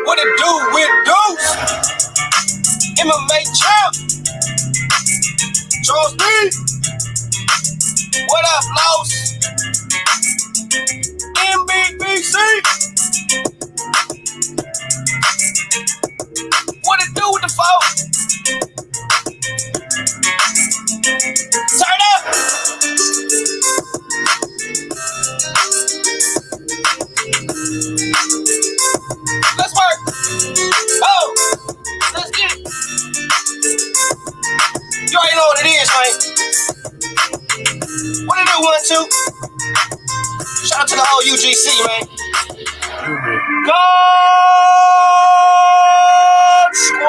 What it do with Deuce? MMA champ. Charles B. What up, Los? MBBC. What it do with the phone? Turn up. Let's work. Oh, let's get it. You already know what it is, man. What it do, 1, 2? Shout out to the whole UGC, man. God Squad.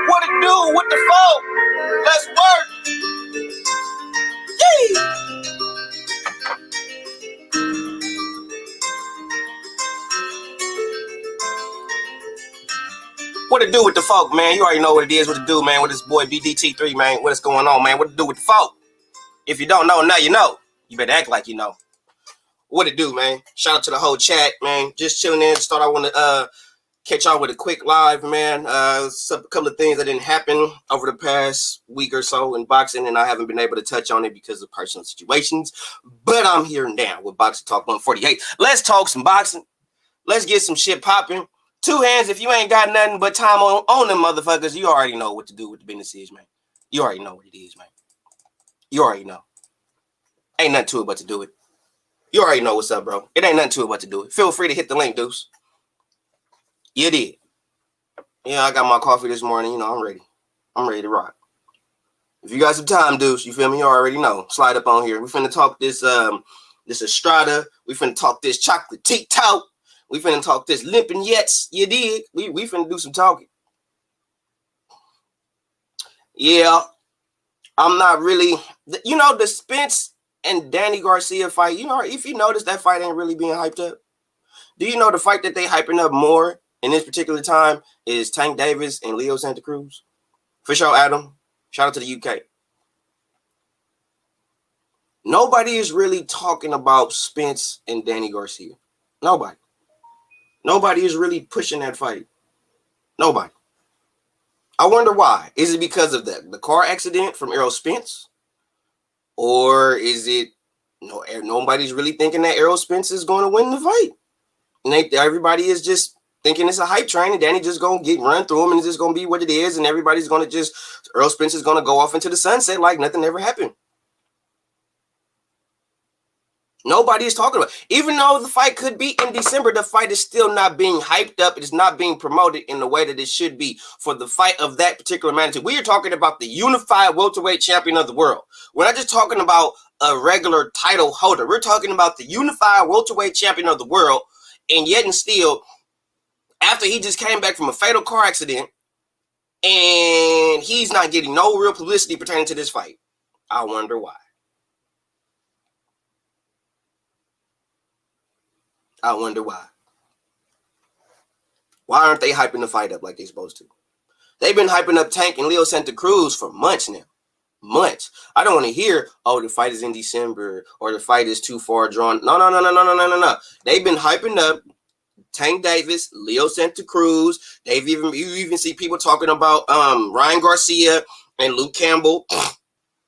What it do with the phone? Let's work. Yee. What it do with the folk, man? You already know what it is, what it do, man. With this boy BDT3, man. What is going on, man? What it do with the folk? If you don't know, now you know. You better act like you know. What it do, man? Shout out to the whole chat, man. Just chilling in. Just thought I want to catch y'all with a quick live, man. A couple of things that didn't happen over the past week or so in boxing, and I haven't been able to touch on it because of personal situations. But I'm here now with Boxing Talk 148. Let's talk some boxing. Let's get some shit popping. Two hands, if you ain't got nothing but time on them motherfuckers, you already know what to do with the business is, man. You already know what it is, man. You already know. Ain't nothing to it but to do it. You already know what's up, bro. It ain't nothing to it but to do it. Feel free to hit the link, Deuce. You did. Yeah, I got my coffee this morning. You know, I'm ready. I'm ready to rock. If you got some time, Deuce, you feel me? You already know. Slide up on here. We finna talk this Estrada. We finna talk this Chocolatito. We finna talk this limping yets. You did. We finna do some talking. Yeah. I'm not really, you know, the Spence and Danny Garcia fight, you know, if you notice that fight ain't really being hyped up. Do you know the fight that they hyping up more in this particular time is Tank Davis and Leo Santa Cruz? For sure, Adam. Shout out to the UK. Nobody is really talking about Spence and Danny Garcia. Nobody. Nobody is really pushing that fight. Nobody. I wonder why. Is it because of the car accident from Errol Spence? Or is it nobody's really thinking that Errol Spence is going to win the fight? And everybody is just thinking it's a hype train and Danny just going to run through him and it's just going to be what it is. And everybody's going to Errol Spence is going to go off into the sunset like nothing ever happened. Nobody is talking about it. Even though the fight could be in December, the fight is still not being hyped up. It is not being promoted in the way that it should be for the fight of that particular magnitude. We are talking about the unified welterweight champion of the world. We're not just talking about a regular title holder. We're talking about the unified welterweight champion of the world. And yet and still, after he just came back from a fatal car accident, and he's not getting no real publicity pertaining to this fight. I wonder why. I wonder why. Why aren't they hyping the fight up like they're supposed to? They've been hyping up Tank and Leo Santa Cruz for months now. Months. I don't want to hear, oh, the fight is in December or the fight is too far drawn. No. They've been hyping up Tank Davis, Leo Santa Cruz. You even see people talking about Ryan Garcia and Luke Campbell.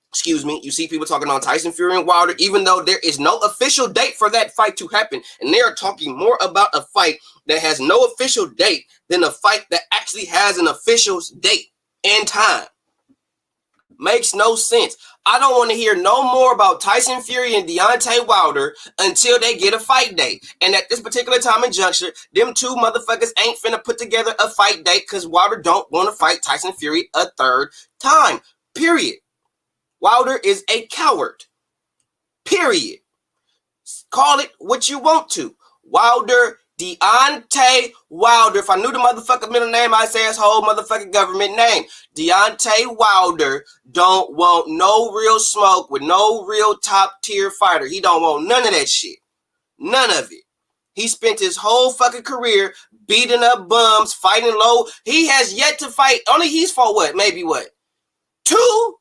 Excuse me. You see people talking on Tyson Fury and Wilder, even though there is no official date for that fight to happen. And they are talking more about a fight that has no official date than a fight that actually has an official date and time. Makes no sense. I don't want to hear no more about Tyson Fury and Deontay Wilder until they get a fight date. And at this particular time and juncture, them two motherfuckers ain't finna put together a fight date because Wilder don't want to fight Tyson Fury a third time. Period. Wilder is a coward. Period. Call it what you want to. Wilder, Deontay Wilder. If I knew the motherfucking middle name, I'd say his whole motherfucking government name. Deontay Wilder don't want no real smoke with no real top tier fighter. He don't want none of that shit. None of it. He spent his whole fucking career beating up bums, fighting low. He has yet to fight. Only he's fought what? Maybe what? 2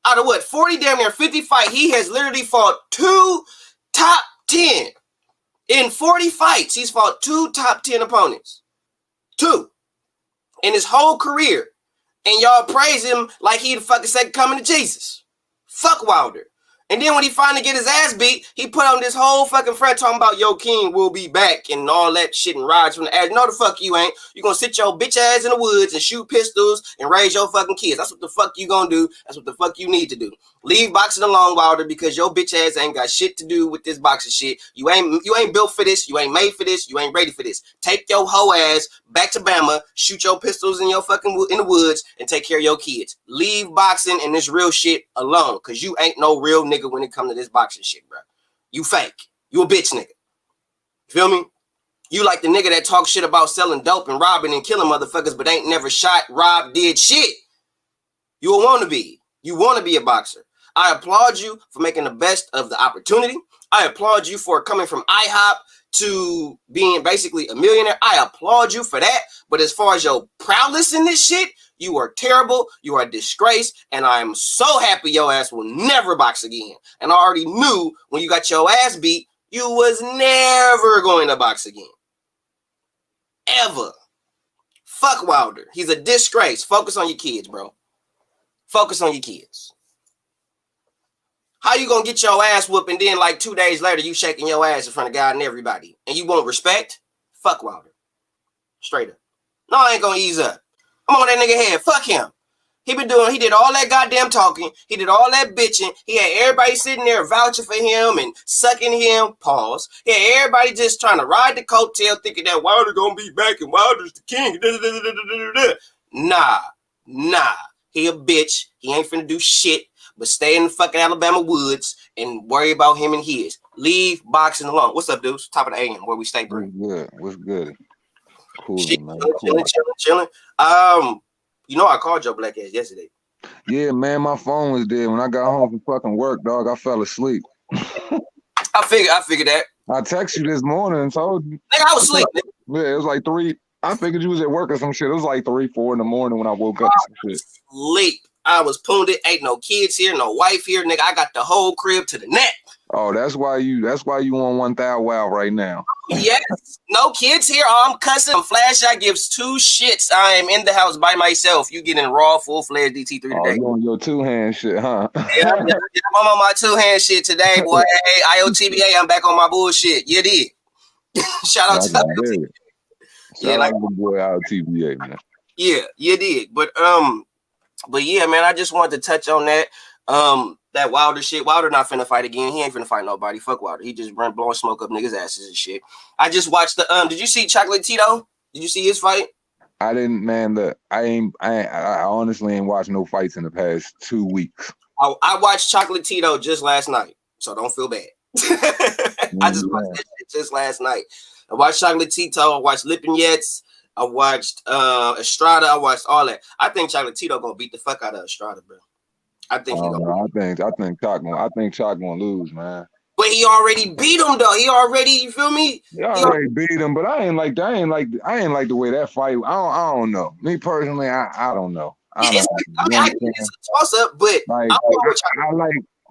out of what? 40 damn near 50 fights. He has literally fought 2 top 10. In 40 fights, he's fought 2 top 10 opponents. 2. In his whole career. And y'all praise him like he the fucking second coming to Jesus. Fuck Wilder. And then when he finally get his ass beat, he put on this whole fucking front talking about, yo, King will be back and all that shit and rides from the ass. No, the fuck you ain't. You gonna sit your bitch ass in the woods and shoot pistols and raise your fucking kids. That's what the fuck you gonna do. That's what the fuck you need to do. Leave boxing alone, Wilder, because your bitch ass ain't got shit to do with this boxing shit. You ain't built for this. You ain't made for this. You ain't ready for this. Take your hoe ass back to Bama, shoot your pistols in your fucking in the woods, and take care of your kids. Leave boxing and this real shit alone, because you ain't no real nigga when it comes to this boxing shit, bro. You fake. You a bitch nigga. Feel me? You like the nigga that talk shit about selling dope and robbing and killing motherfuckers, but ain't never shot, robbed, did shit. You a wannabe. You want to be a boxer. I applaud you for making the best of the opportunity. I applaud you for coming from IHOP to being basically a millionaire. I applaud you for that. But as far as your prowess in this shit, you are terrible. You are a disgrace. And I'm so happy your ass will never box again. And I already knew when you got your ass beat, you was never going to box again. Ever. Fuck Wilder. He's a disgrace. Focus on your kids, bro. Focus on your kids. How you gonna get your ass whooped and then like 2 days later you shaking your ass in front of God and everybody and you won't respect? Fuck Wilder. Straight up. No, I ain't gonna ease up. I'm on that nigga head. Fuck him. He did all that goddamn talking. He did all that bitching. He had everybody sitting there vouching for him and sucking him. Pause. He had everybody just trying to ride the coattail thinking that Wilder gonna be back and Wilder's the king. Nah. He a bitch. He ain't finna do shit but stay in the fucking Alabama woods and worry about him and his. Leave boxing alone. What's up, dudes? Top of the AM, where we stay, bro. What's good? Cool, shit, man. Chilling. You know I called your black ass yesterday. Yeah, man, my phone was dead. When I got home from fucking work, dog, I fell asleep. I figured that. I texted you this morning and told you. Nigga, I was asleep. Yeah, it was like 3. I figured you was at work or some shit. It was like 3, 4 in the morning when I woke up. Some shit. Sleep. I was poonded. Ain't no kids here, no wife here, nigga. I got the whole crib to the neck. Oh, that's why you on 1,000 wow right now. Yes. No kids here. I'm cussing. I'm flash. I gives 2 shits. I am in the house by myself. You getting raw, full-fledged DT3 today. Oh, you on your 2-hand shit, huh? Yeah, I'm on my 2-hand shit today, boy. Hey, IOTBA, I'm back on my bullshit. You did. Shout out to IOTBA. Shout out to the boy IOTBA, man. Yeah, you did. But yeah, man, I just wanted to touch on that. That Wilder shit. Wilder not finna fight again. He ain't finna fight nobody. Fuck Wilder. He just blowing smoke up niggas' asses and shit. I just watched the did you see Chocolatito? Did you see his fight? I didn't, man. I honestly ain't watched no fights in the past 2 weeks. I watched Chocolatito just last night, so don't feel bad. I just watched that shit just last night. I watched Chocolatito. I watched Lipinets. I watched Estrada. I watched all that. I think Chocolatito gonna beat the fuck out of Estrada, bro. I think I think Choc gonna lose, man. But he already beat him though. You feel me? He already beat him, but I ain't like the way that fight. I don't know. Me personally, I don't know. I get it's a toss up, but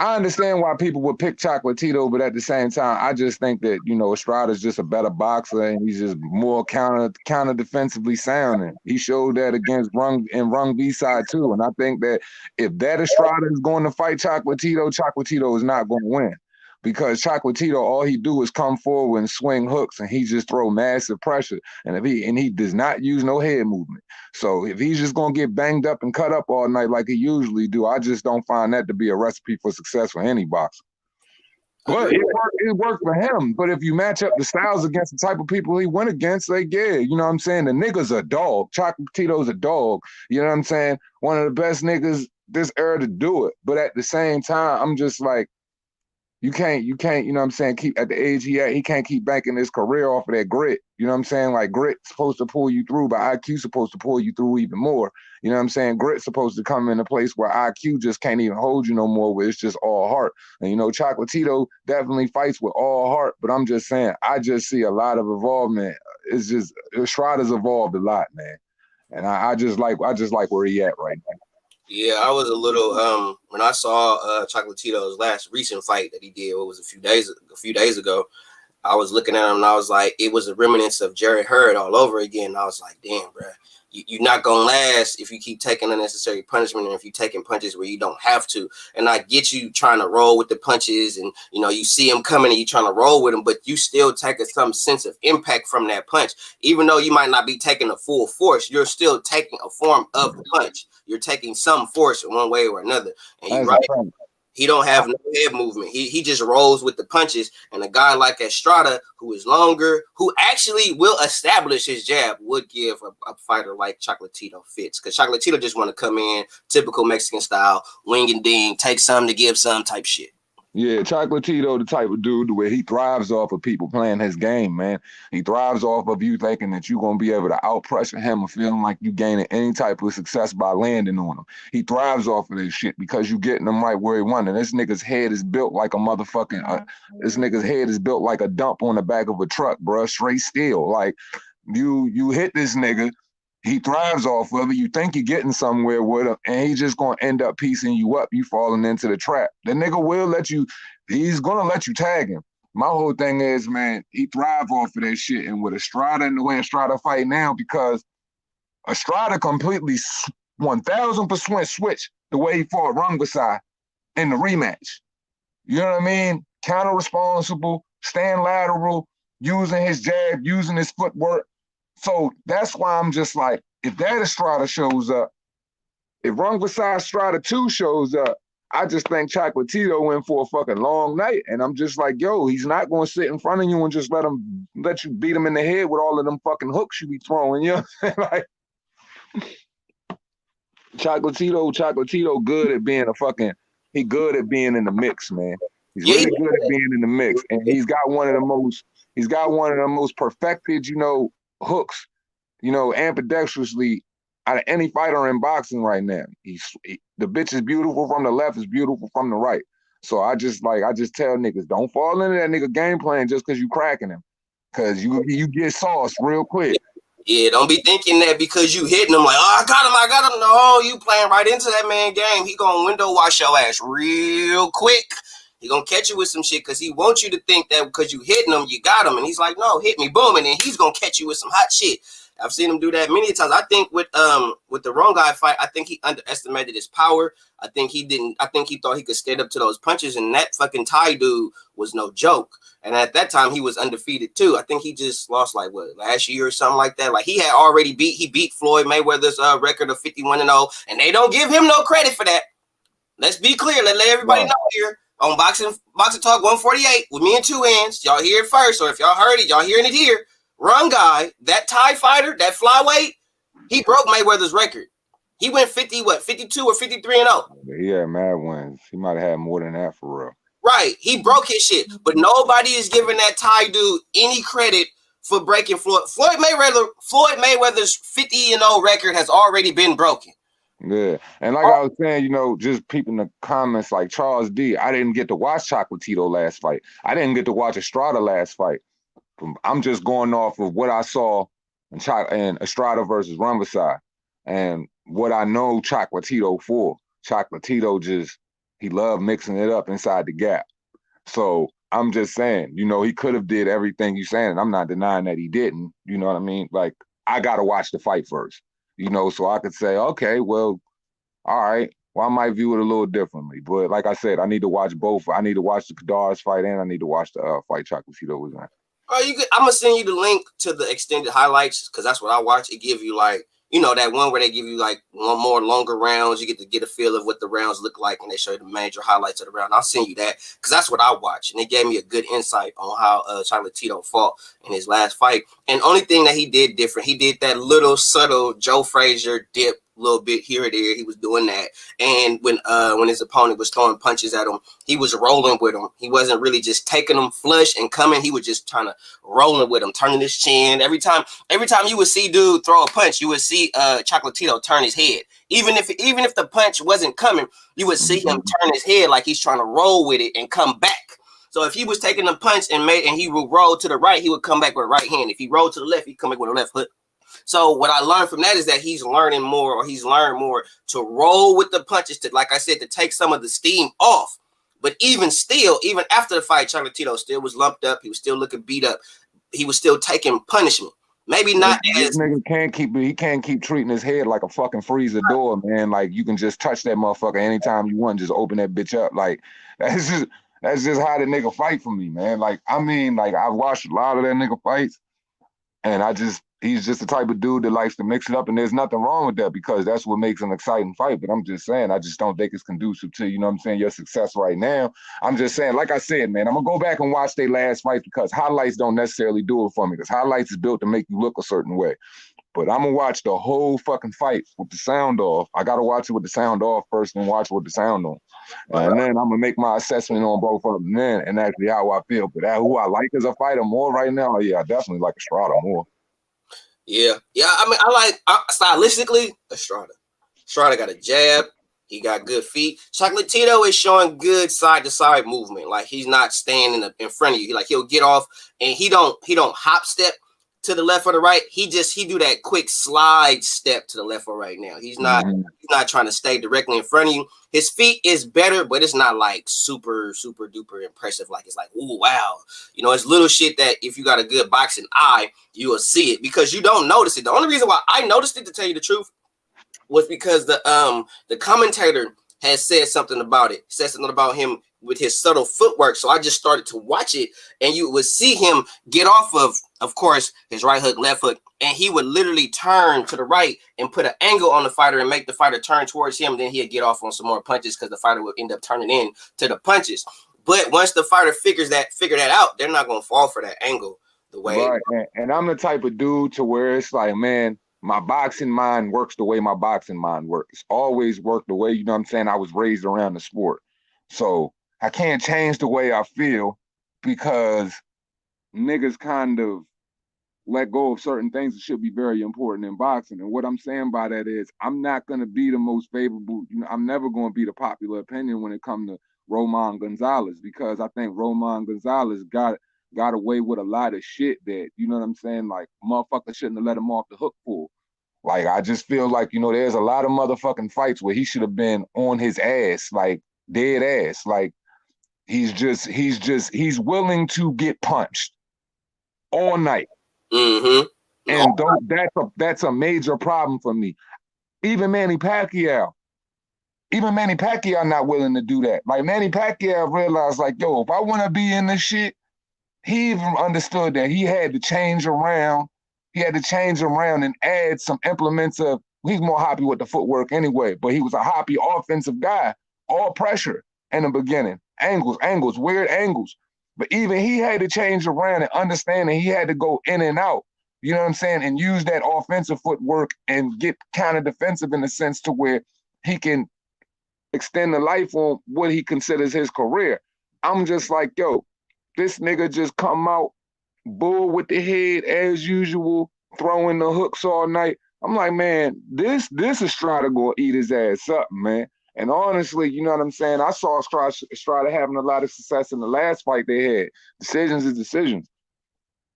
I understand why people would pick Chocolatito, but at the same time, I just think that, Estrada's just a better boxer and he's just more counter defensively sounding. He showed that against Rung B-side too. And I think that if that Estrada is going to fight Chocolatito is not going to win. because Chocolatito, all he do is come forward and swing hooks, and he just throw massive pressure. And he does not use no head movement. So if he's just gonna get banged up and cut up all night like he usually do, I just don't find that to be a recipe for success for any boxer. But it worked for him. But if you match up the styles against the type of people he went against, like, yeah, you know what I'm saying? The nigga's a dog. Chocolatito's a dog. You know what I'm saying? One of the best niggas this era to do it. But at the same time, I'm just like, you can't, you know what I'm saying, keep at the age he can't keep banking his career off of that grit. You know what I'm saying? Like, grit's supposed to pull you through, but IQ's supposed to pull you through even more. You know what I'm saying? Grit's supposed to come in a place where IQ just can't even hold you no more, where it's just all heart. And, you know, Chocolatito definitely fights with all heart, but I'm just saying, I just see a lot of involvement. It's just, Estrada's evolved a lot, man. And I just like where he at right now. Yeah, I was a little when I saw Chocolatito's last recent fight that he did, what was a few days ago. I was looking at him and I was like, it was a remnants of Jerry Hurd all over again. And I was like, damn, bro, you're not gonna last if you keep taking unnecessary punishment and if you're taking punches where you don't have to. And I get you trying to roll with the punches, and you know you see him coming and you trying to roll with him, but you still taking some sense of impact from that punch. Even though you might not be taking a full force, you're still taking a form of the punch. You're taking some force in one way or another. And you're right. He don't have no head movement. He just rolls with the punches. And a guy like Estrada, who is longer, who actually will establish his jab, would give a fighter like Chocolatito fits. Because Chocolatito just want to come in, typical Mexican style, wing and ding, take some to give some type shit. Yeah, Chocolatito, the type of dude where he thrives off of people playing his game, man. He thrives off of you thinking that you're going to be able to out-pressure him or feeling like you gaining any type of success by landing on him. He thrives off of this shit because you getting him right where he wanted. This nigga's head is built like a motherfucking, this nigga's head is built like a dump on the back of a truck, bro. Straight steel. Like, you hit this nigga, he thrives off of it. You think you're getting somewhere with him, and he's just going to end up piecing you up. You falling into the trap. The nigga will let you, he's going to let you tag him. My whole thing is, man, he thrive off of that shit. And with Estrada and the way Estrada fight now, because Estrada completely 1,000% switched the way he fought Rungvisai in the rematch. You know what I mean? Counter-responsible, stand lateral, using his jab, using his footwork. So that's why I'm just like, if that Estrada shows up, if Rungvisai Estrada 2 shows up, I just think Chocolatito in for a fucking long night. And I'm just like, yo, he's not going to sit in front of you and just let you beat him in the head with all of them fucking hooks you be throwing. You know what I'm saying? Like, Chocolatito good at being he good at being in the mix, man. He's really good at being in the mix. And he's got one of the most perfected, you know, hooks, you know, ambidextrously out of any fighter in boxing right now. The bitch is beautiful from the left, is beautiful from the right. So I just tell niggas, don't fall into that nigga game plan just because you cracking him. Cause you get sauced real quick. Yeah, don't be thinking that because you hitting him like, oh, I got him. No, you playing right into that man game. He gonna window wash your ass real quick. He gonna catch you with some shit because he wants you to think that because you hitting him, you got him. And he's like, no, hit me, boom. And then he's gonna catch you with some hot shit. I've seen him do that many times. I think with the wrong guy fight, I think he underestimated his power. I think he thought he could stand up to those punches, and that fucking Thai dude was no joke. And at that time, he was undefeated too. I think he just lost like last year or something like that. Like he had already beat Floyd Mayweather's record of 51-0, and they don't give him no credit for that. Let's be clear. Let everybody know here on Boxing Talk 148 with me and Two Ends. Y'all hear it first, or if y'all heard it, y'all hearing it here. Wrong guy, that Thai fighter, that flyweight, he broke Mayweather's record. He went 52 or 53-0. Yeah, mad wins. He might have had more than that for real. Right. He broke his shit. But nobody is giving that Thai dude any credit for breaking Floyd Mayweather's 50-0 record has already been broken. Yeah. And like I was saying, you know, just peeping the comments like Charles D, I didn't get to watch Chocolatito last fight. I didn't get to watch Estrada last fight. I'm just going off of what I saw in Estrada versus Rungvisai and what I know Chocolatito for. Chocolatito he loved mixing it up inside the gap. So I'm just saying, you know, he could have did everything you're saying, and I'm not denying that he didn't. You know what I mean? Like, I got to watch the fight first, you know, so I could say, okay, well, all right, Well, I might view it a little differently. But like I said, I need to watch both. I need to watch the Kadars fight, and I need to watch the fight Chocolatito was in. I'm gonna send you the link to the extended highlights because that's what I watch. It give you like that one where they give you like one more longer rounds. You get to get a feel of what the rounds look like, and they show you the major highlights of the round. I'll send you that because that's what I watch, and it gave me a good insight on how Chocolatito fought in his last fight. And only thing that he did different, he did that little subtle Joe Frazier dip. A little bit here or there, he was doing that. And when his opponent was throwing punches at him, he was rolling with him. He wasn't really just taking them flush and coming. He was just trying to rolling with him, turning his chin. Every time you would see dude throw a punch, you would see Chocolatito turn his head. Even if the punch wasn't coming, you would see him turn his head like he's trying to roll with it and come back. So if he was taking the punch and he would roll to the right, he would come back with a right hand. If he rolled to the left, he'd come back with a left hook. So what I learned from that is that he's learned more to roll with the punches, to, like I said, to take some of the steam off. But even after the fight, Chocolatito still was lumped up. He was still looking beat up. He was still taking punishment. Maybe not this nigga can't keep treating his head like a fucking freezer door, man. Like you can just touch that motherfucker anytime you want, just open that bitch up. Like that's just how the nigga fight for me, man. Like I mean, like I've watched a lot of that nigga fights, and he's just the type of dude that likes to mix it up, and there's nothing wrong with that because that's what makes an exciting fight. But I'm just saying, I just don't think it's conducive to, you know what I'm saying, your success right now. I'm just saying, like I said, man, I'm gonna go back and watch their last fights because highlights don't necessarily do it for me because highlights is built to make you look a certain way. But I'm gonna watch the whole fucking fight with the sound off. I gotta watch it with the sound off first and watch it with the sound on. And then I'm gonna make my assessment on both of them then and actually how I feel. But who I like as a fighter more right now, yeah, I definitely like Estrada more. Yeah. I mean, I like stylistically Estrada. Estrada got a jab. He got good feet. Chocolatito is showing good side to side movement. Like he's not staying in front of you. Like he'll get off and he don't hop step to the left or the right. He do that quick slide step to the left or right now. He's not trying to stay directly in front of you. His feet is better, but it's not like super, super duper impressive. Like it's like, ooh, wow. It's little shit that if you got a good boxing eye, you will see it because you don't notice it. The only reason why I noticed it, to tell you the truth, was because the commentator has said something about it. Said something about him with his subtle footwork. So I just started to watch it, and you would see him get off of course, his right hook, left hook, and he would literally turn to the right and put an angle on the fighter and make the fighter turn towards him. Then he'd get off on some more punches because the fighter would end up turning in to the punches. But once the fighter figure that out, they're not going to fall for that angle the way. Right, and I'm the type of dude to where it's like, man, my boxing mind works the way my boxing mind works. It's always worked the way, you know what I'm saying, I was raised around the sport. So I can't change the way I feel because niggas kind of let go of certain things that should be very important in boxing. And what I'm saying by that is I'm not going to be the most favorable. I'm never going to be the popular opinion when it comes to Roman Gonzalez because I think Roman Gonzalez got away with a lot of shit that, you know what I'm saying, like motherfuckers shouldn't have let him off the hook for. Like, I just feel like, there's a lot of motherfucking fights where he should have been on his ass, like dead ass. Like he's willing to get punched all night. Mm-hmm. And that's a major problem for me. Even Manny Pacquiao not willing to do that. Like Manny Pacquiao realized, like, yo, if I want to be in this shit, he even understood that he had to change around. He had to change around and add some implements of, he's more hoppy with the footwork anyway, but he was a hoppy offensive guy, all pressure in the beginning. Angles, weird angles. But even he had to change around and understand that he had to go in and out, you know what I'm saying, and use that offensive footwork and get kind of defensive in the sense to where he can extend the life on what he considers his career. I'm just like, yo, this nigga just come out, bull with the head as usual, throwing the hooks all night. I'm like, man, this Estrada gonna eat his ass up, man. And honestly, you know what I'm saying? I saw Estrada having a lot of success in the last fight they had. Decisions is decisions.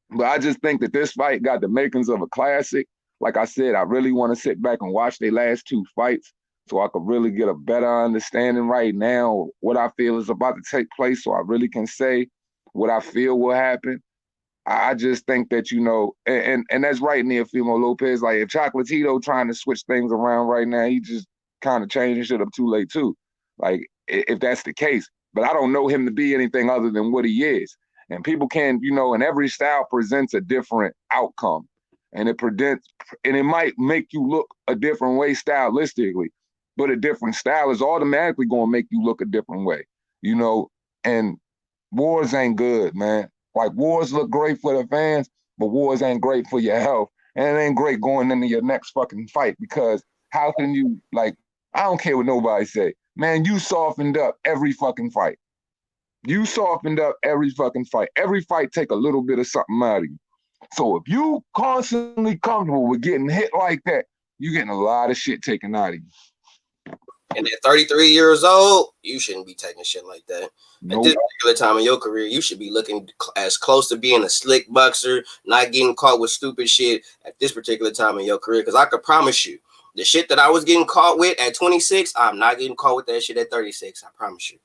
But I just think that this fight got the makings of a classic. Like I said, I really want to sit back and watch their last two fights so I could really get a better understanding right now what I feel is about to take place so I really can say what I feel will happen. I just think that, and that's right near Fimo Lopez. Like if Chocolatito trying to switch things around right now, he just kind of changing shit up too late too. Like if that's the case, but I don't know him to be anything other than what he is. And people can, and every style presents a different outcome, and it might make you look a different way stylistically, but a different style is automatically going to make you look a different way, and wars ain't good, man. Like wars look great for the fans, but wars ain't great for your health. And it ain't great going into your next fucking fight, because how can you, like, I don't care what nobody say. Man, you softened up every fucking fight. You softened up every fucking fight. Every fight take a little bit of something out of you. So if you constantly comfortable with getting hit like that, you're getting a lot of shit taken out of you. And at 33 years old, you shouldn't be taking shit like that. Nope. At this particular time in your career, you should be looking as close to being a slick boxer, not getting caught with stupid shit at this particular time in your career. Because I could promise you, the shit that I was getting caught with at 26, I'm not getting caught with that shit at 36. I promise you,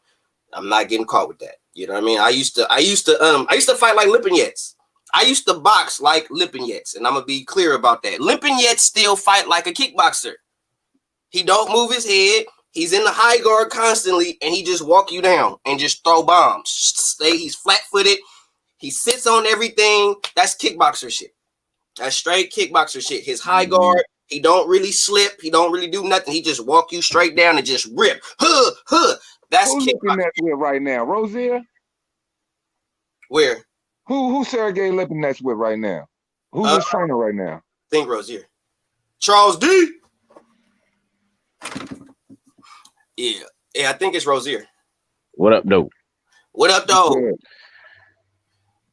I'm not getting caught with that. You know what I mean? I used to fight like Lipinets. I used to box like Lipinets, and I'm gonna be clear about that. Lipinets still fight like a kickboxer. He don't move his head. He's in the high guard constantly, and he just walk you down and just throw bombs. He's flat-footed. He sits on everything. That's kickboxer shit. That's straight kickboxer shit. His high guard, he don't really slip. He don't really do nothing. He just walk you straight down and just rip. That's Who's looking at with right now? Rosier? Where? Who Sergey Lipinets with right now? Who's his trainer right now? Think Rosier. Charles D. Yeah, I think it's Rosier. What up, though? What up, though?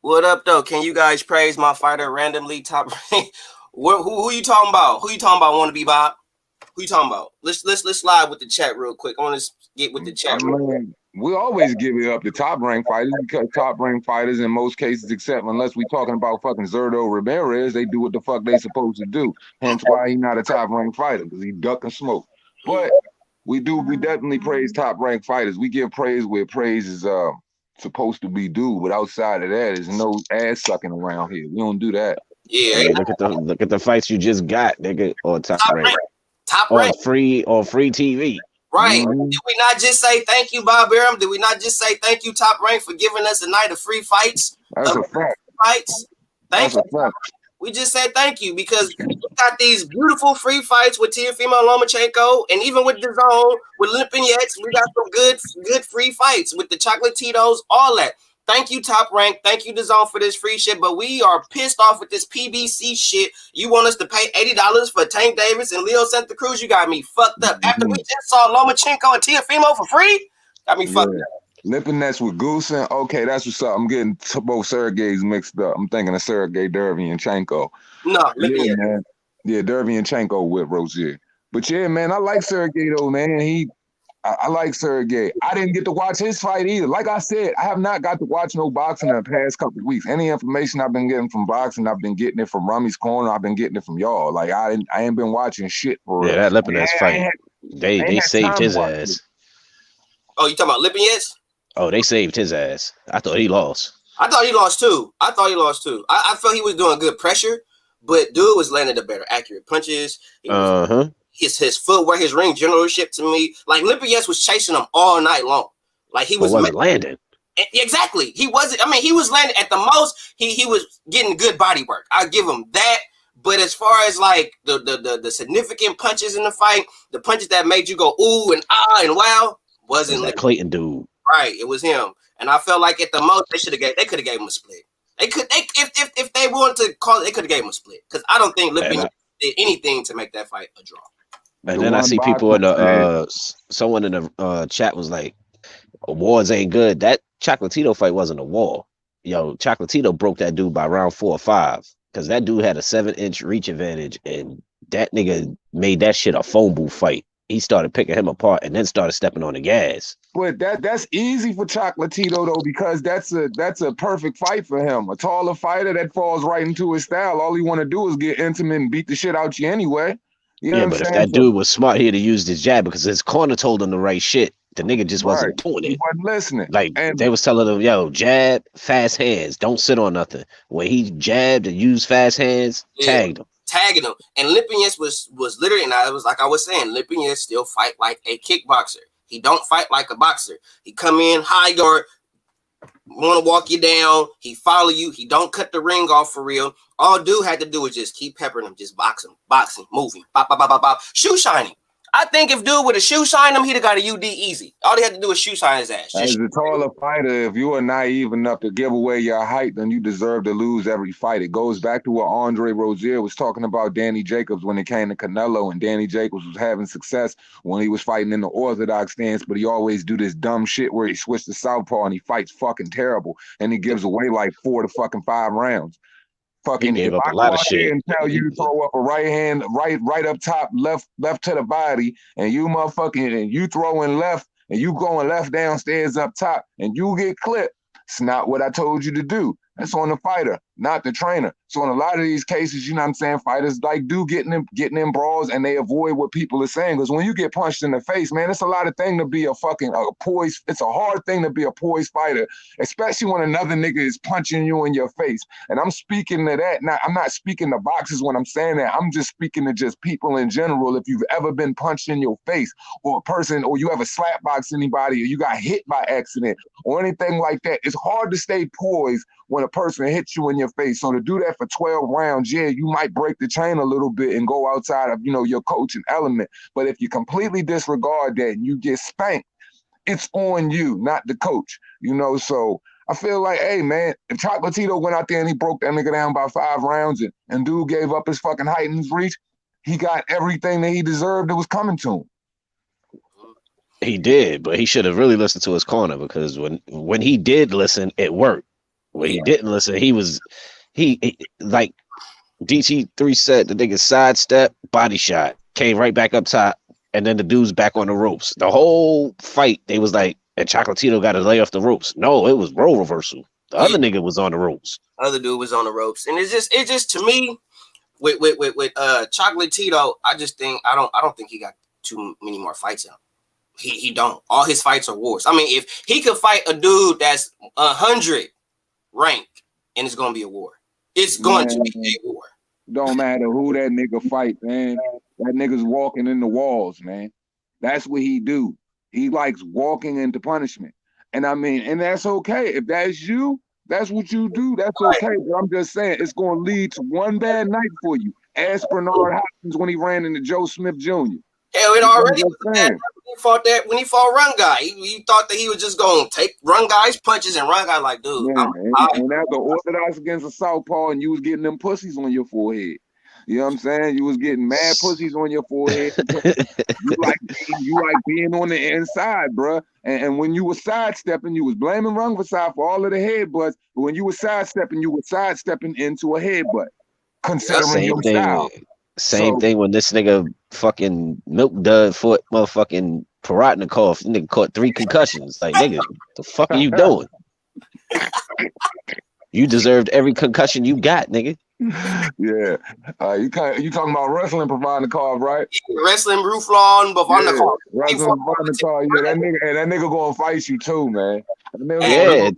What up, though? Can you guys praise my fighter randomly top rank? Who you talking about? Who you talking about? Want to be Bob? Who you talking about? Let's slide with the chat real quick. I want to get with the chat. We always give it up to top ranked fighters, because top ranked fighters in most cases, except unless we talking about fucking Zurdo Ramirez, they do what the fuck they supposed to do. Hence why he not a top ranked fighter, because he duck and smoke. But we definitely praise top ranked fighters. We give praise where praise is supposed to be due, but outside of that, there's no ass sucking around here. We don't do that. Yeah, hey, look at the fights you just got, nigga, on top rank. Top rank. Free TV. Right. Did we not just say thank you, Bob Arum? Did we not just say thank you, Top Rank, for giving us a night of free fights? That's a fact. Fights. Thank you. We just said thank you, because we got these beautiful free fights with Teofimo Lomachenko, and even with DAZN, with Lipinets, we got some good free fights with the Chocolatitos, all that. Thank you, Top Rank. Thank you, DAZN, for this free shit. But we are pissed off with this PBC shit. You want us to pay $80 for Tank Davis and Leo Santa Cruz? You got me fucked up. After we just saw Lomachenko and Teofimo for free, got me fucked up. Lipinets with Goosen. Okay, that's what's up. I'm getting both Sergeys mixed up. I'm thinking of Sergey Derevyanchenko. No, Lipinets. Man. Yeah, Derevyanchenko with Rosier. But yeah, man, I like Sergey though, man. I like Sergey. I didn't get to watch his fight either. Like I said, I have not got to watch no boxing in the past couple of weeks. Any information I've been getting from boxing, I've been getting it from Rummy's Corner. I've been getting it from y'all. Like I ain't been watching shit for real. Yeah, that Lipinets fight. They saved his ass. Oh, you talking about Lipinets? Oh, they saved his ass. I thought he lost. I thought he lost too. I felt he was doing good pressure, but dude was landing the better accurate punches. His footwork, his ring generalship to me, like Lipinets was chasing him all night long. Like he wasn't landing. Exactly. He wasn't. I mean, he was landing at the most. He was getting good body work. I give him that. But as far as like the significant punches in the fight, the punches that made you go ooh and ah and wow, wasn't that Clayton dude. Right. It was him. And I felt like at the most they could have gave him a split. If they wanted to call it, they could have gave him a split. Because I don't think Lipinets did anything to make that fight a draw. And then I see people in the someone in the chat was like, "Wars ain't good." That Chocolatito fight wasn't a war. Yo, Chocolatito broke that dude by round 4 or 5, because that dude had a 7-inch reach advantage, and that nigga made that shit a phone booth fight. He started picking him apart and then started stepping on the gas. But that's easy for Chocolatito though, because that's a perfect fight for him. A taller fighter that falls right into his style. All he want to do is get intimate and beat the shit out you anyway. You know but if that dude was smart, he'd have used his jab, because his corner told him the right shit. The nigga just wasn't doing it. He wasn't listening. Like they was telling him, yo, jab, fast hands, don't sit on nothing. When he jabbed and used fast hands, tagged him. tagging him. And Lipinets was literally, and I was like I was saying, Lipinets still fight like a kickboxer. He don't fight like a boxer. He come in high guard, want to walk you down. He follow you. He don't cut the ring off for real. All dude had to do was just keep peppering him, just boxing, moving, bop, bop, bop, bop, bop. Shoe shining. I think if dude would have shoe shined him, he'd have got a UD easy. All he had to do was shoe shine his ass. As a taller fighter, if you are naive enough to give away your height, then you deserve to lose every fight. It goes back to what Andre Rozier was talking about Danny Jacobs when it came to Canelo, and Danny Jacobs was having success when he was fighting in the orthodox stance, but he always do this dumb shit where he switched to southpaw and he fights fucking terrible, and he gives away like 4 to fucking 5 rounds. Fucking, he gave if up I a lot go of out there shit and tell you to throw up a right hand, right up top, left to the body, and you motherfucking, and you throwing left, and you going left downstairs up top, and you get clipped, it's not what I told you to do. That's on the fighter, not the trainer. So in a lot of these cases, you know what I'm saying, fighters like do getting in brawls, and they avoid what people are saying. Because when you get punched in the face, man, it's a lot of thing to be a fucking poised. It's a hard thing to be a poised fighter, especially when another nigga is punching you in your face. And I'm speaking to that. Now, I'm not speaking to boxers when I'm saying that. I'm just speaking to just people in general. If you've ever been punched in your face, or a person, or you ever slap box anybody, or you got hit by accident, or anything like that, it's hard to stay poised when a person hits you in your face. So to do that for 12 rounds, yeah, you might break the chain a little bit and go outside of, you know, your coaching element. But if you completely disregard that and you get spanked, it's on you, not the coach, you know? So I feel like, hey, man, if Chocolatito went out there and he broke that nigga down by 5 rounds and dude gave up his fucking height and his reach, he got everything that he deserved that was coming to him. He did, but he should have really listened to his corner, because when he did listen, it worked. When he didn't listen, he like DT3 said, the nigga sidestep, body shot, came right back up top, and then the dude's back on the ropes. The whole fight, they was like, and Chocolatito got to lay off the ropes. No, it was role reversal. The other nigga was on the ropes. Other dude was on the ropes, and it's just to me with Chocolatito, I just think I don't think he got too many more fights in him. He don't. All his fights are wars. I mean, if he could fight a dude that's 100 ranked, and it's gonna be a war. It's going to be a war. Don't matter who that nigga fight, man. That nigga's walking in the walls, man. That's what he do. He likes walking into punishment. And I mean, and that's okay. If that's you, that's what you do. That's okay. But I'm just saying, it's gonna lead to one bad night for you. Ask Bernard Hopkins when he ran into Joe Smith Jr. Hell, it already was bad when he fought Run Guy. He thought that he was just going to take Run Guy's punches, and Run Guy like, dude. Yeah, and that's the orthodox against a southpaw, and you was getting them pussies on your forehead. You know what I'm saying? You was getting mad pussies on your forehead. you like being on the inside, bro. And when you were sidestepping, you was blaming Run Guy for all of the headbutts. But when you were sidestepping into a headbutt, considering your style. Same thing when this nigga fucking Milk Dud fought motherfucking Paratnikov. Nigga caught 3 concussions. Like, nigga, the fuck are you doing? You deserved every concussion you got, nigga. Yeah. You talking about wrestling Paratnikov, right? Wrestling Rouflon, Paratnikov. Yeah, wrestling Paratnikov. Yeah, that nigga gonna fight you too, man. Yeah,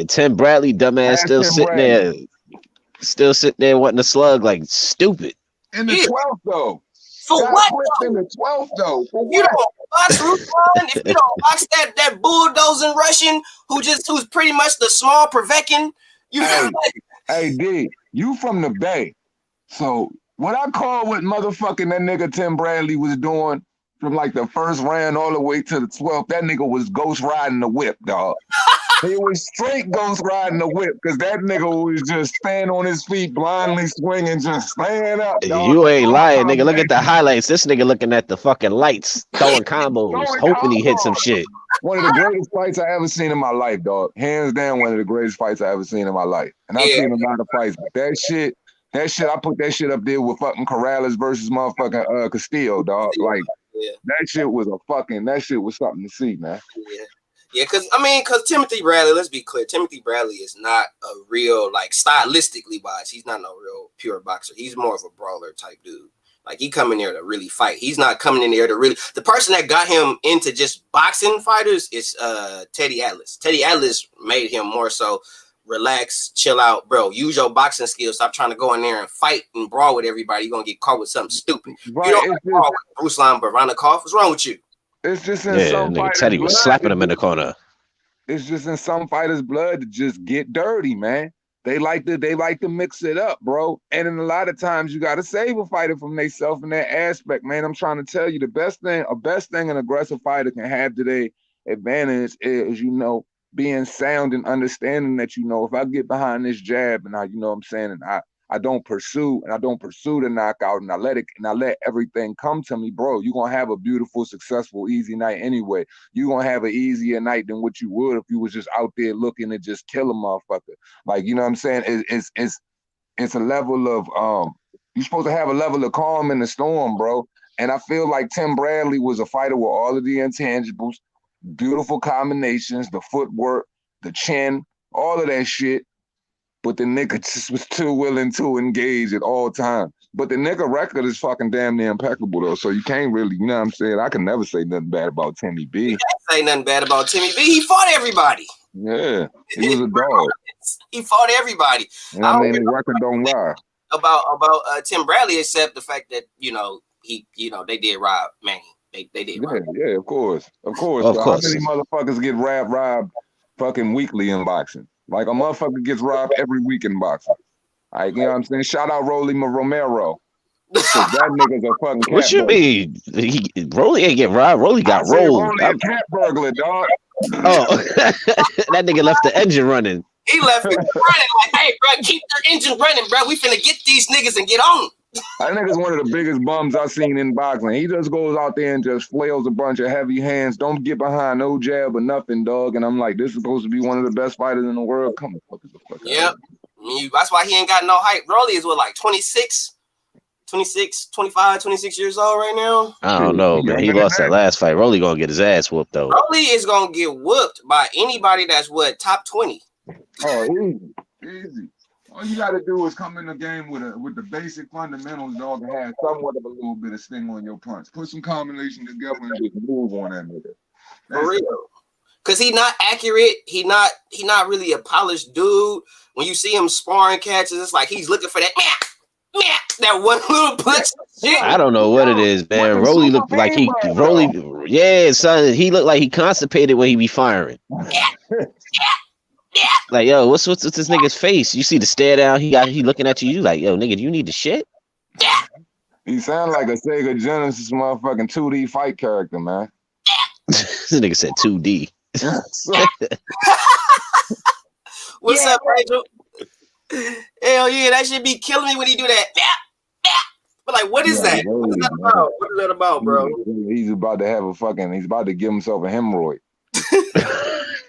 Tim Bradley, dumbass, still sitting there wanting to slug like stupid. In the 12th, though. For what? In the 12th, though. For you don't box Ruslan, if you don't box that bulldozing Russian who's pretty much the small Prevekin, hey, D, you from the Bay. So what I call what motherfucking that nigga Tim Bradley was doing from like the first round all the way to the 12th, that nigga was ghost riding the whip, dog. He was straight ghost riding the whip, because that nigga was just standing on his feet, blindly swinging, just stand up. Dog. You ain't lying, nigga. Look at the highlights. This nigga looking at the fucking lights, throwing combos, hoping he hit some shit. One of the greatest fights I ever seen in my life, dog. Hands down, one of the greatest fights I ever seen in my life. And I've seen a lot of fights, but that shit, I put that shit up there with fucking Corrales versus motherfucking Castillo, dog. Like, that shit was something to see, man. Yeah, because Timothy Bradley, let's be clear, Timothy Bradley is not a real, like, stylistically wise, he's not no real pure boxer. He's more of a brawler type dude. Like, he come in there to really fight. He's not coming in there to really... The person that got him into just boxing fighters is Teddy Atlas. Teddy Atlas made him more so relax, chill out, bro. Use your boxing skills. Stop trying to go in there and fight and brawl with everybody. You're gonna get caught with something stupid. Right, You don't have to brawl with Bruce Lee Baranikov. What's wrong with you? It's just in Yeah, some nigga fighters' Teddy was blood. slapping him in the corner. It's just in some fighters' blood to just get dirty, man. They like to mix it up, bro. And in a lot of times you gotta save a fighter from themselves in that aspect, man. I'm trying to tell you, the best thing an aggressive fighter can have today advantage is, you know, being sound and understanding that, you know, if I get behind this jab and I, you know what I'm saying, and I don't pursue the knockout and I let everything come to me, bro, you're gonna have a beautiful, successful, easy night anyway. You're gonna have an easier night than what you would if you was just out there looking to just kill a motherfucker. Like, you know what I'm saying? It's a level of you're supposed to have a level of calm in the storm, bro. And I feel like Tim Bradley was a fighter with all of the intangibles, beautiful combinations, the footwork, the chin, all of that shit. But the nigga just was too willing to engage at all times. But the nigga record is fucking damn near impeccable, though. So you can't really, you know what I'm saying? I can never say nothing bad about Timmy B. You can't say nothing bad about Timmy B. He fought everybody. Yeah, he was a dog. He fought everybody. And I mean, the record don't lie. About Tim Bradley, except the fact that, you know, they did rob Manny. They did rob. Yeah, of course. Of course. How many motherfuckers get robbed fucking weekly in boxing? Like, a motherfucker gets robbed every week in boxing. Like, you know what I'm saying? Shout out Rolly Romero. That nigga's a fucking cat. What you mean? Rolly ain't get robbed. Rolly got rolled. Rolly a cat burglar, dog. Oh, that nigga left the engine running. He left it running like, hey, bro, keep your engine running, bro. We finna get these niggas and get on. That nigga's one of the biggest bums I've seen in boxing. He just goes out there and just flails a bunch of heavy hands. Don't get behind no jab or nothing, dog. And I'm like, this is supposed to be one of the best fighters in the world. Come on, the fuck yep. That's why he ain't got no hype. Rolly is what, like 26 years old right now? I don't know, man. He lost that last fight. Rolly gonna get his ass whooped, though. Rolly is gonna get whooped by anybody that's top 20. Oh, easy. All you gotta do is come in the game with the basic fundamentals, dog, and have somewhat of a little bit of sting on your punch. Put some combination together and just move on that nigga. For real. Cause he not accurate. He not really a polished dude. When you see him sparring catches, it's like he's looking for that that one little punch. I don't know what it is, man. Rolly looked like yeah, son. He looked like he constipated when he be firing. Like, yo, what's this nigga's face? You see the stare down, he looking at you. You like, yo, nigga, do you need the shit? He sound like a Sega Genesis motherfucking 2D fight character, man. This nigga said 2D. What's up, Rachel? Hell yeah, that should be killing me when he do that. But like, what is that? What is that about? What is that about, bro? He's about to give himself a hemorrhoid.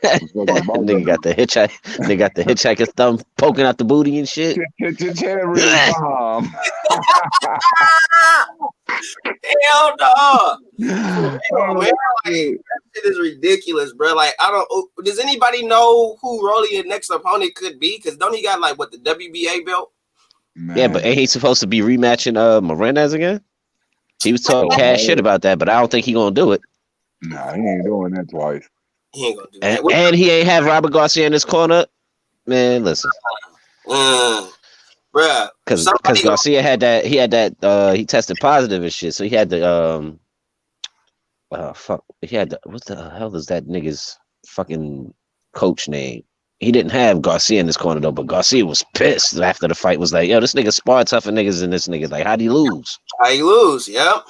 Nigga got the hitchhiker's thumb poking out the booty and shit. Hell no. Man, like, that shit is ridiculous, bro. Like, does anybody know who Rolly's next opponent could be? Because don't he got like the WBA belt? Man. Yeah, but ain't he supposed to be rematching Morendez again? He was talking cash shit about that, but I don't think he gonna do it. Nah, he ain't doing that twice. He ain't gonna do that. And he ain't have Robert Garcia in his corner. Man, listen. Bruh. Because Garcia had that, he tested positive and shit. So he had the, what the hell is that nigga's fucking coach name? He didn't have Garcia in his corner, though, but Garcia was pissed after the fight. Was like, yo, this nigga sparred tougher niggas than this nigga. Like, how'd he lose? Yeah.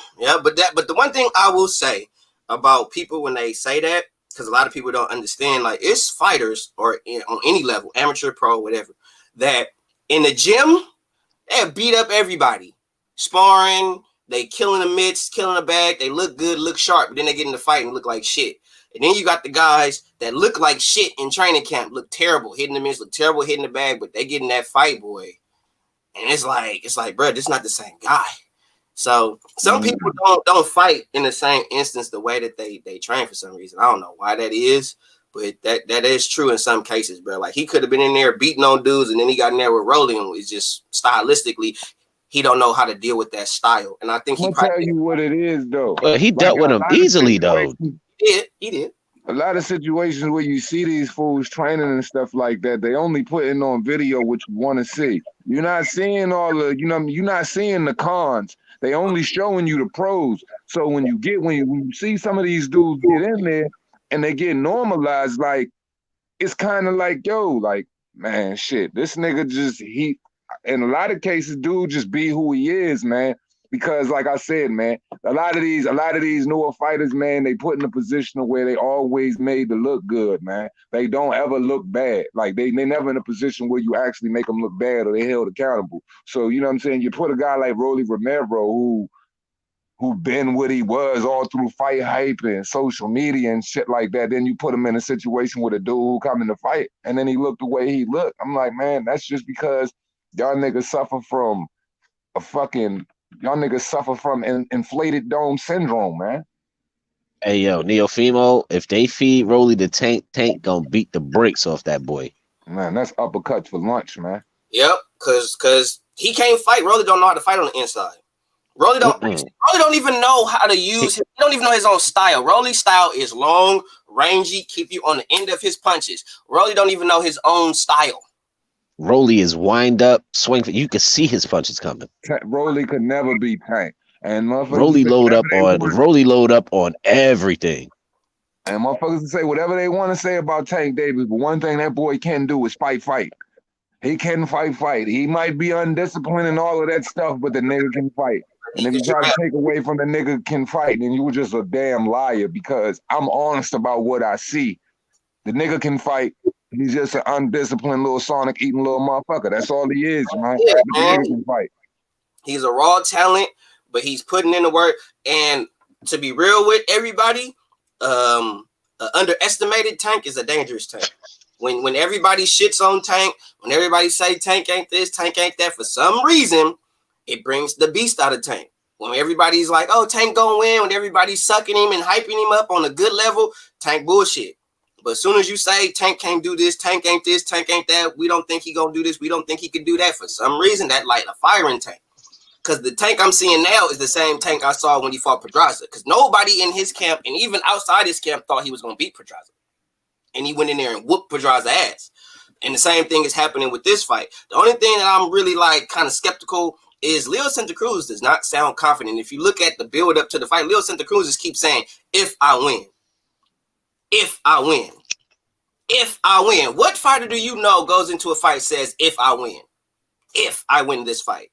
But the one thing I will say about people when they say that, because a lot of people don't understand, like, it's fighters or on any level, amateur, pro, whatever, that in the gym, they beat up everybody. Sparring, they killing the mitts, killing the bag, they look good, look sharp, but then they get in the fight and look like shit. And then you got the guys that look like shit in training camp, look terrible, hitting the mitts, look terrible, hitting the bag, but they get in that fight, boy. And it's like, bro, this is not the same guy. So some people don't fight in the same instance the way that they train for some reason. I don't know why that is, but that is true in some cases, bro. Like, he could have been in there beating on dudes, and then he got in there with Rolling. It's just stylistically, he don't know how to deal with that style. And I think I'll tell you what it is, though. He dealt with him easily, though. He did. a lot of situations where you see these fools training and stuff like that, they only putting on video what you want to see. You're not seeing all the, you're not seeing the cons. They only showing you the pros. So when you see some of these dudes get in there and they get normalized, like it's kind of like, yo, like, man, shit, this nigga in a lot of cases, dude just be who he is, man. Because like I said, man, a lot of these newer fighters, man, they put in a position where they always made to look good, man. They don't ever look bad. Like they never in a position where you actually make them look bad or they held accountable. So, you know what I'm saying? You put a guy like Rolly Romero who been what he was all through fight hype and social media and shit like that. Then you put him in a situation with a dude who come in the fight and then he looked the way he looked. I'm like, man, that's just because y'all niggas suffer from inflated dome syndrome, man. Hey, yo, Neofimo, if they feed Rolly the Tank gonna beat the brakes off that boy. Man, that's uppercuts for lunch, man. Yep, cause he can't fight. Rolly don't know how to fight on the inside. Rolly don't even know how to use. He don't even know his own style. Rolly's style is long, rangy, keep you on the end of his punches. Rolly don't even know his own style. Rolly is wind up, swing. You can see his punches coming. Rolly could never be Tank. And Rolly load up on everything. And motherfuckers can say whatever they want to say about Tank Davis, but one thing that boy can do is fight. He can fight. He might be undisciplined and all of that stuff, but the nigga can fight. And if you try to take away from the nigga can fight, then you were just a damn liar, because I'm honest about what I see. The nigga can fight. He's just an undisciplined little Sonic eating little motherfucker. That's all he is, man. Yeah, the nigga can fight. He's a raw talent, but he's putting in the work. And to be real with everybody, underestimated Tank is a dangerous Tank. When everybody shits on Tank, when everybody say Tank ain't this, Tank ain't that, for some reason, it brings the beast out of Tank. When everybody's like, oh, Tank gonna win, when everybody's sucking him and hyping him up on a good level, Tank bullshit. But as soon as you say Tank can't do this, Tank ain't this, Tank ain't that, we don't think he gonna do this, we don't think he could do that, for some reason that light a fire in Tank. Because the Tank I'm seeing now is the same Tank I saw when he fought Pedraza. Because nobody in his camp and even outside his camp thought he was gonna beat Pedraza. And he went in there and whooped Pedraza's ass. And the same thing is happening with this fight. The only thing that I'm really like kind of skeptical is Leo Santa Cruz does not sound confident. If you look at the build up to the fight, Leo Santa Cruz just keeps saying, if I win. If I win. If I win. What fighter do you know goes into a fight says, if I win? If I win this fight.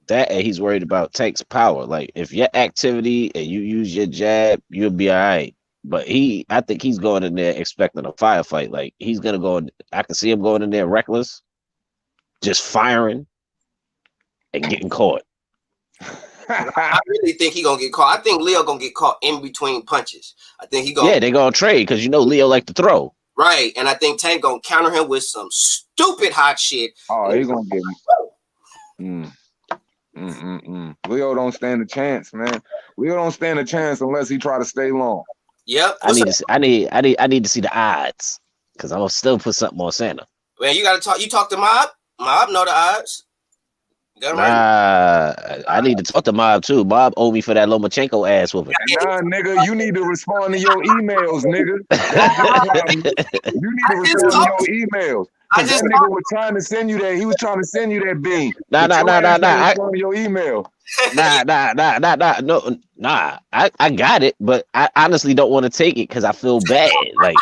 That and he's worried about Tank's power. Like, if your activity and you use your jab, you'll be all right. But I think he's going in there expecting a firefight. Like, he's going to go in, I can see him going in there reckless, just firing and getting caught. I really think he's going to get caught. I think Leo going to get caught in between punches. I think he going Yeah, they're going to trade because, Leo like to throw. Right. And I think Tank going to counter him with some stupid hot shit. Oh, he's going to get him. Leo don't stand a chance, man. Leo don't stand a chance unless he try to stay long. Yep. I need to see the odds because I'm gonna still put something on Santa. Man, you gotta talk. You talk to Mob. Mob know the odds. I need to talk to Mob too. Mob owe me for that Lomachenko ass whooping. Nah, nigga, you need to respond to your emails, nigga. You need to respond to your emails. That nigga was trying to send you that. He was trying to send you that bean. Nah. Respond to your email. Nah. I got it, but I honestly don't want to take it because I feel bad. Like,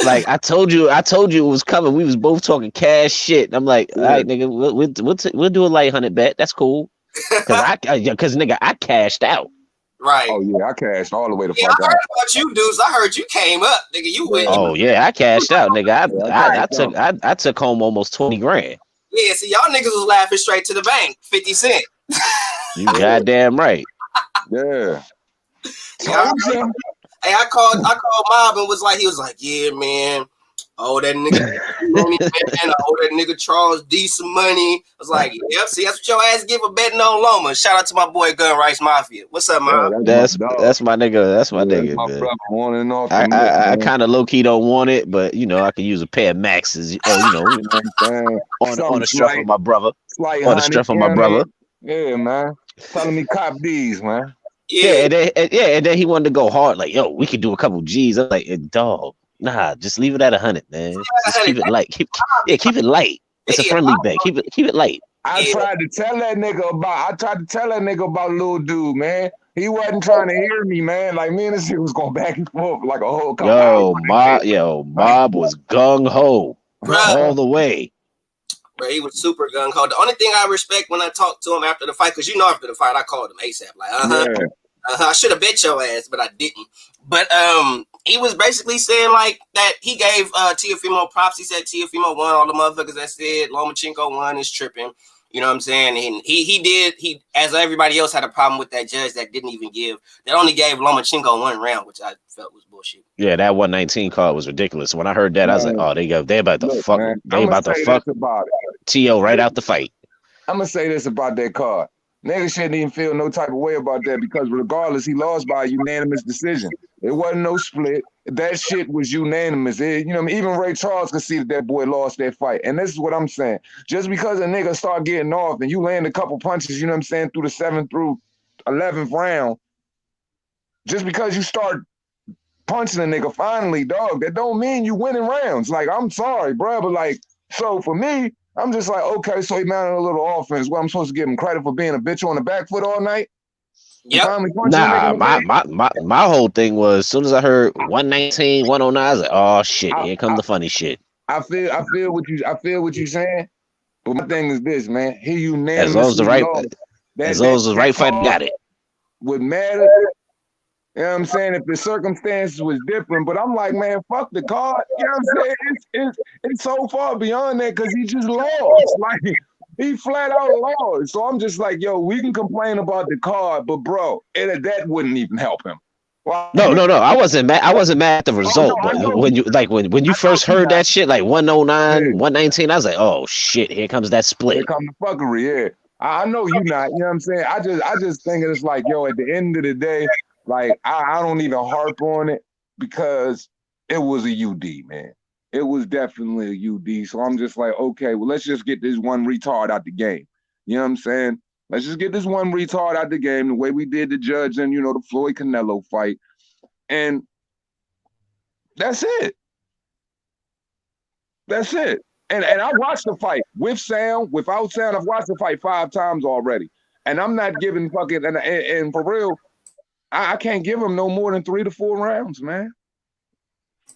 like I told you it was coming. We was both talking cash shit. I'm like, all right, nigga, we'll do a light 100 bet. That's cool. Because nigga, I cashed out. Right. Oh yeah, I cashed all the way to fuck out. I heard out. about you dudes. I heard you came up, nigga. You went. Oh yeah, I cashed out, nigga. I took home almost 20 grand. Yeah, see, y'all niggas was laughing straight to the bank. 50 cents. You goddamn right. Yeah. Hey, I called Mob and was like, yeah, man. Oh, that nigga, I owe that nigga Charles D some money. I was like, yep, see, that's what your ass give a betting on Loma. Shout out to my boy Gun Rice Mafia. What's up, man? That's my nigga. That's my nigga, my man. brother, on and off I kind of low key don't want it, but I can use a pair of maxes. On the strength of my brother. On the strength of my brother. Yeah, man. Telling me cop these, man. Yeah, and then he wanted to go hard, like, yo, we could do a couple G's. I'm like, dog, nah, just leave it at 100, man. Just keep it light. Keep it light. It's a friendly bet. Keep it light. I tried to tell that nigga about little dude, man. He wasn't trying to hear me, man. Like, me and this shit was going back and forth like a whole couple hours. Mob was gung ho all the way. Bro, he was super gung ho. The only thing I respect when I talked to him after the fight, because after the fight, I called him ASAP. Like, I should have bet your ass, but I didn't. But he was basically saying like that he gave Teofimo props. He said Teofimo won. All the motherfuckers that said Lomachenko won is tripping. You know what I'm saying? And he as everybody else had a problem with that judge that only gave Lomachenko 1 round, which I felt was bullshit. Yeah, that 119 card was ridiculous. When I heard that, I was like, oh, they about to fuck T.O. right out the fight. I'm gonna say this about that card. Niggas shouldn't even feel no type of way about that because regardless, he lost by a unanimous decision. It wasn't no split. That shit was unanimous. Even Ray Charles could see that boy lost that fight. And this is what I'm saying. Just because a nigga start getting off and you land a couple punches, through the 7th through 11th round, just because you start punching a nigga finally, dog, that don't mean you winning rounds. Like, I'm sorry, bro, but like, so for me, I'm just like, okay, so he mounted a little offense. What, I'm supposed to give him credit for being a bitch on the back foot all night? Nah, my whole thing was as soon as I heard 119, 109, I was like, oh shit, here comes the funny shit. I feel what you're saying, but my thing is this, man. He unanimously as long as the right fight got it. Would matter. You know what I'm saying? If the circumstances was different, but I'm like, man, fuck the card. You know what I'm saying? It's so far beyond that because he just lost. Like, he flat out lost. So I'm just like, yo, we can complain about the card, but bro, that wouldn't even help him. Well, no. I wasn't mad. I wasn't mad at the result, but when you first heard that shit, like 109, 119, I was like, oh shit, here comes that split. Here comes the fuckery. Yeah, I know you not. You know what I'm saying? I just think it's like, yo, at the end of the day. Like, I don't even harp on it because it was a UD, man. It was definitely a UD. So I'm just like, okay, well, let's just get this one retard out the game. You know what I'm saying? Let's just get this one retard out the game the way we did the judge and, the Floyd Canelo fight. And that's it. That's it. And I watched the fight with sound, without sound. I've watched the fight 5 times already. And I'm not giving fucking, and for real, I can't give him no more than 3 to 4 rounds, man.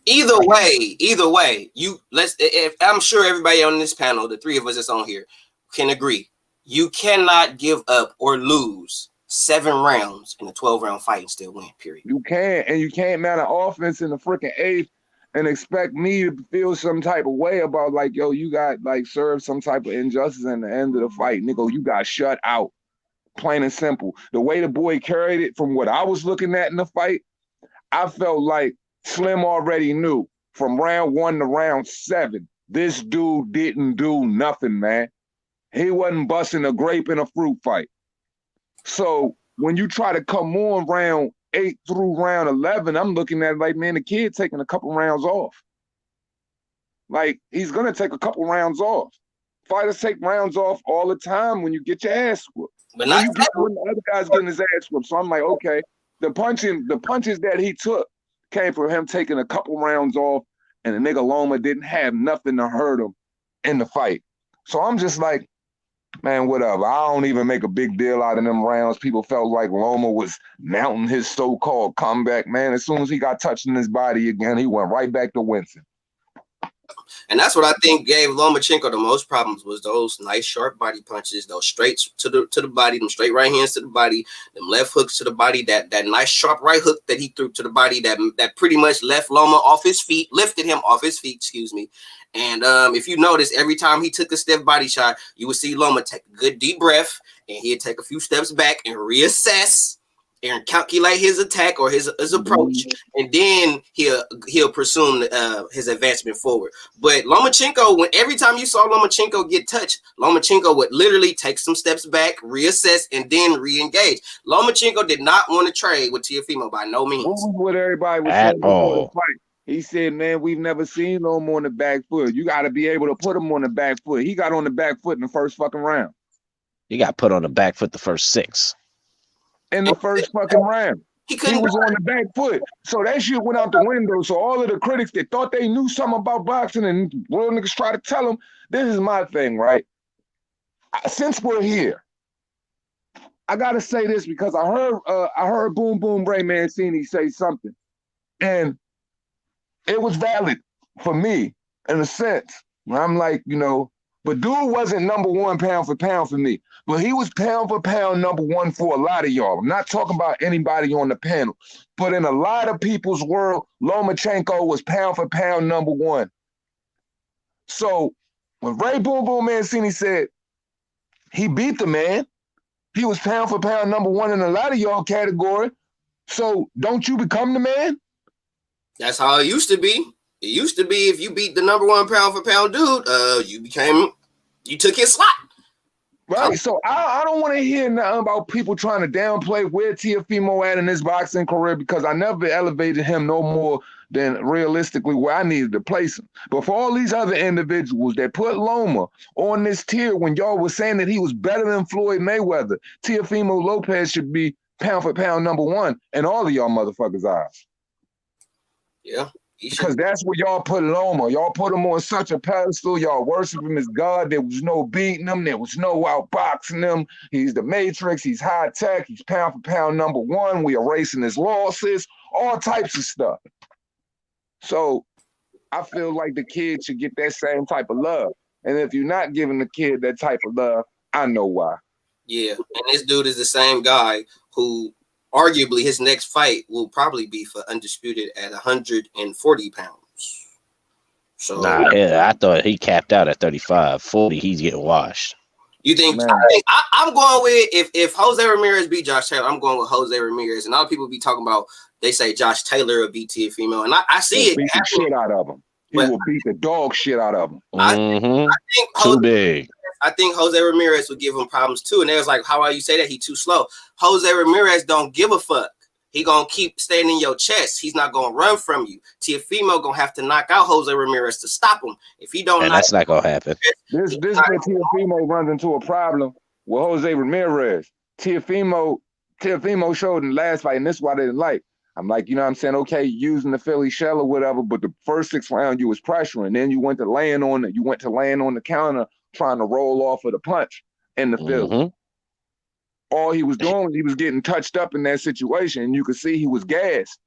Either way, if I'm sure everybody on this panel, the 3 of us that's on here, can agree. You cannot give up or lose 7 rounds in a 12-round fight and still win, period. You can't, and you can't mount an offense in the freaking 8th and expect me to feel some type of way about like, yo, you got like served some type of injustice in the end of the fight. Nigga, you got shut out. Plain and simple. The way the boy carried it from what I was looking at in the fight, I felt like Slim already knew from round 1 to round 7, this dude didn't do nothing, man. He wasn't busting a grape in a fruit fight. So when you try to come on round 8 through round 11, I'm looking at it like, man, the kid taking a couple rounds off. Like, he's going to take a couple rounds off. Fighters take rounds off all the time when you get your ass whooped. But not when the other guy's getting his ass whooped. So I'm like, okay, the punches that he took came from him taking a couple rounds off, and the nigga Loma didn't have nothing to hurt him in the fight. So I'm just like, man, whatever. I don't even make a big deal out of them rounds. People felt like Loma was mounting his so-called comeback, man. As soon as he got touched in his body again, he went right back to Winston. And that's what I think gave Lomachenko the most problems was those nice sharp body punches, those straights to the body, them straight right hands to the body, them left hooks to the body, that nice sharp right hook that he threw to the body that pretty much left Loma off his feet, lifted him off his feet, excuse me. And if you notice, every time he took a stiff body shot, you would see Loma take a good deep breath and he'd take a few steps back and reassess and calculate his attack or his approach, and then he'll pursue his advancement forward. But Lomachenko, every time you saw Lomachenko get touched, Lomachenko would literally take some steps back, reassess, and then re-engage. Lomachenko did not want to trade with Teofimo by no means. What everybody was saying before the fight. He said, man, we've never seen Loma on the back foot. You got to be able to put him on the back foot. He got on the back foot in the first fucking round. He got put on the back foot the first 6. in the first fucking round. He He was on the back foot. So that shit went out the window. So all of the critics that thought they knew something about boxing and real niggas try to tell them, this is my thing, right? Since we're here, I gotta say this because I heard Boom Boom Ray Mancini say something. And it was valid for me in a sense. Where I'm like, you know, but dude wasn't number one pound for pound for me. But he was pound for pound number one for a lot of y'all. I'm not talking about anybody on the panel. But in a lot of people's world, Lomachenko was pound for pound number one. So when Ray Boom Boom Mancini said he beat the man, he was pound for pound number one in a lot of y'all category. So don't you become the man? That's how it used to be. It used to be if you beat the number one pound for pound dude, you took his slot. Right. So I don't want to hear nothing about people trying to downplay where Teofimo at in his boxing career because I never elevated him no more than realistically where I needed to place him. But for all these other individuals that put Loma on this tier when y'all was saying that he was better than Floyd Mayweather, Teofimo Lopez should be pound for pound number one in all of y'all motherfuckers' eyes. Yeah. Because that's where y'all put Loma. Y'all put him on such a pedestal. Y'all worship him as God. There was no beating him. There was no outboxing him. He's the Matrix. He's high tech. He's pound for pound number one. We erasing his losses. All types of stuff. So I feel like the kid should get that same type of love. And if you're not giving the kid that type of love, I know why. Yeah. And this dude is the same guy who arguably his next fight will probably be for undisputed at 140 pounds. So I thought he capped out at 35. 40, he's getting washed. You think? I'm going with if Jose Ramirez beat Josh Taylor, I'm going with Jose Ramirez. And a lot of people be talking about they say Josh Taylor will beat Teofimo, and I see it. Beat the shit out of him. He will beat the dog shit out of him. I think too big. I think Jose Ramirez would give him problems too. And they was like, how are you say that? He too slow. Jose Ramirez don't give a fuck. He gonna keep staying in your chest. He's not gonna run from you. Teofimo gonna have to knock out Jose Ramirez to stop him. If he don't, that's not gonna happen. This is where Teofimo runs into a problem with Jose Ramirez. Teofimo showed in the last fight, and this is why they didn't like. I'm like, you know what I'm saying? Okay, using the Philly shell or whatever, but the first 6 rounds you was pressuring. Then you went to laying on the counter, trying to roll off of the punch in the Philly. All he was doing was he was getting touched up in that situation, and you could see he was gassed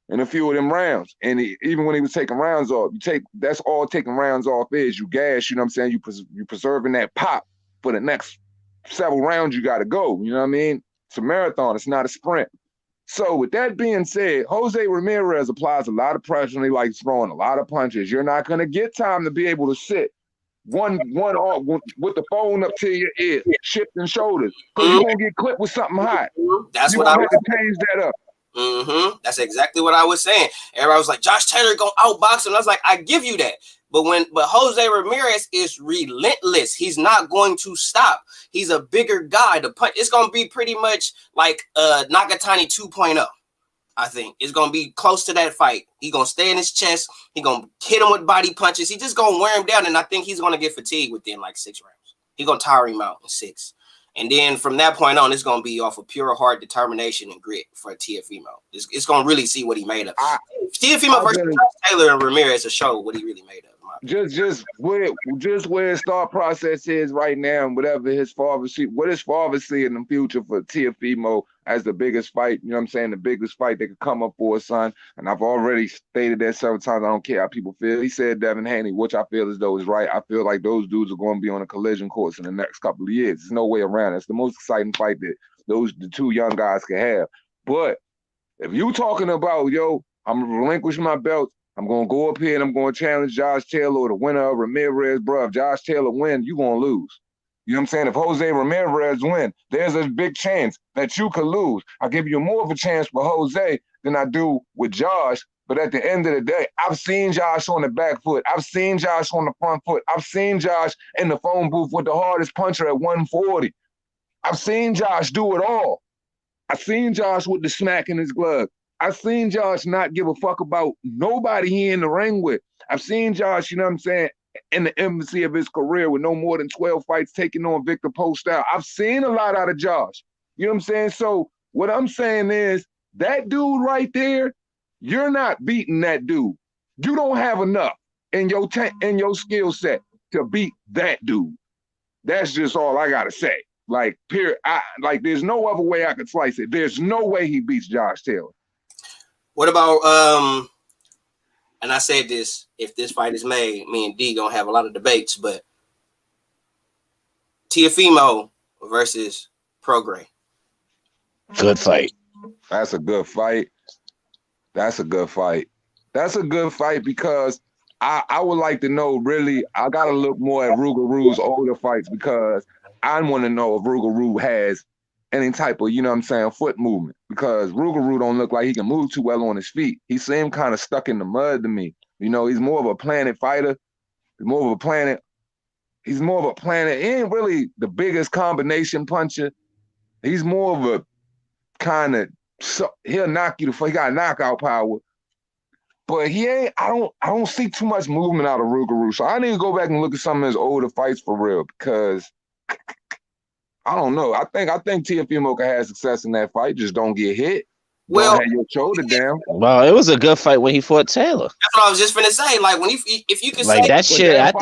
in a few of them rounds. And even when he was taking rounds off, that's all taking rounds off is you gas. You know what I'm saying? You preserving that pop for the next several rounds. You got to go. You know what I mean? It's a marathon. It's not a sprint. So with that being said, Jose Ramirez applies a lot of pressure and he likes throwing a lot of punches. You're not going to get time to be able to sit one arm with the phone up to your ear, shifting shoulders, because you're going to get clipped with something hot. That's what I have to change that up. That's exactly what I was saying. Everybody was like, Josh Taylor going to outbox him. I was like, I give you that. But Jose Ramirez is relentless. He's not going to stop. He's a bigger guy. The punch, it's going to be pretty much like Nakatani 2.0. I think it's going to be close to that fight. He's going to stay in his chest. He's going to hit him with body punches. He's just going to wear him down. And I think he's going to get fatigued within like 6 rounds. He's going to tire him out in 6. And then from that point on, it's going to be off of pure heart, determination, and grit for Teofimo. It's going to really see what he made of. Teofimo versus Taylor and Ramirez will show what he really made of. Just where his thought process is right now, and what his father see in the future for Teofimo as the biggest fight. You know what I'm saying? The biggest fight that could come up for his son. And I've already stated that several times. I don't care how people feel. He said Devin Haney, which I feel as though is right. I feel like those dudes are going to be on a collision course in the next couple of years. There's no way around it. It's the most exciting fight that the two young guys can have. But if you talking about, I'm going to relinquish my belt, I'm going to go up here and I'm going to challenge Josh Taylor or the winner of Ramirez, bro. If Josh Taylor win, you're going to lose. You know what I'm saying? If Jose Ramirez win, there's a big chance that you could lose. I give you more of a chance for Jose than I do with Josh. But at the end of the day, I've seen Josh on the back foot. I've seen Josh on the front foot. I've seen Josh in the phone booth with the hardest puncher at 140. I've seen Josh do it all. I've seen Josh with the smack in his glove. I've seen Josh not give a fuck about nobody he in the ring with. I've seen Josh, you know what I'm saying, in the infancy of his career with no more than 12 fights taking on Victor Postell. I've seen a lot out of Josh. You know what I'm saying? So What I'm saying is that dude right there, you're not beating that dude. You don't have enough in your skill set to beat that dude. That's just all I gotta say. Like, period. There's no other way I could slice it. There's no way he beats Josh Taylor. What about and I said this, if this fight is made, me and D gonna have a lot of debates, but Teofimo versus Prograis. Good fight. That's a good fight. That's a good fight. That's a good fight because I would like to know, really, I got to look more at Rougarrou's older fights because I want to know if Rougarou has any type of, you know what I'm saying, foot movement, because Rougarou don't look like he can move too well on his feet. He seemed kind of stuck in the mud to me. You know, he's more of a planet fighter. He's more of a planet. He ain't really the biggest combination puncher. He's more of a kind of, he'll knock you he got knockout power. But he ain't, I don't see too much movement out of Rougarou. So I need to go back and look at some of his older fights for real, because I don't know. I think Teofimo can have success in that fight. Just don't get hit. Well, don't have your shoulder down. Well, it was a good fight when he fought Taylor. That's what I was just finna say. Like, when if you can Like say that shit, that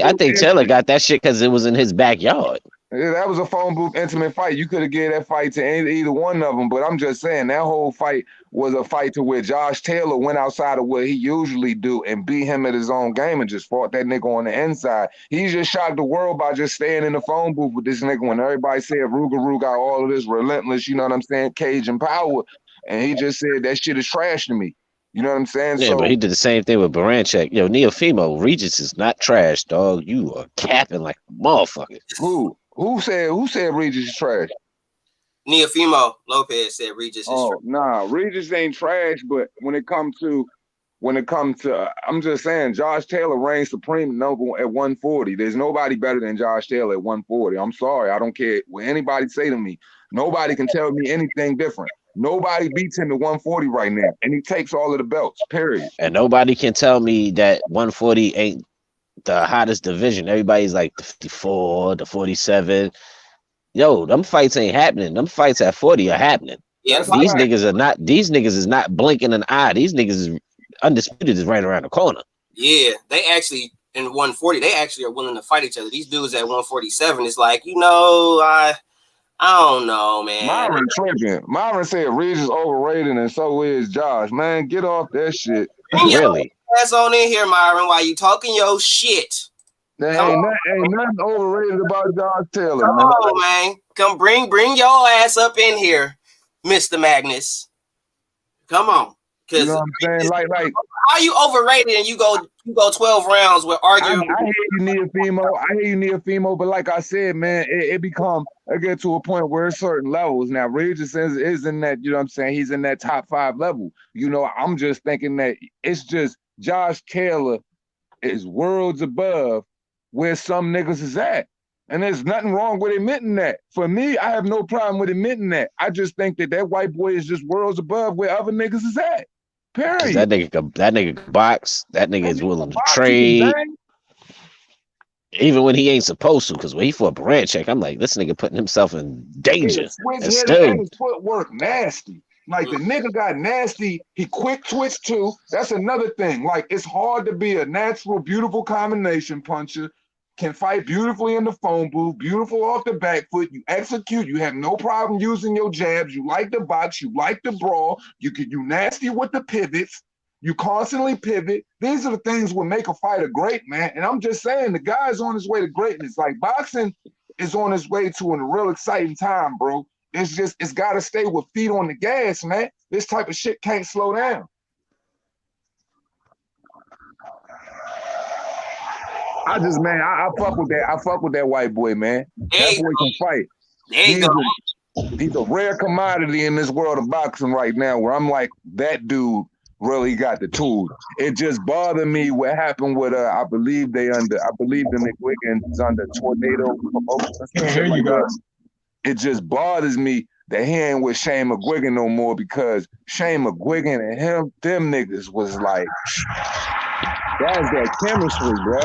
I think Taylor got that shit because it was in his backyard. Yeah, that was a phone booth intimate fight. You could have gave that fight to either one of them, but I'm just saying that whole fight was a fight to where Josh Taylor went outside of what he usually do and beat him at his own game and just fought that nigga on the inside. He just shocked the world by just staying in the phone booth with this nigga when everybody said Rougarou got all of this relentless, you know what I'm saying, cage and power, and he just said that shit is trash to me. You know what I'm saying? Yeah, but he did the same thing with Baranchek. Yo, Teofimo, Regis is not trash, dog. You are capping like a motherfucker. Who said Regis is trash? Teofimo Lopez said Regis is trash. Nah, Regis ain't trash, but when it comes to I'm just saying Josh Taylor reigns supreme number at 140. There's nobody better than Josh Taylor at 140. I'm sorry, I don't care what anybody say to me. Nobody can tell me anything different. Nobody beats him at 140 right now, and he takes all of the belts, period. And nobody can tell me that 140 ain't the hottest division. Everybody's like the 54, the 47. Yo, them fights ain't happening. Them fights at 40 are happening. Yeah, these niggas is not blinking an eye. These niggas is undisputed is right around the corner. Yeah, they actually in 140, they actually are willing to fight each other. These dudes at 147 is like, you know, I don't know, man. Myron tripping. Myron said Regis overrated and so is Josh. Man, get off that shit. Really? Ass on in here, Myron, while you talking your shit. There ain't nothing overrated about Josh Taylor. Come on, man. Come bring your ass up in here, Mr. Magnus. Come on. You know what I'm saying? Like how you overrated and you go 12 rounds with arguing? I hear you, Teofimo, but like I said, man, it get to a point where it's certain levels. Now, Regis is in that, you know what I'm saying? He's in that top 5 level. You know, I'm just thinking that it's just Josh Taylor is worlds above where some niggas is at. And there's nothing wrong with admitting that. For me, I have no problem with admitting that. I just think that white boy is just worlds above where other niggas is at. Period. That nigga can box. That nigga is willing to trade. Even when he ain't supposed to, because when he fought Baranchek, I'm like, this nigga putting himself in danger. His footwork nasty. Like, the nigga got nasty. He quick twitch too. That's another thing. Like, it's hard to be a natural, beautiful combination puncher. Can fight beautifully in the phone booth, beautiful off the back foot. You execute. You have no problem using your jabs. You like the box. You like the brawl. You nasty with the pivots. You constantly pivot. These are the things that make a fighter great, man. And I'm just saying, the guy's on his way to greatness. Like, boxing is on its way to a real exciting time, bro. It's got to stay with feet on the gas, man. This type of shit can't slow down. I fuck with that. I fuck with that white boy, man. That boy can fight. He's a rare commodity in this world of boxing right now, where I'm like, that dude really got the tools. It just bothered me what happened with I believe the McGuigan is under Tornado promotion. It just bothers me that he ain't with Shane McGuigan no more, because Shane McGuigan and them niggas was like, that's that chemistry, bro.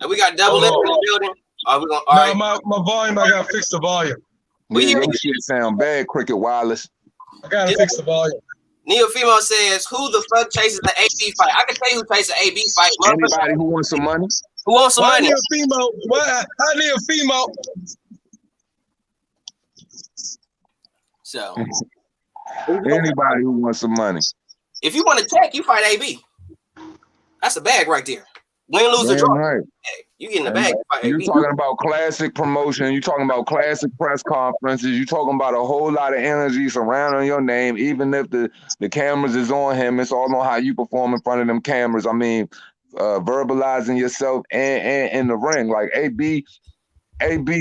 And we got double in the building. Are we gonna? No, my volume. I gotta fix the volume. We hear your you. shit sound bad, Cricket Wireless. I gotta fix the volume. Neofimo says, "Who the fuck chases the AB fight?" I can tell you who chases the AB fight. Anybody who wants some money. Who wants some money? I need a female. So, Anybody who wants some money. if you want to check, you fight AB. That's a bag right there. Win, lose, or draw. Right. You getting the bag. You're talking about classic promotion. You're talking about classic press conferences. You're talking about a whole lot of energy surrounding your name. Even if the cameras is on him, it's all on how you perform in front of them cameras. I mean, verbalizing yourself and in the ring. Like AB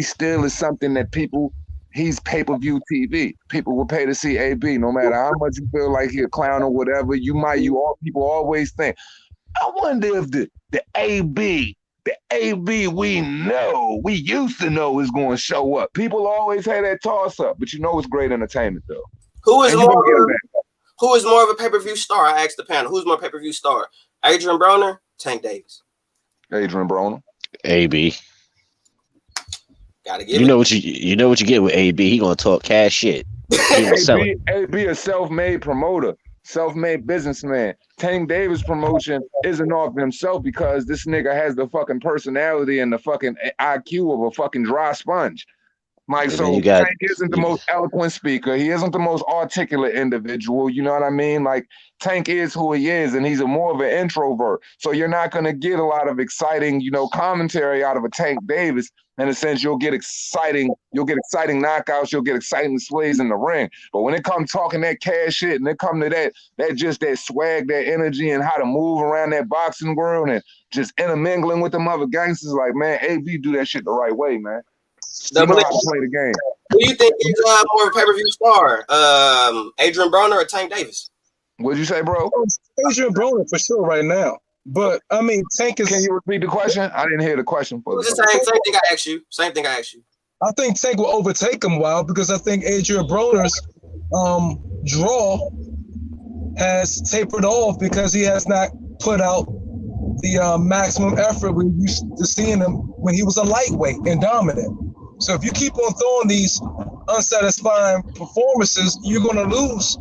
still is something that he's pay-per-view TV. People will pay to see AB, no matter how much you feel like he's a clown or whatever. People always think, I wonder if the AB we used to know is going to show up. People always have that toss up, but it's great entertainment though. Who is more of a pay-per-view star? I asked the panel. Who's more pay-per-view star? Adrien Broner, Tank Davis. Adrien Broner. AB. Gotta get you know what you get with AB. He gonna talk cash shit. AB a self-made promoter, self-made businessman. Tank Davis promotion isn't off himself because this nigga has the fucking personality and the fucking IQ of a fucking dry sponge. Like, so Tank isn't the most eloquent speaker. He isn't the most articulate individual. You know what I mean? Like, Tank is who he is, and he's more of an introvert. So you're not going to get a lot of exciting, commentary out of a Tank Davis. In a sense, you'll get exciting knockouts, you'll get exciting displays in the ring. But when it comes talking that cash shit and it comes to that swag, that energy, and how to move around that boxing world and just intermingling with them other gangsters, like, man, AB do that shit the right way, man. You know how to play the game. Who do you think is more of a pay-per-view star? Adrien Broner or Tank Davis? What'd you say, bro? Adrien Broner for sure right now. But I mean, Tank is. Can you repeat the question? I didn't hear the question. It was the same thing I asked you. Same thing I asked you. I think Tank will overtake him, Wild, because I think Adrien Broner's draw has tapered off because he has not put out the maximum effort we used to seeing him when he was a lightweight and dominant. So if you keep on throwing these unsatisfying performances, you're going to lose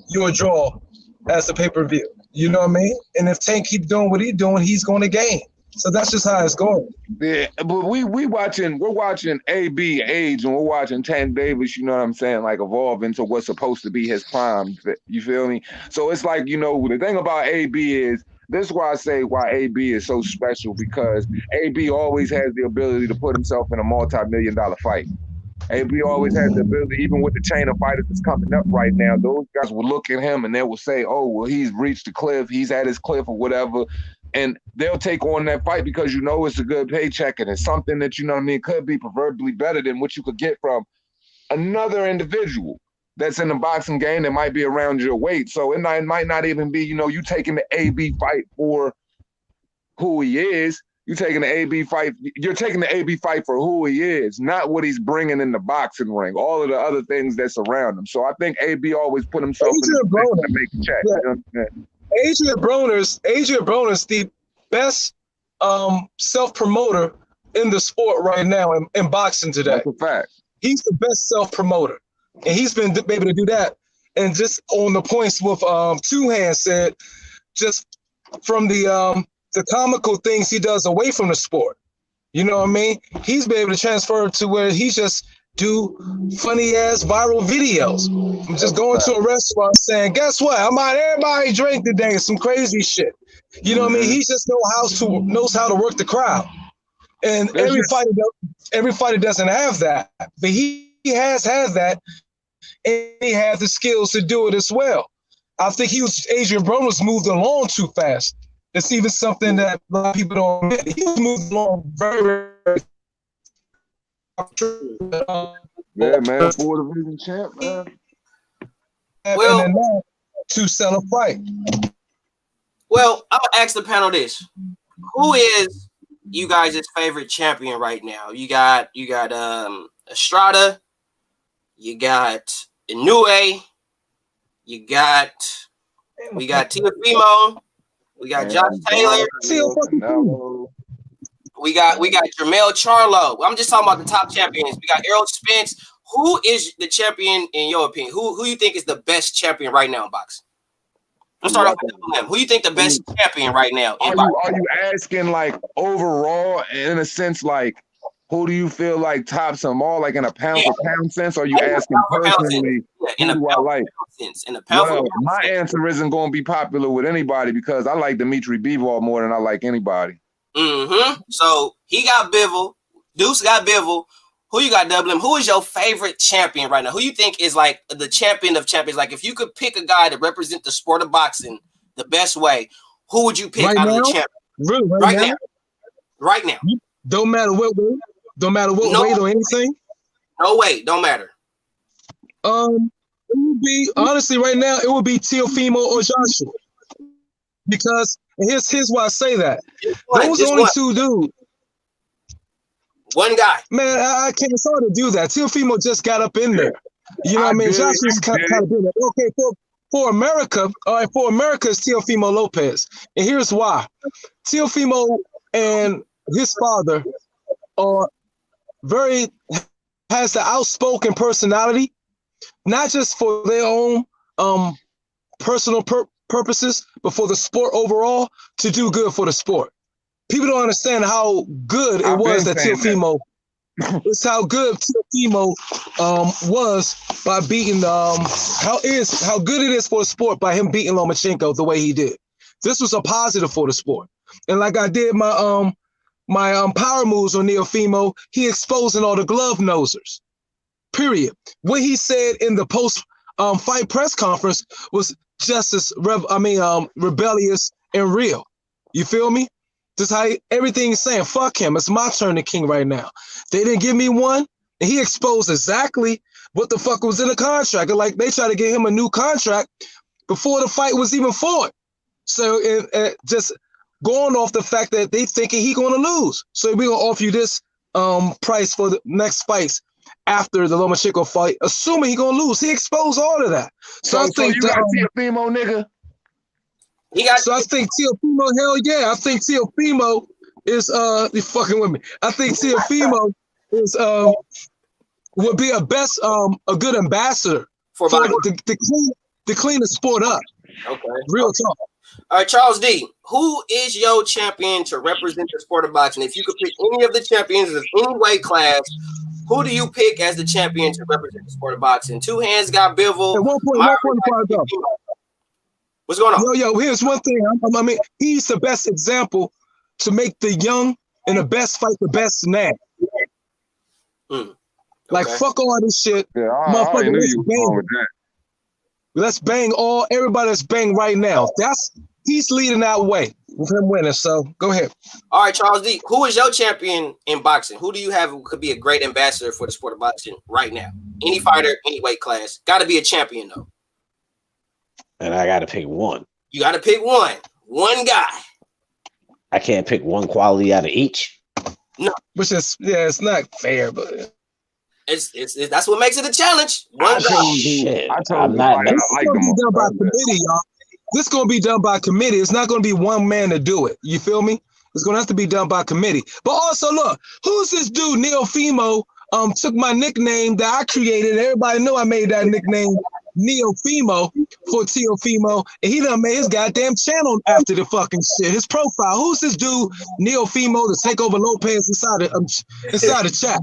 your draw as a pay-per-view. You know what I mean? And if Tank keep doing what he's doing, he's going to gain. So that's just how it's going. Yeah, but we're watching AB age, and we're watching Tank Davis, you know what I'm saying, like evolve into what's supposed to be his prime. You feel me? So it's like, the thing about AB is, this is why I say why AB is so special, because AB always has the ability to put himself in a multi-million-dollar fight. AB always has the ability, even with the chain of fighters that's coming up right now, those guys will look at him and they will say, oh, well, he's reached the cliff, he's at his cliff or whatever. And they'll take on that fight because it's a good paycheck and it's something that, could be proverbially better than what you could get from another individual that's in the boxing game that might be around your weight. So it might not even be, you taking the AB fight for who he is. You're taking the AB fight for who he is, not what he's bringing in the boxing ring, all of the other things that surround him. So I think AB always put himself in the position to make a check. Adrien Broner's the best self-promoter in the sport right now in boxing today. That's a fact. He's the best self-promoter, and he's been able to do that. And just on the points with Two Hands said, just from the comical things he does away from the sport, you know what I mean? He's been able to transfer to where he just do funny ass viral videos. I'm just going to a restaurant saying, guess what? I'm out, everybody drink today, some crazy shit. You know what I mean? He just knows how to work the crowd. And every fighter doesn't have that, but he has that, and he has the skills to do it as well. I think Adrien Broner's moved along too fast. It's even something that a lot of people don't admit. He moved along very, very yeah, man, 4 division champ, man. Well, and then to sell a fight. Well, I'm gonna ask the panel this: who is you guys' favorite champion right now? You got Estrada, you got Inoue, we got Teofimo, we got Josh Taylor, we got Jermell Charlo. I'm just talking about the top champions. We got Errol Spence. Who is the champion in your opinion? Who you think is the best champion right now in boxing? Let's start off with him. Who you think the best champion right now in boxing? Are you asking like overall in a sense like who do you feel like tops them all like in a pound for pound sense? Or are you asking personally who do I like? Well, my answer isn't going to be popular with anybody because I like Dimitri Bivol more than I like anybody. So he got Bivol. Deuce got Bivol. Who you got, Dublin? Who is your favorite champion right now? Who you think is like the champion of champions? Like if you could pick a guy to represent the sport of boxing the best way, who would you pick out of the champion? Really, right now. Don't matter what weight. Don't matter what weight or anything. No weight. Don't matter. It would be honestly right now. It would be Teofimo or Joshua, because here's why I say that. Those only two dudes. One guy. Man, I can't. It's hard to do that. Teofimo just got up in there. You know what I mean? Joshua's kind of been there. Okay, for America, all right, for America is Teofimo Lopez. And here's why. Teofimo and his father are has the outspoken personality, not just for their own personal purposes, but for the sport overall, to do good for the sport. People don't understand how good it was that Teofimo. It's how good Teofimo was by beating how good it is for the sport by him beating Lomachenko the way he did. This was a positive for the sport. And like I did my power moves on Teofimo, he exposing all the glove nosers. Period. What he said in the post fight press conference was just as rebellious and real. You feel me? Just how everything's saying, fuck him. It's my turn to king right now. They didn't give me one, and he exposed exactly what the fuck was in the contract. Like they tried to get him a new contract before the fight was even fought. So just going off the fact that they thinking he gonna lose. So we're gonna offer you this price for the next fights after the Lomachenko fight, assuming he gonna lose. He exposed all of that. So I think you got Teofimo, nigga. So I think Teofimo, hell yeah. I think Teofimo is you fucking with me. I think Teofimo is would be a good ambassador for to clean the sport up. Okay. Real talk. All right, Charles D. Who is your champion to represent the sport of boxing? If you could pick any of the champions of any weight class, who do you pick as the champion to represent the sport of boxing? Two Hands got Bivol. At one point, what's going on? Yo, here's one thing. I mean, he's the best example to make the young and the best fight the best now. Like, fuck all this shit. Yeah, I already knew you were going with that. Let's bang everybody that's bang right now. He's leading that way with him winning. So go ahead. All right, Charles D. Who is your champion in boxing? Who do you have who could be a great ambassador for the sport of boxing right now? Any fighter, any weight class. Got to be a champion, though. And I got to pick one. You got to pick one. One guy. I can't pick one quality out of each. No. Which is, it's not fair, but... It's that's what makes it a challenge. One guy. Shit. I'm not. This is going to be done by committee, y'all. This is going to be done by committee. It's not going to be one man to do it. You feel me? It's going to have to be done by committee. But also, look, who's this dude, Teofimo, took my nickname that I created. Everybody know I made that nickname, Teofimo, for Teofimo. And he done made his goddamn channel after the fucking shit. His profile. Who's this dude, Teofimo, to take over Lopez inside the chat?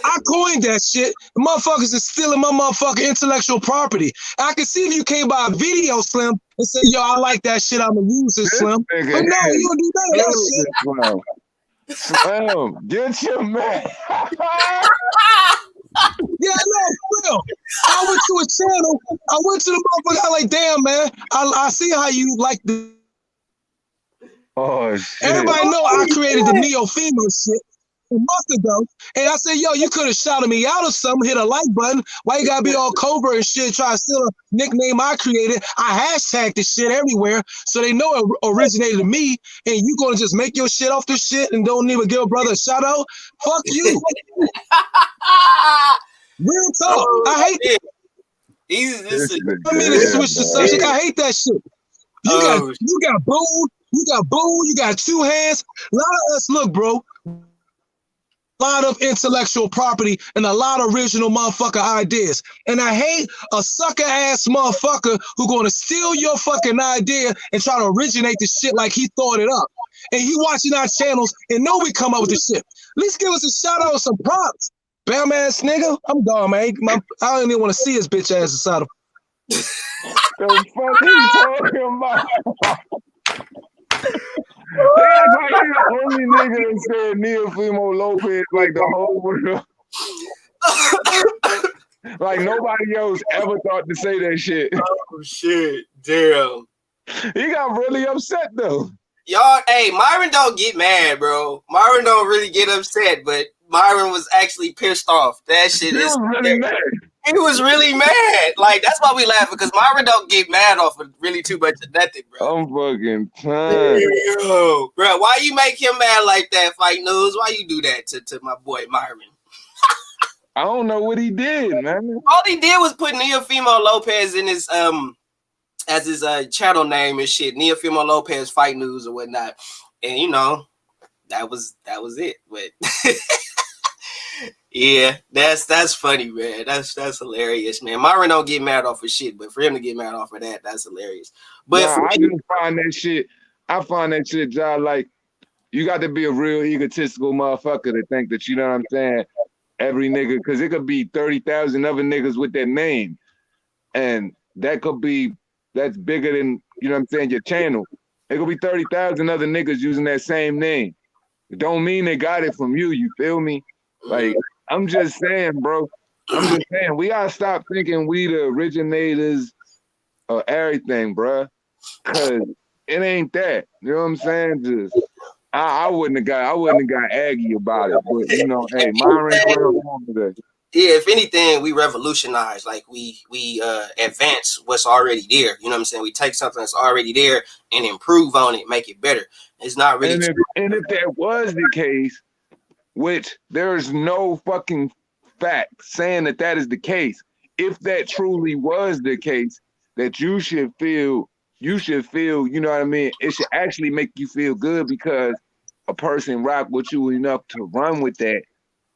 I coined that shit. The motherfuckers is stealing my motherfucking intellectual property. I can see if you came by a video, Slim, and say, yo, I like that shit, I'ma use it, Slim. But no, you don't do none of that shit. Slim, get your man. Yeah, no, Slim. I went to a channel. I went to the motherfucker. I like, damn, man. I see how you like the. Oh, shit. Everybody know I created the Teofimo shit a month ago, and I said, yo, you could have shouted me out or something, hit a like button. Why you gotta be all covert and shit, try to steal a nickname I created? I hashtagged this shit everywhere, so they know it originated to me, and you gonna just make your shit off this shit and don't even give a brother a shout out? Fuck you. Real talk. I hate it. I mean, to switch the subject. I hate that shit. You got Boo, you got Two Hands. A lot of us, look, bro. lot of intellectual property and a lot of original motherfucker ideas. And I hate a sucker ass motherfucker who gonna steal your fucking idea and try to originate the shit like he thought it up. And he watching our channels and know we come up with this shit. At least give us a shout out, some props. Bam ass nigga. I'm gone, man. I don't even want to see his bitch ass inside of. The fuck he talking about? That's like the only nigga that said Neofimo Lopez like the whole world. Like nobody else ever thought to say that shit. Oh shit, damn. He got really upset though. Y'all, hey, Myron don't get mad, bro. Myron don't really get upset, but Myron was actually pissed off. That shit He is was really mad. He was really mad. Like, that's why we laughing, because Myron don't get mad off of really too much of nothing, bro. I'm fucking tired. Yo, bro, why you make him mad like that, Fight News? Why you do that to my boy Myron? I don't know what he did, man. All he did was put Neofimo Lopez in his as his channel name and shit. Neofimo Lopez Fight News or whatnot. And you know, that was it. But yeah, that's funny, man. That's hilarious, man. Myron don't get mad off of shit, but for him to get mad off of that, that's hilarious. But I just find that shit. I find that shit, John. Like, you got to be a real egotistical motherfucker to think that, you know what I'm saying, every nigga, because it could be 30,000 other niggas with that name, and that's bigger than, you know what I'm saying, your channel. It could be 30,000 other niggas using that same name. It don't mean they got it from you. You feel me? Like, I'm just saying, bro. I'm just saying, we gotta stop thinking we the originators of everything, bro. Cause it ain't that. You know what I'm saying? Just I wouldn't have got aggy about it. But you know, hey, Myron today. Yeah, if anything, we revolutionize, like we advance what's already there. You know what I'm saying? We take something that's already there and improve on it, make it better. It's not really. And if that was the case, which there's no fucking fact saying that is the case. If that truly was the case, that you should feel, you know what I mean? It should actually make you feel good because a person rock with you enough to run with that.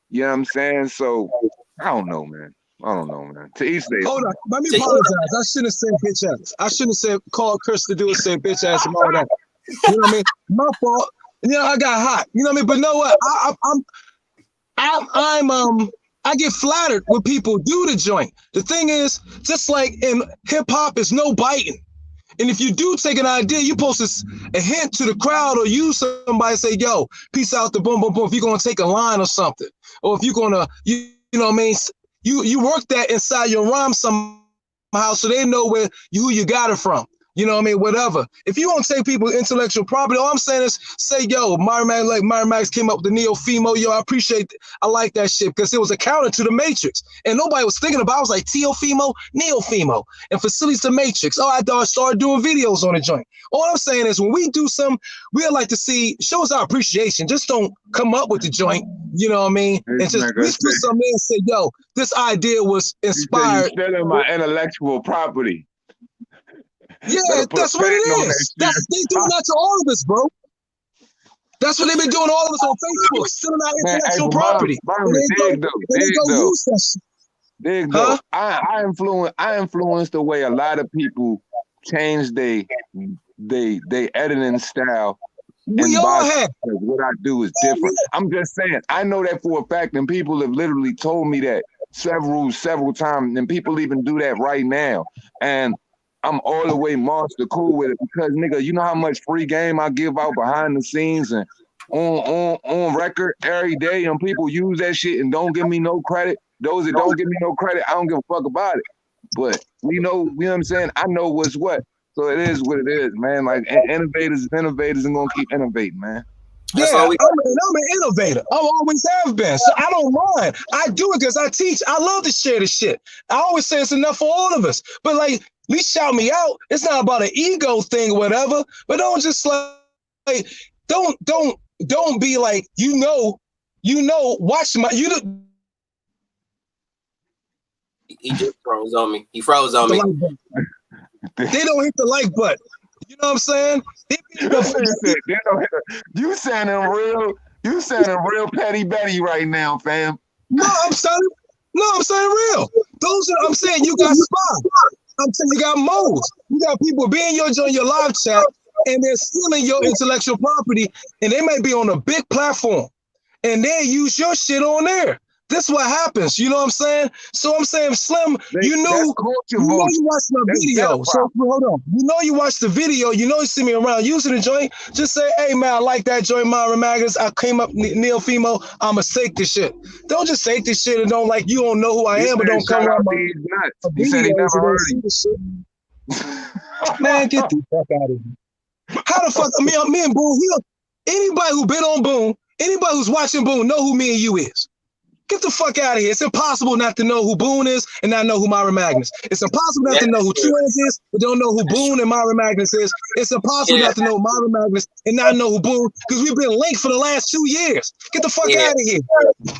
You know what I'm saying? So I don't know, man. To each day. Hold on. Let me apologize. I shouldn't have said bitch ass. I shouldn't have said call Chris to do it, say bitch ass and all that. You know what I mean? My fault. You know, I got hot. You know what I mean? But know what? I get flattered when people do the joint. The thing is, just like in hip hop, is no biting. And if you do take an idea, you post a hint to the crowd or use somebody, say, yo, peace out the boom, boom, boom. If you're going to take a line or something, or if you're going to, you know what I mean? You work that inside your rhyme somehow so they know who you got it from. You know what I mean? Whatever. If you want to take people's intellectual property, all I'm saying is say, yo, Myron Max came up with the Neofimo. Yo, I like that shit because it was a counter to the Matrix. And nobody was thinking about it. I was like, Teofimo, Neofimo. And Facilities the Matrix. Oh, I started doing videos on the joint. All I'm saying is when we do something, we'd like to see, show us our appreciation. Just don't come up with the joint. You know what I mean? And just put something in and say, yo, this idea was inspired. You're selling my intellectual property. Yeah, that's what it is. They do that to all of us, bro. That's what they've been doing to all of us on Facebook, stealing our intellectual property. Dig though. I influenced the way a lot of people change they editing style. We all have. What I do is different. I'm just saying, I know that for a fact, and people have literally told me that several times, and people even do that right now. And I'm all the way monster cool with it because, nigga, you know how much free game I give out behind the scenes and on record every day, and people use that shit and don't give me no credit. Those that don't give me no credit, I don't give a fuck about it. But we know, you know what I'm saying? I know what's what. So it is what it is, man. Like, innovators and gonna keep innovating, man. Yeah, I'm an innovator. I always have been. So I don't mind. I do it because I teach. I love to share the shit. I always say it's enough for all of us. But like, at least shout me out. It's not about an ego thing or whatever. But don't just like don't be like, you know, watch my He just froze on me. He froze on me. They don't hit the like button. You know what I'm saying? You sounding real You sounding real petty Betty right now, fam. No, I'm saying real. I'm saying you got spies. I'm saying you got moles. You got people being your live chat, and they're stealing your intellectual property, and they may be on a big platform, and they use your shit on there. This is what happens. You know what I'm saying? So I'm saying, Slim, you watched my video. So hold on. You watched the video. You see me around using the joint. Just say, hey, man, I like that joint, Myra Magnus. I came up, Neil Fimo. I'ma take this shit. Don't just take this shit and you don't know who I am, but don't come around my He said he never heard you. Man, get the fuck out of here. How the fuck, me and Boone, anybody who been on Boone, anybody who's watching Boone know who me and you is. Get the fuck out of here. It's impossible not to know who Boone is and not know who Myra Magnus. It's impossible not to know who Two Hands is, but don't know who Boone and Myra Magnus is. It's impossible not to know Myra Magnus and not know who Boone, because we've been linked for the last 2 years. Get the fuck out of here.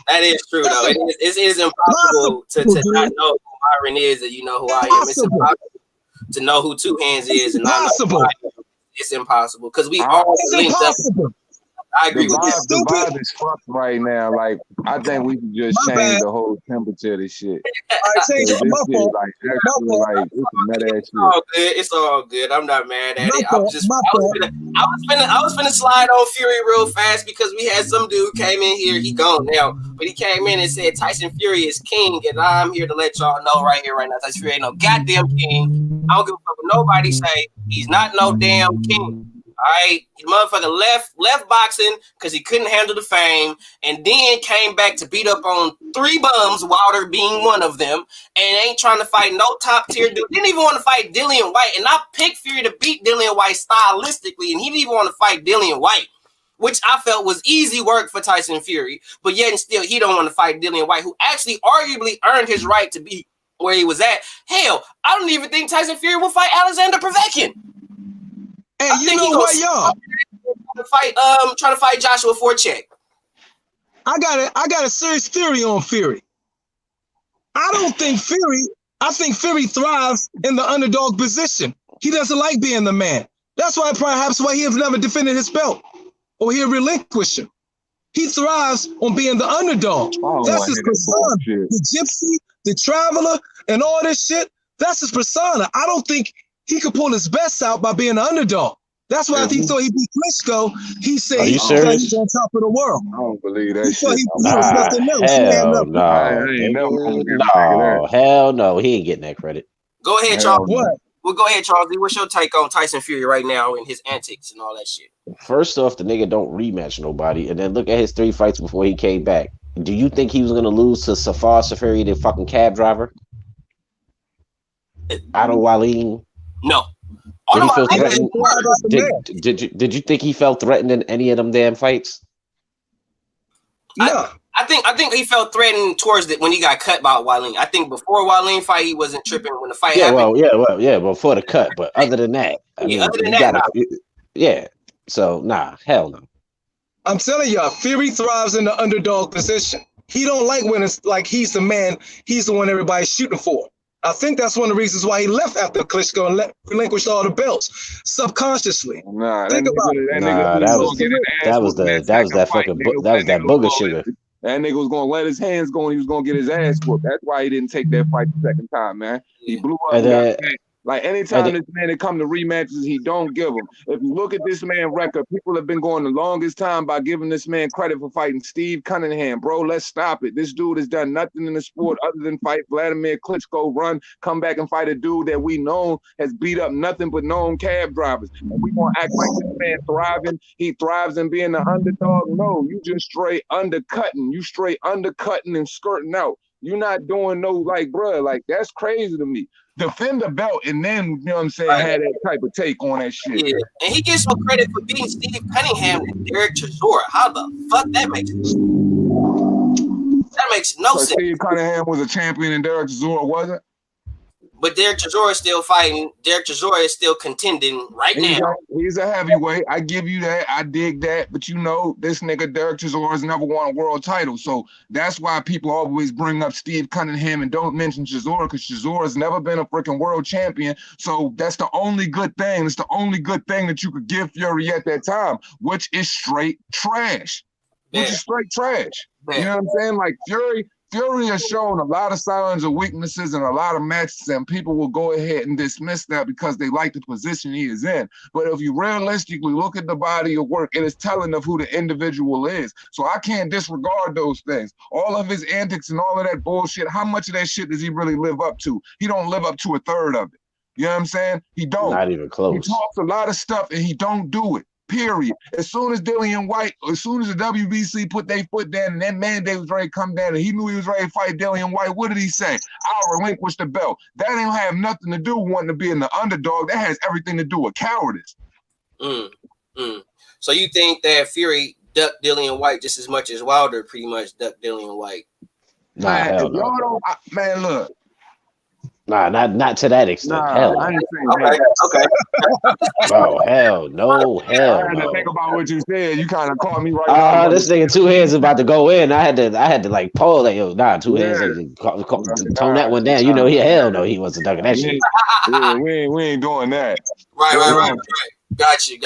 That is true, though. It is impossible to not know who Myron is and you know who I am. It's impossible to know who Two Hands is and not know who I am. It's impossible because we all linked up. I agree with that. The vibe is fucked right now. Like, I think we can just change the whole temperature of this shit. It's all good. I'm not mad at it. I was finna slide on Fury real fast because we had some dude came in here. He gone now, but he came in and said Tyson Fury is king, and I'm here to let y'all know right here, right now, Tyson Fury ain't no goddamn king. I don't give a fuck what nobody say. He's not no damn king. All right, the motherfucker left boxing because he couldn't handle the fame, and then came back to beat up on 3 bums, Wilder being one of them, and ain't trying to fight no top tier dude. Didn't even want to fight Dillian White, and I picked Fury to beat Dillian White stylistically, and he didn't even want to fight Dillian White, which I felt was easy work for Tyson Fury, but yet and still he don't want to fight Dillian White, who actually arguably earned his right to be where he was at. Hell, I don't even think Tyson Fury will fight Alexander Povetkin. Hey, you know what, y'all? Trying to fight Joshua Forchek. I got a serious theory on Fury. I think Fury thrives in the underdog position. He doesn't like being the man. That's why perhaps why he has never defended his belt or he'll relinquish him. He thrives on being the underdog. That's his persona. The gypsy, the traveler, and all this shit. That's his persona. I don't think he could pull his best out by being an underdog. That's why if he thought he beat Klitschko, he said he's on top of the world. I don't believe that shit. Hell no. He ain't getting that credit. Go ahead, Charles. What? Well, go ahead, Charles. What's your take on Tyson Fury right now and his antics and all that shit? First off, the nigga don't rematch nobody, and then look at his 3 fights before he came back. Do you think he was going to lose to Safar Safari, the fucking cab driver? Otto Wallin? No. Did he feel threatened? Did you think he felt threatened in any of them damn fights? No. I think he felt threatened towards when he got cut by Wallin. I think before Wallin fight, he wasn't tripping when the fight happened. Before the cut. But other than that, So hell no. I'm telling y'all, Fury thrives in the underdog position. He don't like when it's like he's the man, he's the one everybody's shooting for. I think that's one of the reasons why he left after Klitschko and relinquished all the belts subconsciously. Think about it. That was that booger sugar. That nigga was gonna let his hands go and he was gonna get his ass whooped. That's why he didn't take that fight the second time, man. He blew up. Like anytime this man come to rematches, he don't give them. If you look at this man's record, people have been going the longest time by giving this man credit for fighting Steve Cunningham. Bro, let's stop it. This dude has done nothing in the sport other than fight Vladimir Klitschko, come back and fight a dude that we know has beat up nothing but known cab drivers. And we gonna act like this man thriving. He thrives in being the underdog. No, you just straight undercutting. You straight undercutting and skirting out. You're not doing that's crazy to me. Defend the belt and then, you know what I'm saying, had that type of take on that shit. Yeah, and he gets some credit for beating Steve Cunningham and Derek Chisora. How the fuck that makes sense? That makes no sense. Steve Cunningham was a champion and Derek Chisora wasn't? But Derek Chisora is still fighting. Derek Chisora is still contending now. He's a heavyweight. I give you that. I dig that. But this nigga Derek Chisora has never won a world title. So that's why people always bring up Steve Cunningham and don't mention Chisora, because Chisora's never been a freaking world champion. So that's the only good thing. It's the only good thing that you could give Fury at that time, which is straight trash. which is straight trash. You know what I'm saying? Like Fury has shown a lot of signs of weaknesses in a lot of matches, and people will go ahead and dismiss that because they like the position he is in. But if you realistically look at the body of work, it is telling of who the individual is. So I can't disregard those things. All of his antics and all of that bullshit, how much of that shit does he really live up to? He don't live up to a third of it. You know what I'm saying? He don't. Not even close. He talks a lot of stuff and he don't do it. Period. As soon as Dillian White, as soon as the WBC put their foot down and that mandate was ready to come down and he knew he was ready to fight Dillian White, what did he say? I'll relinquish the belt. That ain't have nothing to do with wanting to be in the underdog. That has everything to do with cowardice. So you think that Fury ducked Dillian White just as much as Wilder pretty much ducked Dillian White? Nah, man, hell no. Y'all don't, man, look. Nah, not to that extent. Nah, hell I no. ain't saying Okay. Bro, hell no, hell I had to no. think about what you said. You kind of caught me right This nigga 2 hands about to go in. I had to like pause like, yo, nah, 2 hands. Like, tone that one down. You know, hell no, he wasn't ducking that shit. Yeah, we ain't doing that. Right. Got you.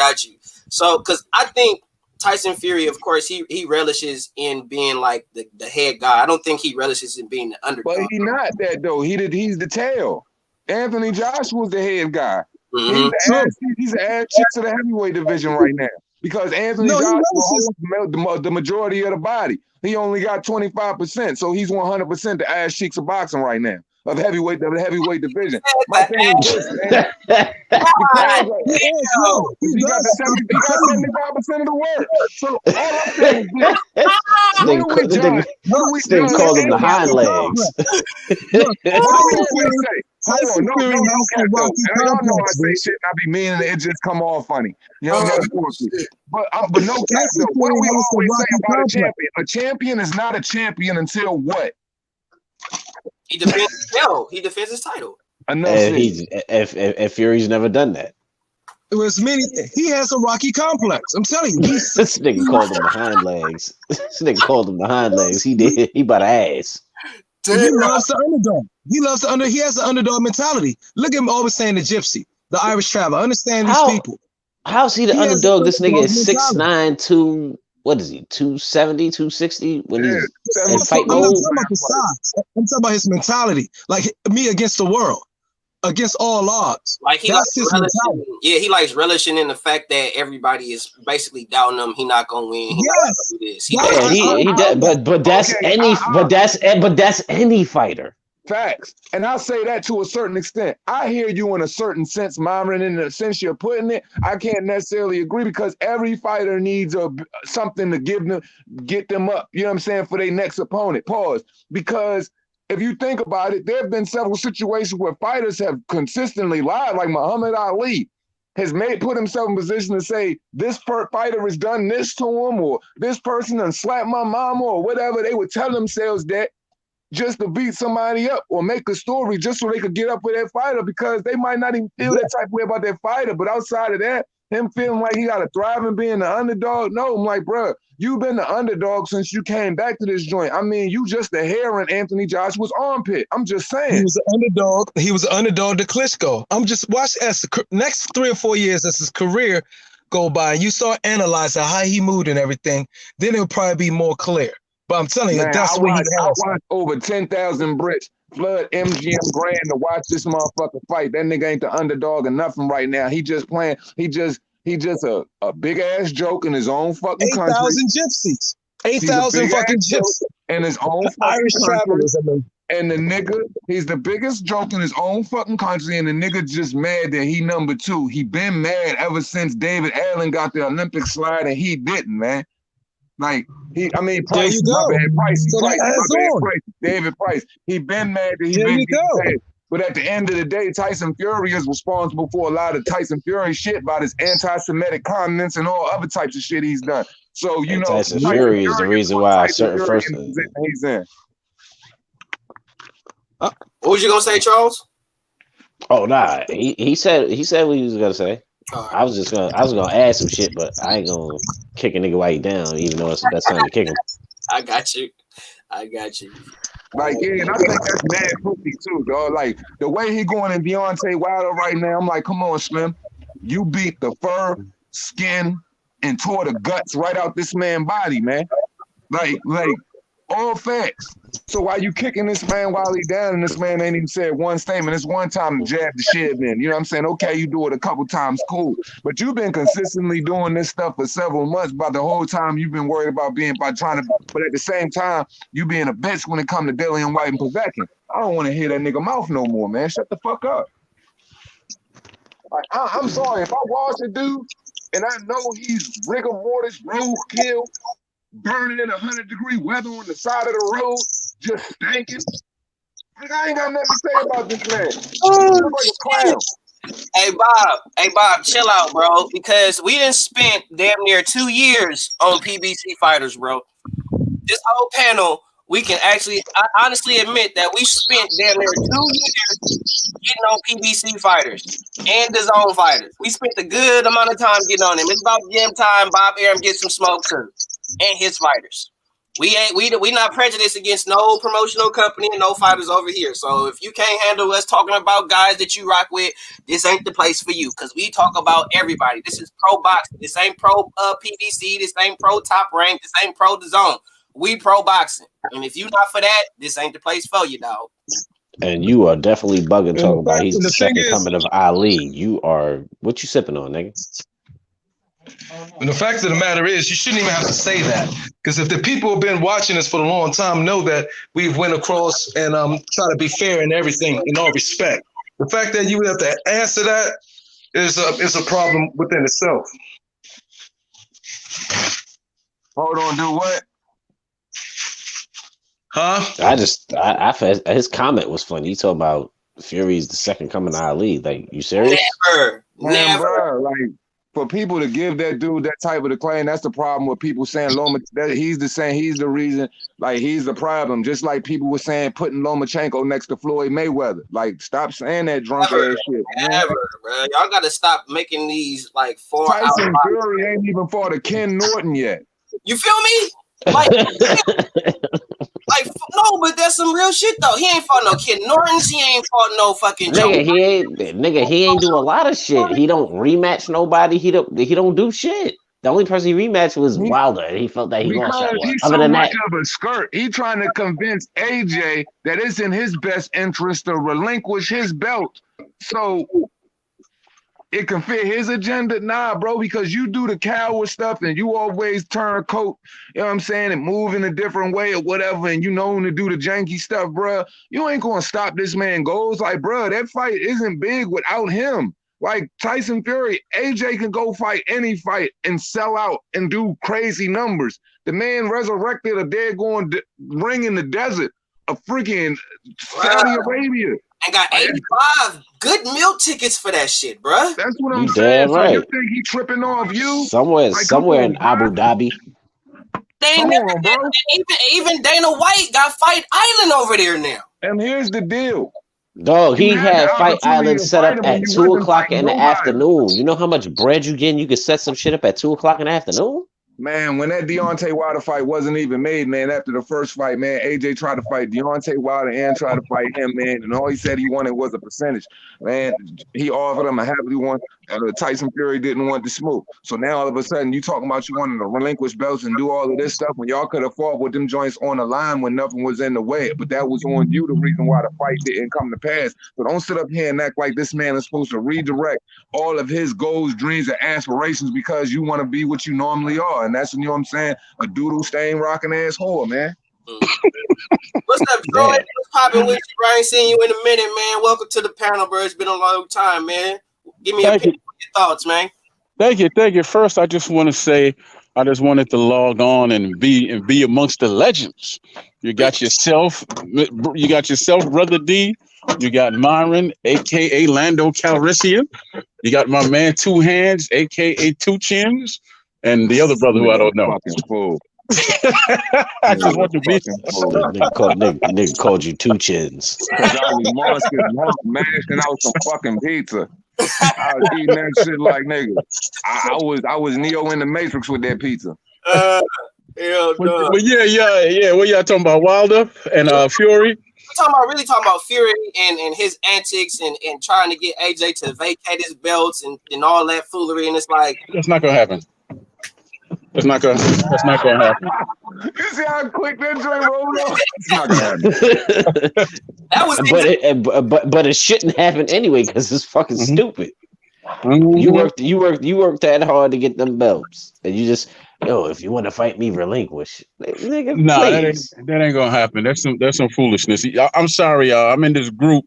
So, because I think Tyson Fury, of course, he relishes in being like the head guy. I don't think he relishes in being the underdog. But he's not that though. He's the tail. Anthony Joshua's the head guy. Mm-hmm. He's an ass chick to the heavyweight division right now because Anthony Joshua holds the majority of the body. He only got 25%, so he's 100% the ass cheeks of boxing right now of the heavyweight division. My thing is this, man. He got 75% of the work. So all I'm saying is this. What do we call them the hind legs. Hold on, no, y'all know I say shit and I be mean and it just come off funny. You know, but no cap though. What do we always say about a champion? A champion is not a champion until what? He defends his title. If Fury's never done that. It was he has a Rocky complex. I'm telling you. This nigga called him the hind legs. This nigga called him the hind legs. He did. He about ass. He loves the underdog. He has the underdog mentality. Look at him always saying the gypsy, the Irish traveler. Understand these people. How's he the underdog? This nigga is 6'9", 2. What is he? 270, 260 when he's in fight mode. I'm not talking about the size. I'm talking about his mentality. Like me against the world, against all odds. Like he likes relishing in the fact that everybody is basically doubting him. He not gonna win. But that's any fighter. Facts. And I'll say that to a certain extent. I hear you in a certain sense, Myron, in the sense you're putting it. I can't necessarily agree because every fighter needs something to get them up, you know what I'm saying, for their next opponent. Pause. Because if you think about it, there have been several situations where fighters have consistently lied, like Muhammad Ali has put himself in position to say, this fighter has done this to him, or this person done slapped my mama, or whatever. They would tell themselves that just to beat somebody up or make a story just so they could get up with that fighter because they might not even feel that type of way about that fighter. But outside of that, him feeling like he got to thrive and being the underdog, no, I'm like, bro, you've been the underdog since you came back to this joint. I mean, you just a hair in Anthony Joshua's armpit. I'm just saying. He was an underdog. He was an underdog to Klitschko. I'm just watch as the next 3 or 4 years as his career go by and you start analyzing how he moved and everything, then it'll probably be more clear. But I'm telling you, that's what I watched over 10,000 Brits flood MGM Grand to watch this motherfucker fight. That nigga ain't the underdog or nothing right now. He just playing. He just a big ass joke in his own fucking country. 8,000 gypsies. 8,000 fucking gypsies in his own fucking country. And the nigga, he's the biggest joke in his own fucking country, and the nigga just mad that he number 2. He been mad ever since David Allen got the Olympic slide and he didn't, man. Like Price, David Price. He been mad that he been mad. But at the end of the day, Tyson Fury is responsible for a lot of Tyson Fury shit about his anti-Semitic comments and all other types of shit he's done. So Tyson Fury is the reason why certain first he's in. What was you gonna say, Charles? Oh nah, he said what he was gonna say. Right. I was gonna add some shit, but I ain't gonna kick a nigga while he down, even though it's the best time to kick him. I got you. Like, yeah, and I think that's mad pussy too, dog. Like the way he going in Deontay Wilder right now, I'm like, come on, Slim. You beat the fur, skin, and tore the guts right out this man's body, man. Like all facts. So why you kicking this man while he down and this man ain't even said one statement? It's one time to jab the shit in. You know what I'm saying? Okay, you do it a couple times, cool. But you've been consistently doing this stuff for several months, but the whole time you've been worried about trying to, but at the same time, you being a bitch when it comes to Dillian White and Povetkin. I don't want to hear that nigga mouth no more, man. Shut the fuck up. Like, I'm sorry, if I watch a dude and I know he's rigor mortis, roadkill, burning in 100-degree weather on the side of the road, just stinking. I ain't got nothing to say about this man. He's like a clown. Hey Bob, chill out, bro. Because we done spent damn near 2 years on PBC fighters, bro. This whole panel, we can actually honestly admit that we spent damn near 2 years getting on PBC fighters and the zone fighters. We spent a good amount of time getting on them. It's about damn time Bob Arum gets some smoke too, and his fighters. We not prejudiced against no promotional company and no fighters over here. So if you can't handle us talking about guys that you rock with, this ain't the place for you, because we talk about everybody. This is pro boxing. This ain't pro PBC. This ain't pro Top Rank. This ain't pro the zone. We pro boxing. And if you not for that, this ain't the place for you, dog. And you are definitely bugging talking about he's the second coming of Ali. You are, what you sipping on, nigga? And the fact of the matter is, you shouldn't even have to say that, because if the people who've been watching us for a long time know that we've went across and try to be fair in everything, in all respect. The fact that you have to answer that is a problem within itself. Hold on, do what? Huh? His comment was funny. He talking about Fury's the second coming of Ali. Like, you serious? Never. Like, for people to give that dude that type of the claim, that's the problem with people saying he's the reason, like he's the problem. Just like people were saying putting Lomachenko next to Floyd Mayweather. Like, stop saying that drunk ass shit. Never, bro. Y'all gotta stop making these like Tyson Fury ain't even fought a Ken Norton yet. You feel me? Like, no, but that's some real shit though. He ain't fought no Kid Nortons. He ain't fought no fucking nigga. He ain't do a lot of shit. He don't rematch nobody. He don't do shit. The only person he rematched was Wilder, and he felt that he lost that one. He's so much of a skirt. He trying to convince AJ that it's in his best interest to relinquish his belt, so it can fit his agenda. Nah, bro, because you do the coward stuff and you always turn coat, you know what I'm saying, and move in a different way or whatever, and you known to do the janky stuff, bro. You ain't gonna stop this man goals. Like, bro, that fight isn't big without him. Like Tyson Fury, AJ can go fight any fight and sell out and do crazy numbers. The man resurrected a dead going ring in the desert of freaking Saudi Arabia. And got 85 good meal tickets for that shit, bro. That's what I'm saying. Right. So you think he tripping off you? Somewhere in Abu Dhabi. Even Dana White got Fight Island over there now. And here's the deal. Dog, he had Fight Island set up at 2 o'clock in the afternoon. You know how much bread you getting? You could set some shit up at 2 o'clock in the afternoon? Man, when that Deontay Wilder fight wasn't even made, man, after the first fight, man, AJ tried to fight Deontay Wilder and tried to fight him, man, and all he said he wanted was a percentage. Man, he offered him a happy one, and Tyson Fury didn't want the smoke. So now all of a sudden, you talking about you wanting to relinquish belts and do all of this stuff when y'all could have fought with them joints on the line when nothing was in the way. But that was on you, the reason why the fight didn't come to pass. So don't sit up here and act like this man is supposed to redirect all of his goals, dreams, and aspirations because you want to be what you normally are. And that's, you know what I'm saying, a doodle stain rocking asshole, man. What's up, Troy? What's popping with you, bro? I ain't seen you in a minute, man. Welcome to the panel, bro. It's been a long time, man. Give me your thoughts, man. Thank you. First, I just want to say I just wanted to log on and be amongst the legends. You got yourself, Brother D. You got Myron, aka Lando Calrissian. You got my man Two Hands, aka Two Chins, and the other brother who I don't know. I just want to be. Nigga called you Two Chins. Because I was mashing out some fucking pizza. I was eating that shit like nigga. I was Neo in the Matrix with that pizza. But yeah. What y'all talking about? Wilder and Fury? Really talking about Fury and his antics and trying to get AJ to vacate his belts and all that foolery. And it's like, that's not gonna happen. That's not gonna happen. You see how quick that joint rolled off? It's not gonna happen. That was but it shouldn't happen anyway because it's fucking stupid. Mm-hmm. You worked that hard to get them belts, and you just if you want to fight me, relinquish. Nigga, nah, that ain't gonna happen. That's some foolishness. I'm sorry, y'all. I'm in this group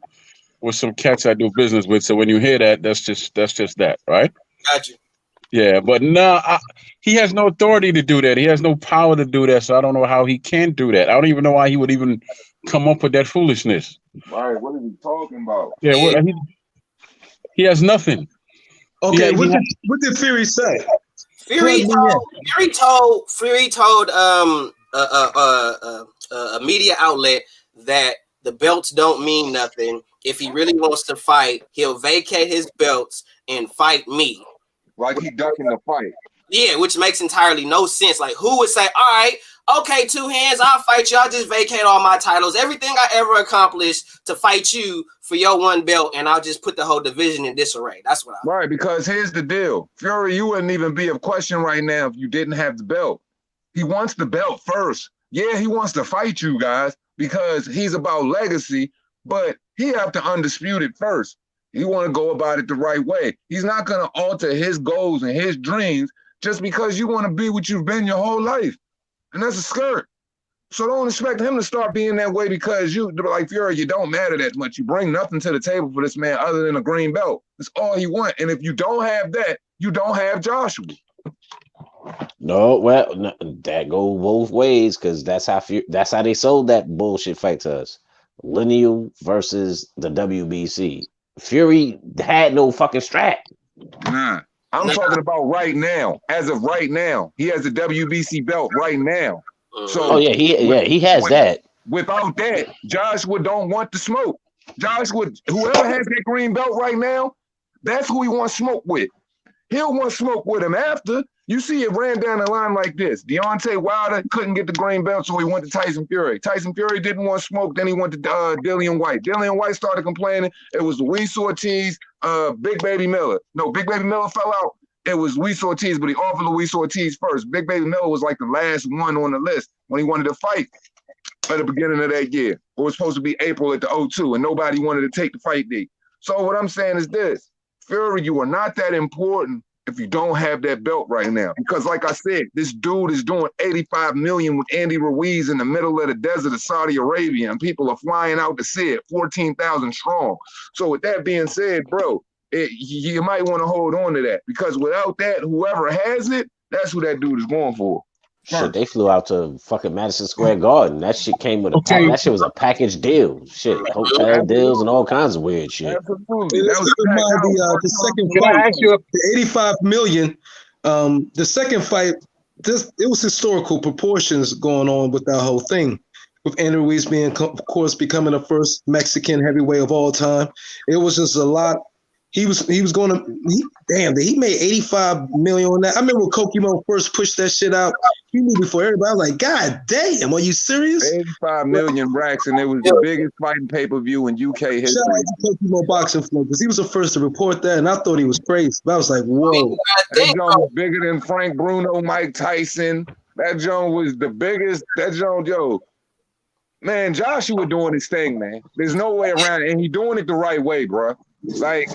with some cats I do business with, so when you hear that, that's just that, right? Got you. Yeah, but he has no authority to do that. He has no power to do that, so I don't know how he can do that. I don't even know why he would even come up with that foolishness. Right, what are you talking about? Yeah, he has nothing. Okay, what did Fury say? Fury told a media outlet that the belts don't mean nothing. If he really wants to fight, he'll vacate his belts and fight me. Like he ducking the fight. Yeah, which makes entirely no sense. Like, who would say, all right, okay, 2 hands, I'll fight you. I'll just vacate all my titles. Everything I ever accomplished to fight you for your 1 belt, and I'll just put the whole division in disarray. That's what I Right, because here's the deal. Fury, you wouldn't even be a question right now if you didn't have the belt. He wants the belt first. Yeah, he wants to fight you guys because he's about legacy, but he have to undispute it first. He want to go about it the right way. He's not going to alter his goals and his dreams just because you want to be what you've been your whole life. And that's a skirt. So don't expect him to start being that way because you, like Fury, you don't matter that much. You bring nothing to the table for this man other than a green belt. That's all he wants. And if you don't have that, you don't have Joshua. No, well, that goes both ways because that's how they sold that bullshit fight to us. Lineal versus the WBC. Fury had no fucking strap. Nah, I'm talking about right now. As of right now, he has a WBC belt right now. So he has that. Without that, Joshua don't want the smoke. Joshua, whoever has that green belt right now, that's who he wants smoke with. He'll want smoke with him after. You see it ran down the line like this. Deontay Wilder couldn't get the green belt, so he went to Tyson Fury. Tyson Fury didn't want smoke, then he went to Dillian White. Dillian White started complaining. It was Luis Ortiz, Big Baby Miller. No, Big Baby Miller fell out. It was Luis Ortiz, but he offered Luis Ortiz first. Big Baby Miller was like the last one on the list when he wanted to fight at the beginning of that year. It was supposed to be April at the O2, and nobody wanted to take the fight date. So what I'm saying is this. Fury, you are not that important if you don't have that belt right now. Because like I said, this dude is doing $85 million with Andy Ruiz in the middle of the desert of Saudi Arabia, and people are flying out to see it, 14,000 strong. So with that being said, bro, you might want to hold on to that because without that, whoever has it, that's who that dude is going for. Shit, they flew out to fucking Madison Square Garden. That shit came with that shit was a package deal. Shit, hotel deals and all kinds of weird shit. Absolutely. The second fight, the $85 million. The second fight, it was historical proportions going on with that whole thing. With Andy Ruiz being, of course, becoming the first Mexican heavyweight of all time. It was just a lot. He made $85 million on that. I remember when Kokimo first pushed that shit out. He knew before everybody. I was like, God damn, are you serious? 85 million racks, and it was the biggest fighting pay-per-view in UK history. Shout out to Kokimo Boxing Flow, because he was the first to report that, and I thought he was crazy. But I was like, whoa. That joint was bigger than Frank Bruno, Mike Tyson. That joint was the biggest. That joint, man, Joshua doing his thing, man. There's no way around it, and he doing it the right way, bro. Like,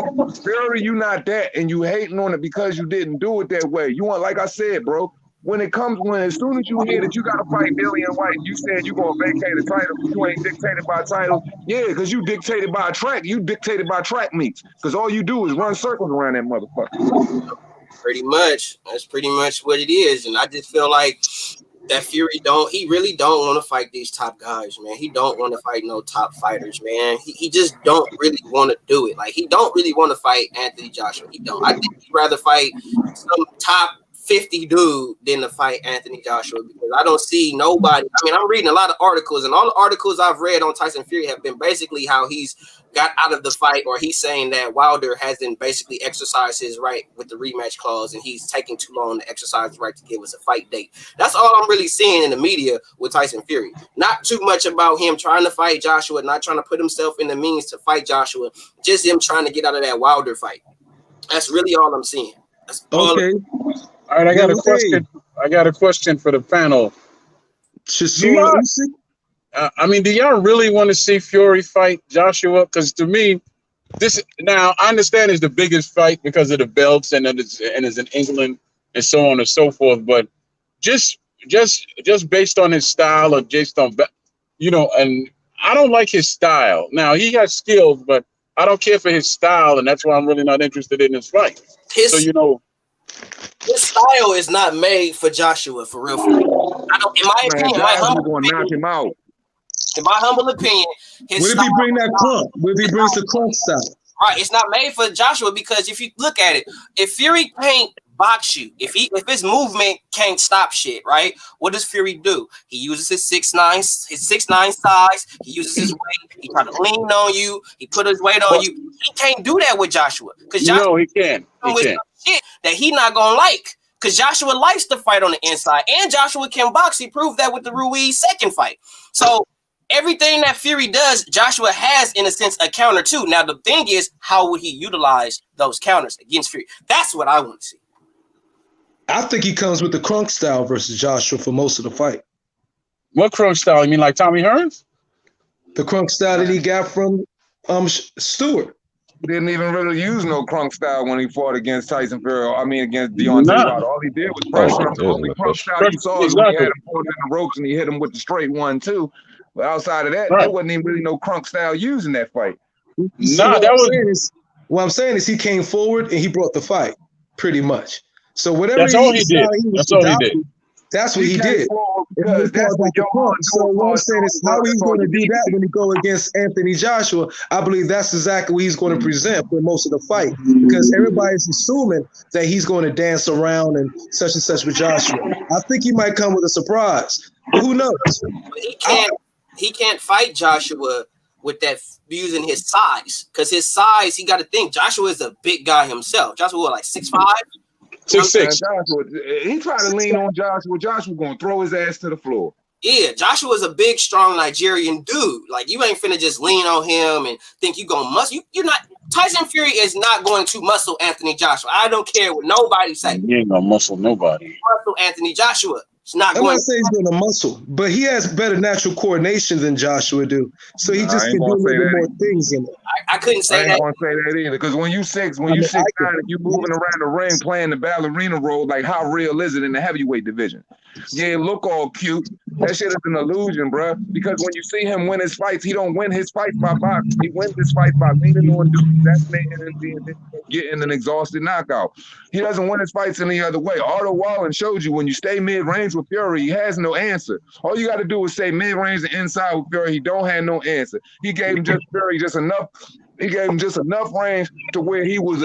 Fury, you not that, and you hating on it because you didn't do it that way. You want, like I said, bro, as soon as you hear that you got to fight Dillian White, you said you going to vacate the title, but you ain't dictated by title. Yeah, because you dictated by a track. You dictated by track meets, because all you do is run circles around that motherfucker. Pretty much. That's pretty much what it is, and I just feel like that Fury he really don't want to fight these top guys, man. He don't want to fight no top fighters, man. He just don't really want to do it. Like, he don't really want to fight Anthony Joshua. He don't. I think he'd rather fight some top 50 dude than to fight Anthony Joshua because I don't see nobody. I mean, I'm reading a lot of articles, and all the articles I've read on Tyson Fury have been basically how he's got out of the fight, or he's saying that Wilder hasn't basically exercised his right with the rematch clause, and he's taking too long to exercise his right to give us a fight date. That's all I'm really seeing in the media with Tyson Fury. Not too much about him trying to fight Joshua, not trying to put himself in the means to fight Joshua, just him trying to get out of that Wilder fight. That's really all I'm seeing. That's all. Okay. All right, I got a question. I got a question for the panel. Chisora Usyk? I mean, do y'all really want to see Fury fight Joshua? Because to me, now I understand it's the biggest fight because of the belts and it's in England and so on and so forth. But just based on his style or based on, and I don't like his style. Now he has skills, but I don't care for his style, and that's why I'm really not interested in his fight. His style is not made for Joshua, for real. I don't, in my opinion, in my humble opinion, what if he bring that crunk? What if he brings the crunk style? Right, it's not made for Joshua because if you look at it, if Fury can't box you, if his movement can't stop shit, right? What does Fury do? He uses his 6'9" size. He uses his weight. He tries to lean on you. He put his weight on you. He can't do that with Joshua because Joshua he can. Shit that he not gonna like. Because Joshua likes to fight on the inside, and Joshua can box. He proved that with the Ruiz second fight. So everything that Fury does, Joshua has, in a sense, a counter to. Now, the thing is, how would he utilize those counters against Fury? That's what I want to see. I think he comes with the crunk style versus Joshua for most of the fight. What crunk style? You mean like Tommy Hearns? The crunk style that he got from Stewart. Didn't even really use no crunk style when he fought against Tyson Fury. I mean, against Deontay Wilder. All he did was pressure him. The only crunk style you saw was when he had him pulling in the ropes and he hit him with the straight 1-2. But outside of that, there wasn't even really no crunk style used in that fight. What I'm saying is he came forward and he brought the fight, pretty much. So whatever that's all he did. That's all he did. That's what he did. That's what so what I'm saying is how he's going to do that when he go against Anthony Joshua. I believe that's exactly what he's going to present for most of the fight because everybody's assuming that he's going to dance around and such with Joshua. I think he might come with a surprise. But who knows? He can't fight Joshua with that using his size because his size. He got to think Joshua is a big guy himself. Joshua like 6'5". 6'6". He tried to lean on Joshua. Joshua gonna throw his ass to the floor. Yeah, Joshua's a big, strong Nigerian dude. Like you ain't finna just lean on him and think you gonna muscle. You're not. Tyson Fury is not going to muscle Anthony Joshua. I don't care what nobody say. He ain't gonna muscle nobody. Muscle Anthony Joshua. It's not I'm going. not saying he's going to muscle, but he has better natural coordination than Joshua do. So he just can do a little bit more things in it. I couldn't say that. I ain't gonna say that either because when you 6'9", and you moving around the ring playing the ballerina role, like how real is it in the heavyweight division? Yeah, look all cute. That shit is an illusion, bro. Because when you see him win his fights, he don't win his fights by boxing. He wins his fight by leaning on dudes, and getting an exhausted knockout. He doesn't win his fights any other way. Otto Wallen showed you when you stay mid-range with Fury, he has no answer. All you got to do is stay mid-range and inside with Fury. He don't have no answer. He gave him Fury just enough. He gave him just enough range to where he was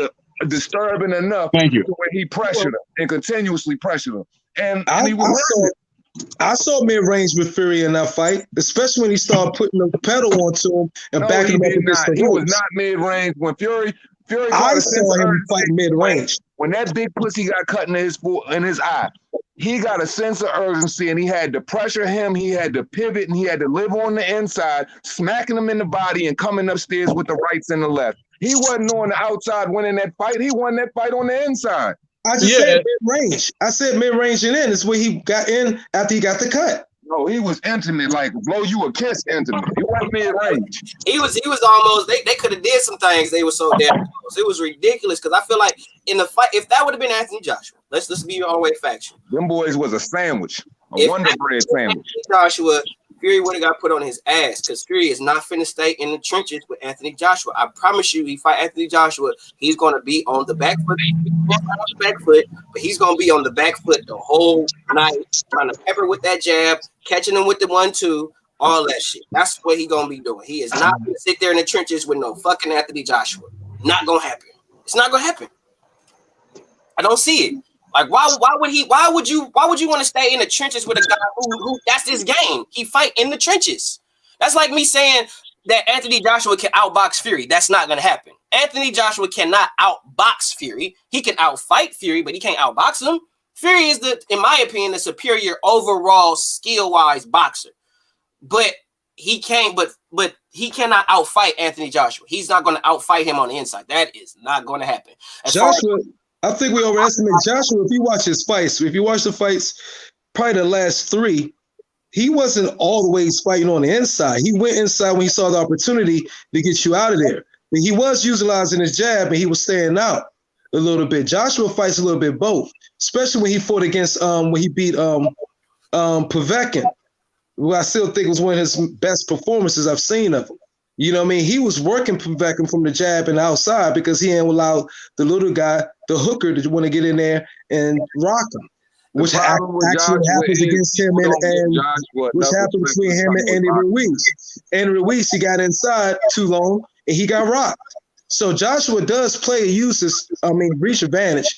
disturbing enough to where he pressured him and continuously pressured him. And he was I saw mid-range with Fury in that fight, especially when he started putting the pedal onto him and backing him up against the ropes. He was not mid-range when Fury I saw him fight mid-range. When that big pussy got cut in his eye, he got a sense of urgency and he had to pressure him. He had to pivot and he had to live on the inside, smacking him in the body and coming upstairs with the rights and the left. He wasn't on the outside winning that fight. He won that fight on the inside. I just said mid-range. I said mid-range and in. It's where he got in after he got the cut. No, he was intimate, like blow you a kiss intimate. He wasn't mid-range. He was almost, they could have did some things. They were so damn close. It was ridiculous because I feel like in the fight, if that would have been Anthony Joshua, let's be all the way factual. Them boys was a sandwich, a Wonder Bread sandwich. Joshua, Fury would have got put on his ass because Fury is not finna stay in the trenches with Anthony Joshua. I promise you, he fight Anthony Joshua, he's going to be on the back foot. But he's going to be on the back foot the whole night, trying to pepper with that jab, catching him with the 1-2, all that shit. That's what he's going to be doing. He is not going to sit there in the trenches with no fucking Anthony Joshua. Not going to happen. It's not going to happen. I don't see it. Like why would you want to stay in the trenches with a guy who that's his game? He fight in the trenches. That's like me saying that Anthony Joshua can outbox Fury. That's not gonna happen. Anthony Joshua cannot outbox Fury. He can outfight Fury, but he can't outbox him. Fury is in my opinion, the superior overall skill-wise boxer. But he can't, but he cannot outfight Anthony Joshua. He's not gonna outfight him on the inside. That is not gonna happen. Joshua, I think we overestimate Joshua. If you watch his fights, probably the last 3, he wasn't always fighting on the inside. He went inside when he saw the opportunity to get you out of there. But he was utilizing his jab and he was staying out a little bit. Joshua fights a little bit both, especially when he fought against when he beat Povetkin, who I still think was one of his best performances I've seen of him. You know what I mean? He was working Povetkin from the jab and outside because he didn't allow the little guy, the hooker, to want to get in there and rock him. Which actually happens against him and which happened between him and Andy Ruiz. Andy Ruiz, he got inside too long and he got rocked. So Joshua does reach advantage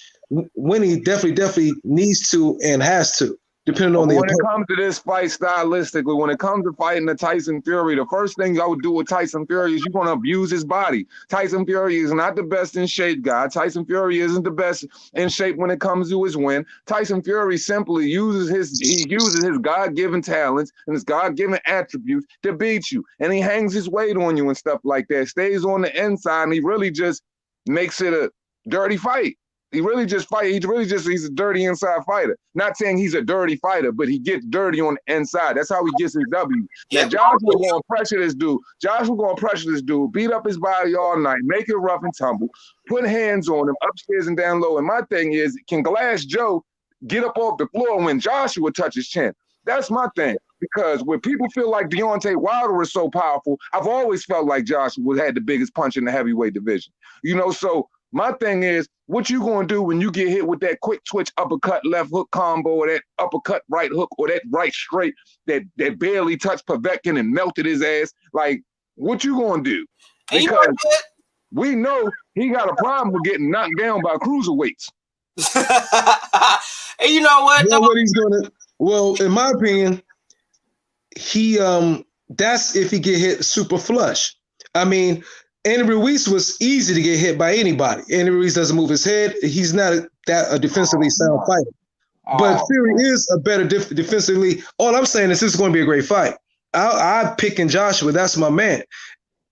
when he definitely needs to and has to, depending on the when opponent. it comes to this fight stylistically, when it comes to fighting the Tyson Fury, the first thing I would do with Tyson Fury is you're going to abuse his body. Tyson Fury is not the best in shape guy. Tyson Fury isn't the best in shape when it comes to his win. Tyson Fury simply uses his God-given talents and his God-given attributes to beat you. And he hangs his weight on you and stuff like that. Stays on the inside and he really just makes it a dirty fight. He's a dirty inside fighter. Not saying he's a dirty fighter, but he gets dirty on the inside. That's how he gets his W. Yeah. Now, Joshua going to pressure this dude, beat up his body all night, make it rough and tumble, put hands on him upstairs and down low. And my thing is, can Glass Joe get up off the floor when Joshua touches chin? That's my thing. Because when people feel like Deontay Wilder is so powerful, I've always felt like Joshua had the biggest punch in the heavyweight division. You know, so my thing is, what you gonna do when you get hit with that quick twitch uppercut left hook combo, or that uppercut right hook, or that right straight that barely touched Povetkin and melted his ass? Like, what you gonna do? Because we know he got a problem with getting knocked down by cruiserweights. And you know what? You know what he's gonna? Well, in my opinion, he that's if he get hit super flush. I mean, Andy Ruiz was easy to get hit by anybody. Andy Ruiz doesn't move his head. He's not a defensively sound fighter. But Fury is a better defensively. All I'm saying is this is going to be a great fight. I'm picking Joshua. That's my man.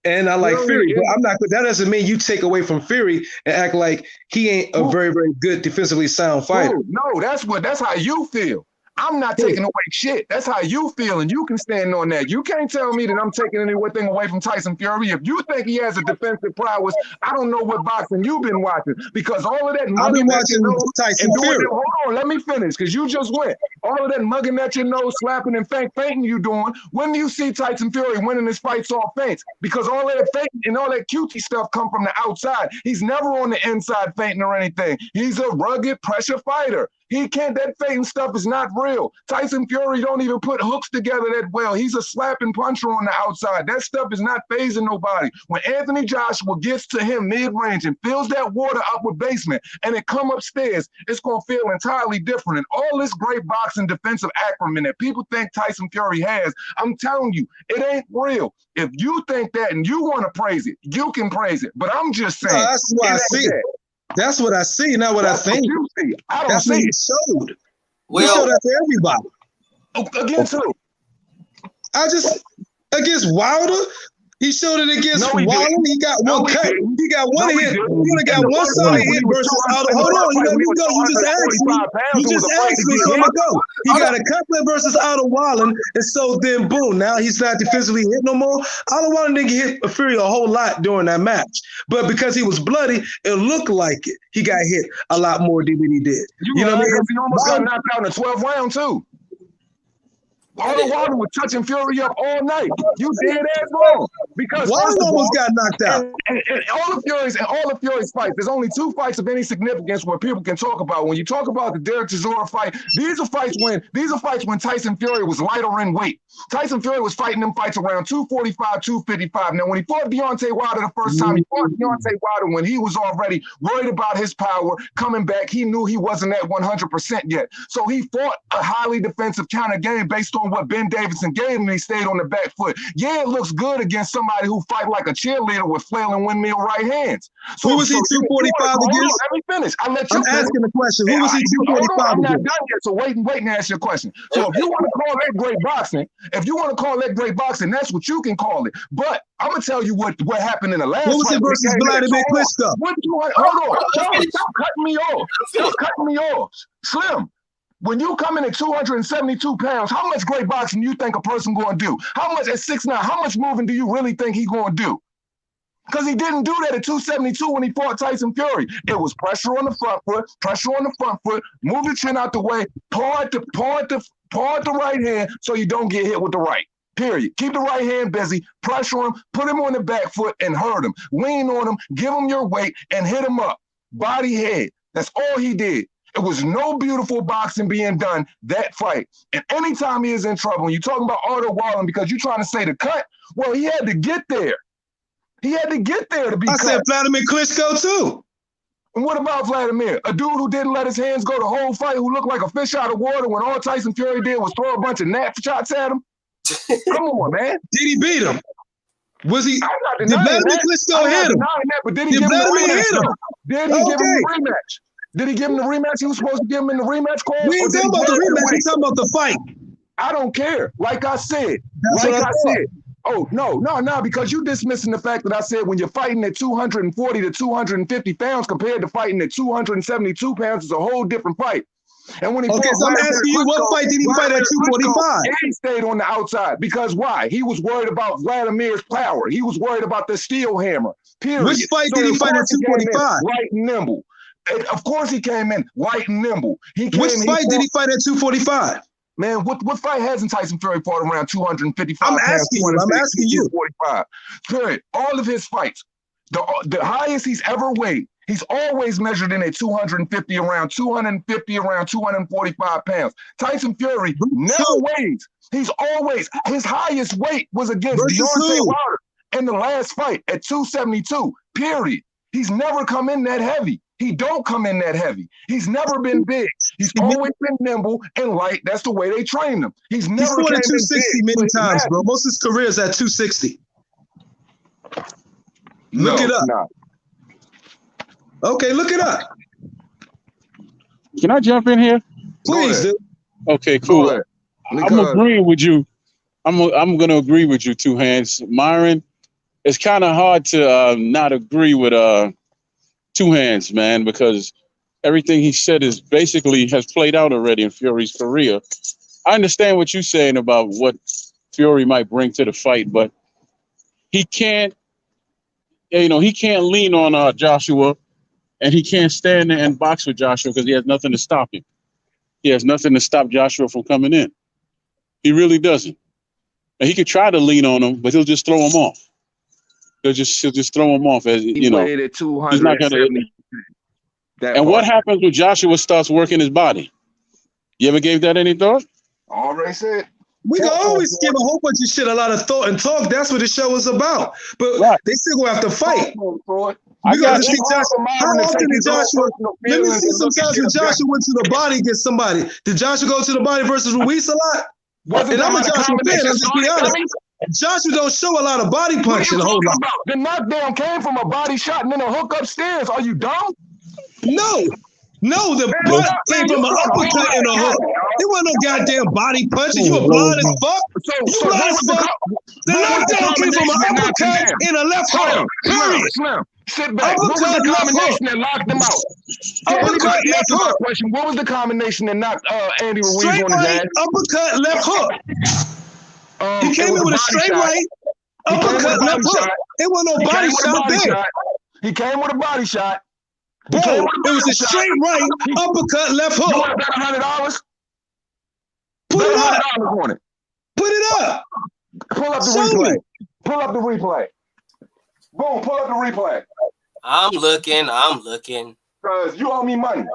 And I like Fury, but I'm not. That doesn't mean you take away from Fury and act like he ain't a very, very good defensively sound fighter. No, that's how you feel. I'm not taking away shit. That's how you feel, and you can stand on that. You can't tell me that I'm taking anything away from Tyson Fury. If you think he has a defensive prowess, I don't know what boxing you've been watching, because all of that I've been watching Tyson Fury. Hold on, let me finish, because you just went. All of that mugging at your nose, slapping and fainting you doing. When do you see Tyson Fury winning his fights off feints? Because all that fainting and all that cutesy stuff come from the outside. He's never on the inside fainting or anything. He's a rugged pressure fighter. He can't, that fainting stuff is not real. Tyson Fury don't even put hooks together that well. He's a slapping puncher on the outside. That stuff is not phasing nobody. When Anthony Joshua gets to him mid-range and fills that water up with basement and it come upstairs, it's going to feel entirely different. And all this great boxing defensive acumen that people think Tyson Fury has, I'm telling you, it ain't real. If you think that and you want to praise it, you can praise it. But I'm just saying. No, that's what I see. That's what I see, not what I think. You see. I don't That's see what he it. showed. Well, He showed that to everybody. Against who? Against Wilder. He showed it against Wilder. He got one cut. He got one hit. He only got one solid hit versus Aldo. Hold on, let me go. You just asked me. So I'm gonna go. He got a cut versus Aldo Wilder, and so then boom. Now he's not defensively hit no more. Aldo Wilder didn't get hit Fury a whole lot during that match, but because he was bloody, it looked like it. He got hit a lot more than he did. You know what I mean? He almost got knocked out in the 12th round too. Aldo Wilder was touching Fury up all night. You dead ass wrong. Because Wilder almost got knocked out. And all of Fury's fights, there's only 2 fights of any significance where people can talk about. When you talk about the Derek Chisora fight, these are fights when Tyson Fury was lighter in weight. Tyson Fury was fighting them fights around 245, 255. Now, when he fought Deontay Wilder the first time, he fought Deontay Wilder when he was already worried about his power coming back. He knew he wasn't at 100% yet. So he fought a highly defensive counter game based on on what Ben Davison gave him. He stayed on the back foot. Yeah, it looks good against somebody who fight like a cheerleader with flailing windmill right hands. So, who was he 245 against? Let me finish. I'll let you I'm finish. asking the question. Who was he 245 I'm not against? done yet, so wait and ask your question. So if you want to call that great boxing, that's what you can call it. But I'm gonna tell you what happened in the last fight. What was it versus Vladimir Klitschko? Hold on. Stop cutting me off. Stop cutting me off. Slim, when you come in at 272 pounds, how much great boxing do you think a person going to do? How much at 6'9", how much moving do you really think he's going to do? Because he didn't do that at 272 when he fought Tyson Fury. It was pressure on the front foot, move your chin out the way, paw at the right hand so you don't get hit with the right. Period. Keep the right hand busy, pressure him, put him on the back foot and hurt him. Lean on him, give him your weight, and hit him up. Body, head. That's all he did. It was no beautiful boxing being done that fight. And anytime he is in trouble, and you're talking about Otto Wallen because you're trying to say the cut, well, he had to get there. He had to get there to be cut. I said Vladimir Klitschko too. And what about Vladimir? A dude who didn't let his hands go the whole fight, who looked like a fish out of water when all Tyson Fury did was throw a bunch of nap shots at him? Come on, man. Did he beat him? Was he? Did Vladimir Klitschko hit him? But did he give him the rematch? Did he give him the rematch? Did he give him the rematch? He was supposed to give him in the rematch call? We ain't talking about the rematch. We talking about the fight. I don't care. Like I said. Oh, no, because you dismissing the fact that I said when you're fighting at 240 to 250 pounds compared to fighting at 272 pounds is a whole different fight. And when he so I'm asking you, what fight did he fight at 245? He stayed on the outside. Because why? He was worried about Vladimir's power. He was worried about the steel hammer. Period. Which fight did he fight at 245? Light and nimble. Of course he came in light and nimble. Which fight did he fight at 245? Man, what fight hasn't Tyson Fury fought around 255? I'm asking you. 245. Period. All of his fights, the highest he's ever weighed, he's always measured in at 250, around 245 pounds. Tyson Fury never weighs. He's always, his highest weight was against Deontay Wilder in the last fight at 272, period. He's never come in that heavy. He don't come in that heavy. He's never been big. He's always been nimble and light. That's the way they train him. He's never fought at 260 many times, bro. Most of his career is at 260. Look it up. Not. Okay, look it up. Can I jump in here? Please, dude. Okay, cool. I'm agreeing with you. I'm going to agree with you, Two Hands. Myron, it's kind of hard to not agree with Two Hands, man, because everything he said is basically has played out already in Fury's career. I understand what you're saying about what Fury might bring to the fight, but he can't, he can't lean on Joshua, and he can't stand there and box with Joshua because he has nothing to stop him. He has nothing to stop Joshua from coming in. He really doesn't. And he could try to lean on him, but he'll just throw him off. He'll just throw him off as he's not gonna. And what happens when Joshua starts working his body? You ever gave that any thought? Already said. We can always give a whole bunch of shit a lot of thought and talk. That's what the show is about. But they still gonna have to fight. We gotta see Joshua. How often did Joshua? Let me see sometimes when Joshua went to the body against somebody. Did Joshua go to the body versus Ruiz a lot? And I'm a Joshua fan. Let's just be honest. Joshua don't show a lot of body punching a whole lot. The knockdown came from a body shot and then a hook upstairs. Are you dumb? No, the punch came from an uppercut and a hook. There wasn't no goddamn body punches. You were blind as fuck. You blind as fuck. The knockdown came from an uppercut and a left hook. Period. Sit back. What was the combination that locked them out? Uppercut, left hook. What was the combination that knocked Andy Ruiz straight on his ass? Uppercut, left hook. He came in with a straight right, uppercut, left hook. It wasn't no body shot there. He came with a body shot. Bro, it was a straight right, uppercut, left hook. You want to bet $100? Put it up. On it. Put it up. Pull up the replay. Pull up the replay. Boom, pull up the replay. I'm looking. Because you owe me money.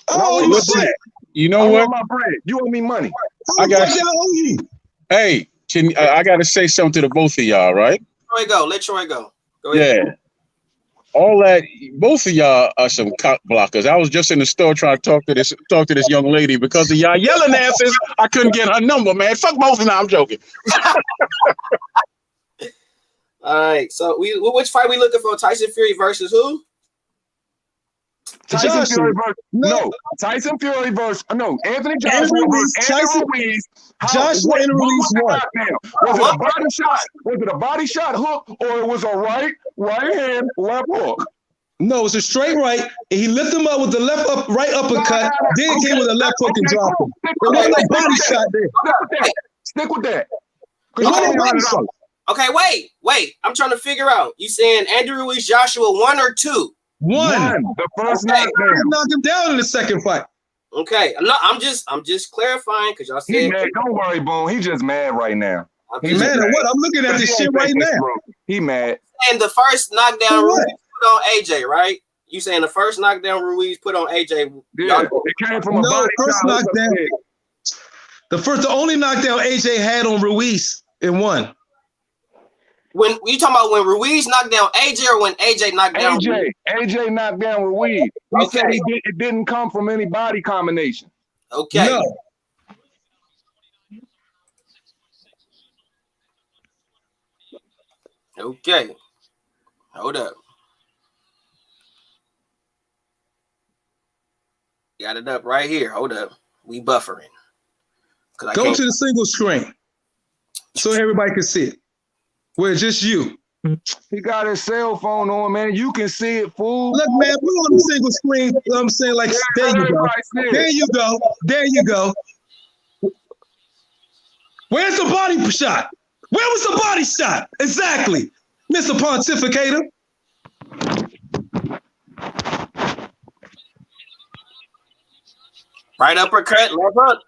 Oh, shit. You know what? My bread. You owe me money. I got you. Hey, I got to say something to both of y'all, right? Let Troy go. Go ahead. Yeah. all that, both of y'all are some cock blockers. I was just in the store trying to talk to this young lady because of y'all yelling asses. I couldn't get her number, man. Fuck both of them. I'm joking. All right, so which fight we looking for? Tyson Fury versus who? Tyson Fury versus Tyson Fury versus Anthony Joshua versus Anthony Ruiz. Joshua and Ruiz won. Was it a body shot? Was it a body shot hook or it was a right hand left hook? No, it's a straight right, and he lifted him up with the right uppercut. Then came with a left hook and dropped him. There wasn't no body shot there. Stick with that. Okay, wait. I'm trying to figure out. You saying Andy Ruiz Joshua 1 or 2? One. The first knockdown. Knocked him down in the second fight. Okay, I'm just clarifying because y'all said he mad. Don't worry, Boone. He just mad right now. He's mad at what? I'm looking at this shit right now. He mad. And the first knockdown Ruiz put on AJ, right? You saying the first knockdown Ruiz put on AJ? Yeah, it came from a body first knockdown. The only knockdown AJ had on Ruiz and won. When you talking about when Ruiz knocked down AJ or when AJ knocked down Ruiz? AJ knocked down Ruiz. He said it didn't come from any body combination. Okay. No. Okay. Hold up. Got it up right here. Hold up. We buffering. Go to the single screen so everybody can see it. Where it's just you. He got his cell phone on, man. You can see it, fool. Look, man, put on the single screen. You know what I'm saying? Like, there you go. There you go. There you go. Where's the body shot? Where was the body shot? Exactly. Mr. Pontificator. Right uppercut, left hook.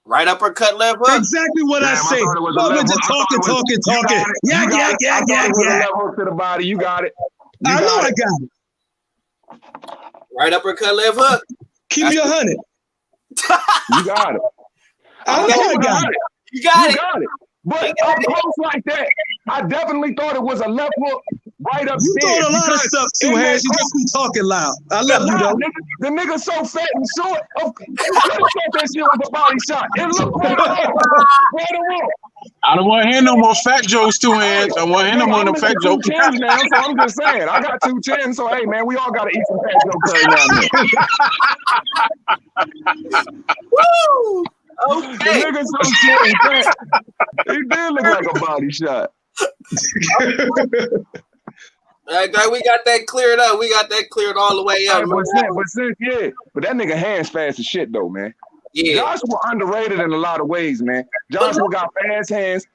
Right uppercut, left hook. Exactly what I say. We're just talking. Yeah. To the body, you got it. I know I got it. Right uppercut, left hook. Keep your 100. You got it. I know I got it. You got it. But up close like that, I definitely thought it was a left hook right up You there. thought a lot of stuff too, Hands. You just be talking loud. I love you, though. The nigga's so fat and short. You could have thought that shit was a body shot. It looked right away. I don't want to hear no more fat jokes, too, Hands. I don't want to hear no more fat jokes. Now, so I'm just saying, I got 2 chins, so hey, man, we all got to eat some fat jokes right now. Woo! Okay. The nigga's so short and fat. He did look like a body shot. Okay, we got that cleared up. We got that cleared all the way up. But that nigga hands fast as shit though, man. Yeah. Joshua underrated in a lot of ways, man. Joshua got fast hands.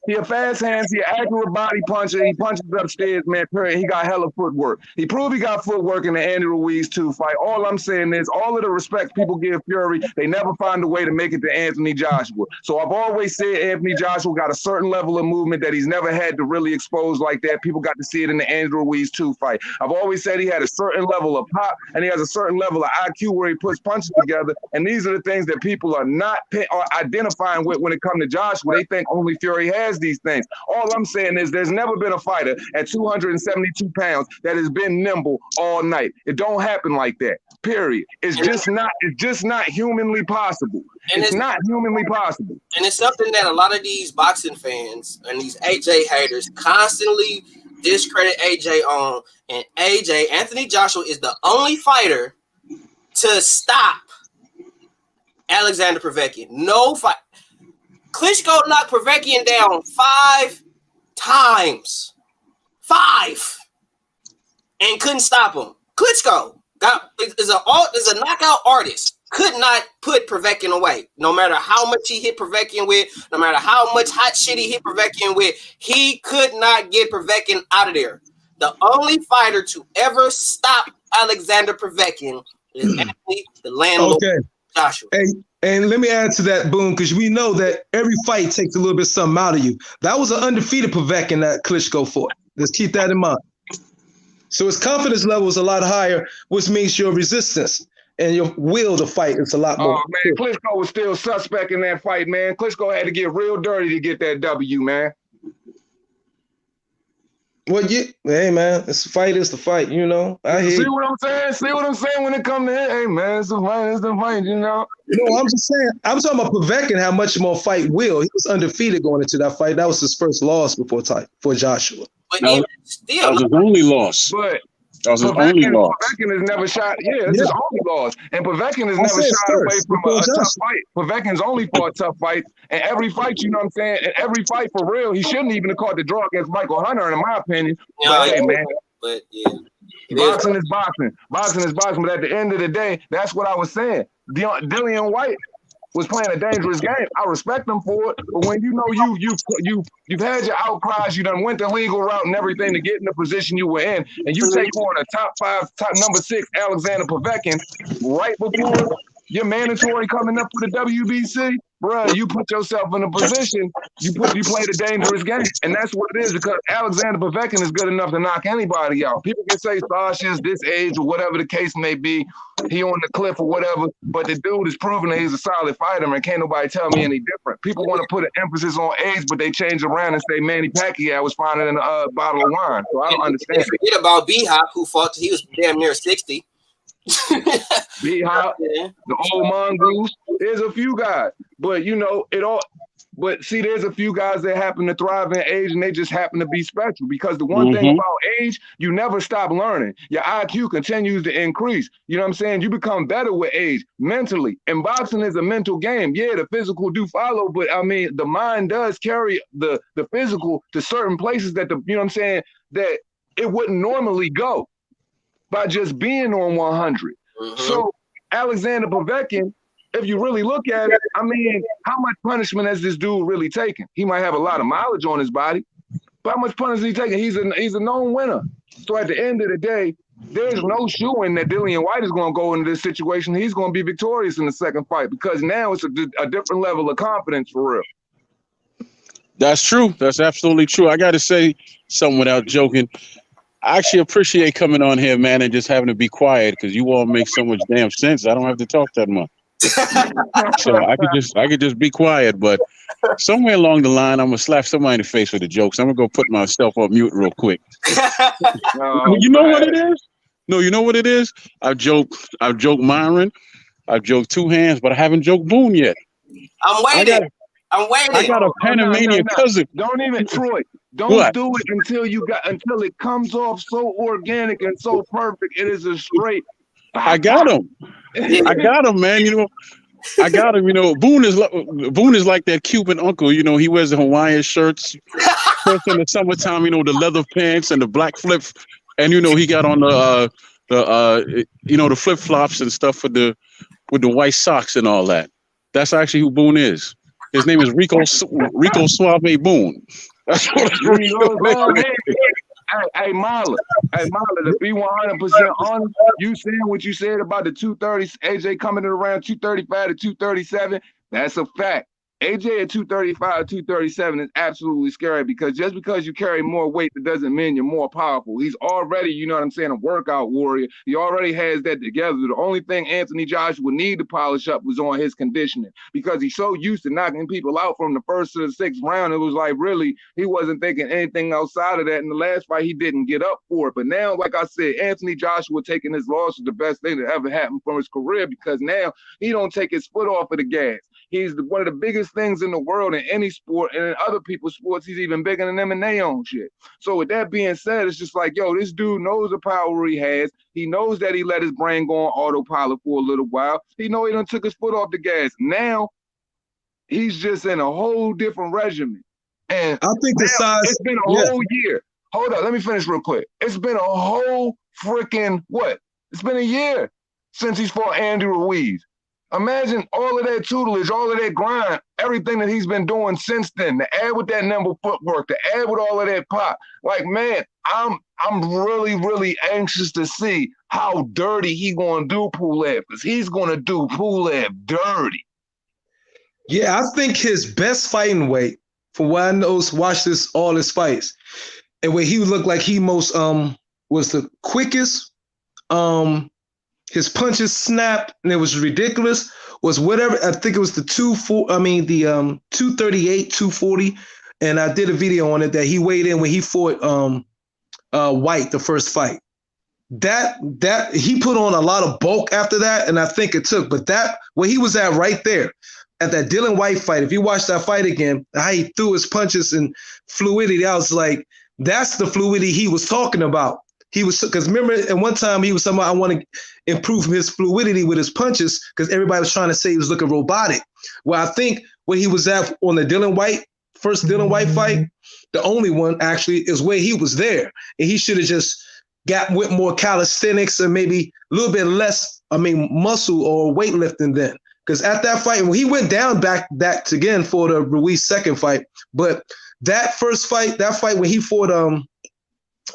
He a fast hands. He an accurate body puncher. He punches upstairs, man. He got hella footwork. He proved he got footwork in the Andy Ruiz 2 fight. All I'm saying is all of the respect people give Fury, they never find a way to make it to Anthony Joshua. So I've always said Anthony Joshua got a certain level of movement that he's never had to really expose like that. People got to see it in the Andy Ruiz 2 fight. I've always said he had a certain level of pop and he has a certain level of IQ where he puts punches together. And these are the things that people are not identifying with when it comes to Joshua. They think only Fury has these things. All I'm saying is there's never been a fighter at 272 pounds that has been nimble all night. It don't happen like that. Period. It's just not humanly possible. It's not humanly possible. And it's something that a lot of these boxing fans and these AJ haters constantly discredit AJ on. And Anthony Joshua is the only fighter to stop Alexander Povetkin. No fight. Klitschko knocked Povetkin down 5 times. 5. And couldn't stop him. Klitschko is a knockout artist. Could not put Povetkin away. No matter how much he hit Povetkin with, no matter how much hot shit he hit Povetkin with, he could not get Povetkin out of there. The only fighter to ever stop Alexander Povetkin is Anthony the Landlord Joshua. Hey, and let me add to that, Boom, because we know that every fight takes a little bit something out of you. That was an undefeated Povetkin that Klitschko fought. Let's keep that in mind. So his confidence level is a lot higher, which means your resistance and your will to fight is a lot more. Oh, man, Klitschko was still suspect in that fight, man. Klitschko had to get real dirty to get that W, man. Well, hey man, it's the fight is the fight, you know. I hear. See what I'm saying? See what I'm saying when it comes to it? Hey man, it's the fight, you know. No, I'm just saying. I'm talking about Povetkin. How much more fight will? He was undefeated going into that fight. That was his first loss for Joshua. But that was his only loss. But that was his only loss. Povetkin has never shot. Yeah, it's his only loss. And Povetkin has never shot away from a tough fight. Povetkin's only fought tough fights. And every fight, you know what I'm saying? And every fight for real, he shouldn't even have caught the draw against Michael Hunter, in my opinion. But hey, man. But yeah. Boxing is boxing. Boxing is boxing. But at the end of the day, that's what I was saying. Dillian White was playing a dangerous game. I respect him for it. But when you know you've had your outcries, you done went the legal route and everything to get in the position you were in, and you take on a top 5, number 6 Alexander Povetkin right before your mandatory coming up for the WBC, bro, you put yourself in a position, you played a dangerous game. And that's what it is, because Alexander Povetkin is good enough to knock anybody out. People can say Sasha's this age or whatever the case may be, he on the cliff or whatever, but the dude is proving that he's a solid fighter, and can't nobody tell me any different. People want to put an emphasis on age, but they change around and say Manny Pacquiao was finer than a bottle of wine. So I don't understand. Forget about B-Hop, who fought, he was damn near 60. B-Hop, the old mongoose. There's a few guys, but you know it all. But see, there's a few guys that happen to thrive in age, and they just happen to be special. Because the one thing about age, you never stop learning. Your IQ continues to increase. You know what I'm saying? You become better with age mentally. And boxing is a mental game. Yeah, the physical do follow, but I mean, the mind does carry the physical to certain places that you know what I'm saying, that it wouldn't normally go by just being on 100. So Alexander Povetkin, if you really look at it, I mean, how much punishment has this dude really taken? He might have a lot of mileage on his body, but how much punishment is he taking? He's a known winner. So at the end of the day, there's no showing that Dillian White is going to go into this situation. He's going to be victorious in the second fight, because now it's a different level of confidence for real. That's true. That's absolutely true. I got to say something without joking. I actually appreciate coming on here, man, and just having to be quiet, because you all make so much damn sense. I don't have to talk that much. So I could just be quiet. But somewhere along the line, I'm gonna slap somebody in the face with the jokes. I'm gonna go put myself on mute real quick. You know what it is? No, you know what it is? I've joked Myron, I've joked Two Hands, but I haven't joked Boone yet. I'm waiting. I got a Panamanian cousin. Don't even, Troy. Don't do it until it comes off so organic and so perfect. It is a straight. I got him. I got him, man. You know, I got him. You know, Boone is like that Cuban uncle. You know, he wears the Hawaiian shirts. First in the summertime, you know, the leather pants and the black flip, and you know, he got on the flip flops and stuff with the white socks and all that. That's actually who Boone is. His name is Rico Suave Boone. That's what Hey, Marla, to be 100% honest, you saying what you said about the 230, AJ coming in around 235 to 237, that's a fact. AJ at 235, 237 is absolutely scary, because just because you carry more weight, that doesn't mean you're more powerful. He's already, you know what I'm saying, a workout warrior. He already has that together. The only thing Anthony Joshua would need to polish up was on his conditioning, because he's so used to knocking people out from the first to the sixth round. It was like, really, he wasn't thinking anything outside of that. In the last fight, he didn't get up for it. But now, like I said, Anthony Joshua taking his loss is the best thing that ever happened from his career, because now he don't take his foot off of the gas. He's one of the biggest things in the world in any sport, and in other people's sports, he's even bigger than them in their own shit. So with that being said, it's just like, yo, this dude knows the power he has. He knows that he let his brain go on autopilot for a little while. He know he done took his foot off the gas. Now, he's just in a whole different regimen. And I think the size. It's been a whole year. Hold up, let me finish real quick. It's been a whole freaking It's been a year since he's fought Andy Ruiz. Imagine all of that tutelage, all of that grind, everything that he's been doing since then, to add with that nimble footwork, to add with all of that pop. Like, man, I'm really, really anxious to see how dirty he gonna do Pulev, because he's gonna do Pulev dirty. Yeah, I think his best fighting weight, from what I know, watch all his fights, and where he looked like he most was the quickest, his punches snapped, and it was ridiculous. Was whatever, I think it was the 238, 240, and I did a video on it that he weighed in when he fought White the first fight. That he put on a lot of bulk after that, and I think it took. But that where he was at right there at that Dylan White fight, if you watch that fight again, how he threw his punches and fluidity, I was like, that's the fluidity he was talking about. He was, because remember at one time he was talking about, I want to improve his fluidity with his punches because everybody was trying to say he was looking robotic. Well, I think where he was at on the first Dylan White fight, the only one actually, is where he was there, and he should have just got with more calisthenics and maybe a little bit less, muscle or weightlifting then. Because at that fight, when he went down back again for the Ruiz second fight, but that first fight, that fight when he fought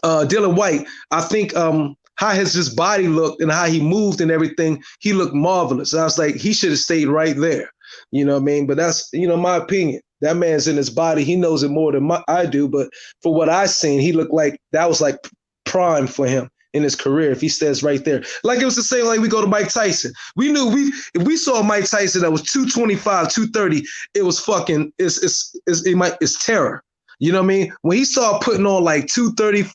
Dylan White, I think how his body looked and how he moved and everything, he looked marvelous. I was like, he should have stayed right there. You know what I mean? But that's, my opinion. That man's in his body. He knows it more than I do. But for what I seen, he looked like that was like prime for him in his career if he stays right there. Like it was the same like we go to Mike Tyson. We knew if we saw Mike Tyson that was 225, 230, it was fucking it's terror. You know what I mean? When he started putting on like 230,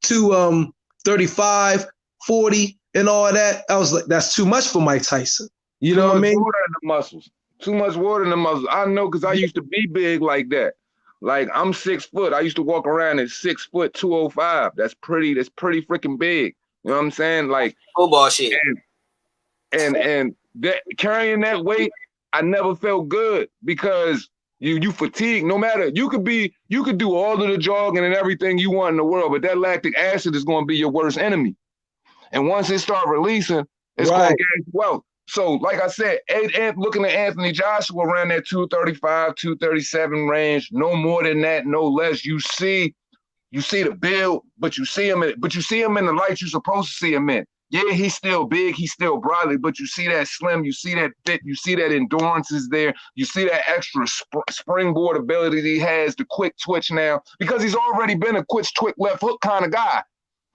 235, 40 and all that, I was like, that's too much for Mike Tyson. You know what I mean? Water in the muscles. Too much water in the muscles. I know because I used to be big like that. Like I'm 6 foot. I used to walk around at 6 foot 205. That's pretty freaking big. You know what I'm saying? Like football shit. And that carrying that weight, I never felt good because you fatigue. No matter you could do all of the jogging and everything you want in the world, but that lactic acid is going to be your worst enemy. And once it start releasing, it's going to get well. So, like I said, looking at Anthony Joshua around that 235, 237 range, no more than that, no less. You see the build, but you see him in the light you're supposed to see him in. Yeah, he's still big, he's still brotherly, but you see that slim, you see that fit, you see that endurance is there, you see that extra springboard ability he has, the quick twitch now, because he's already been a quick twitch left hook kind of guy.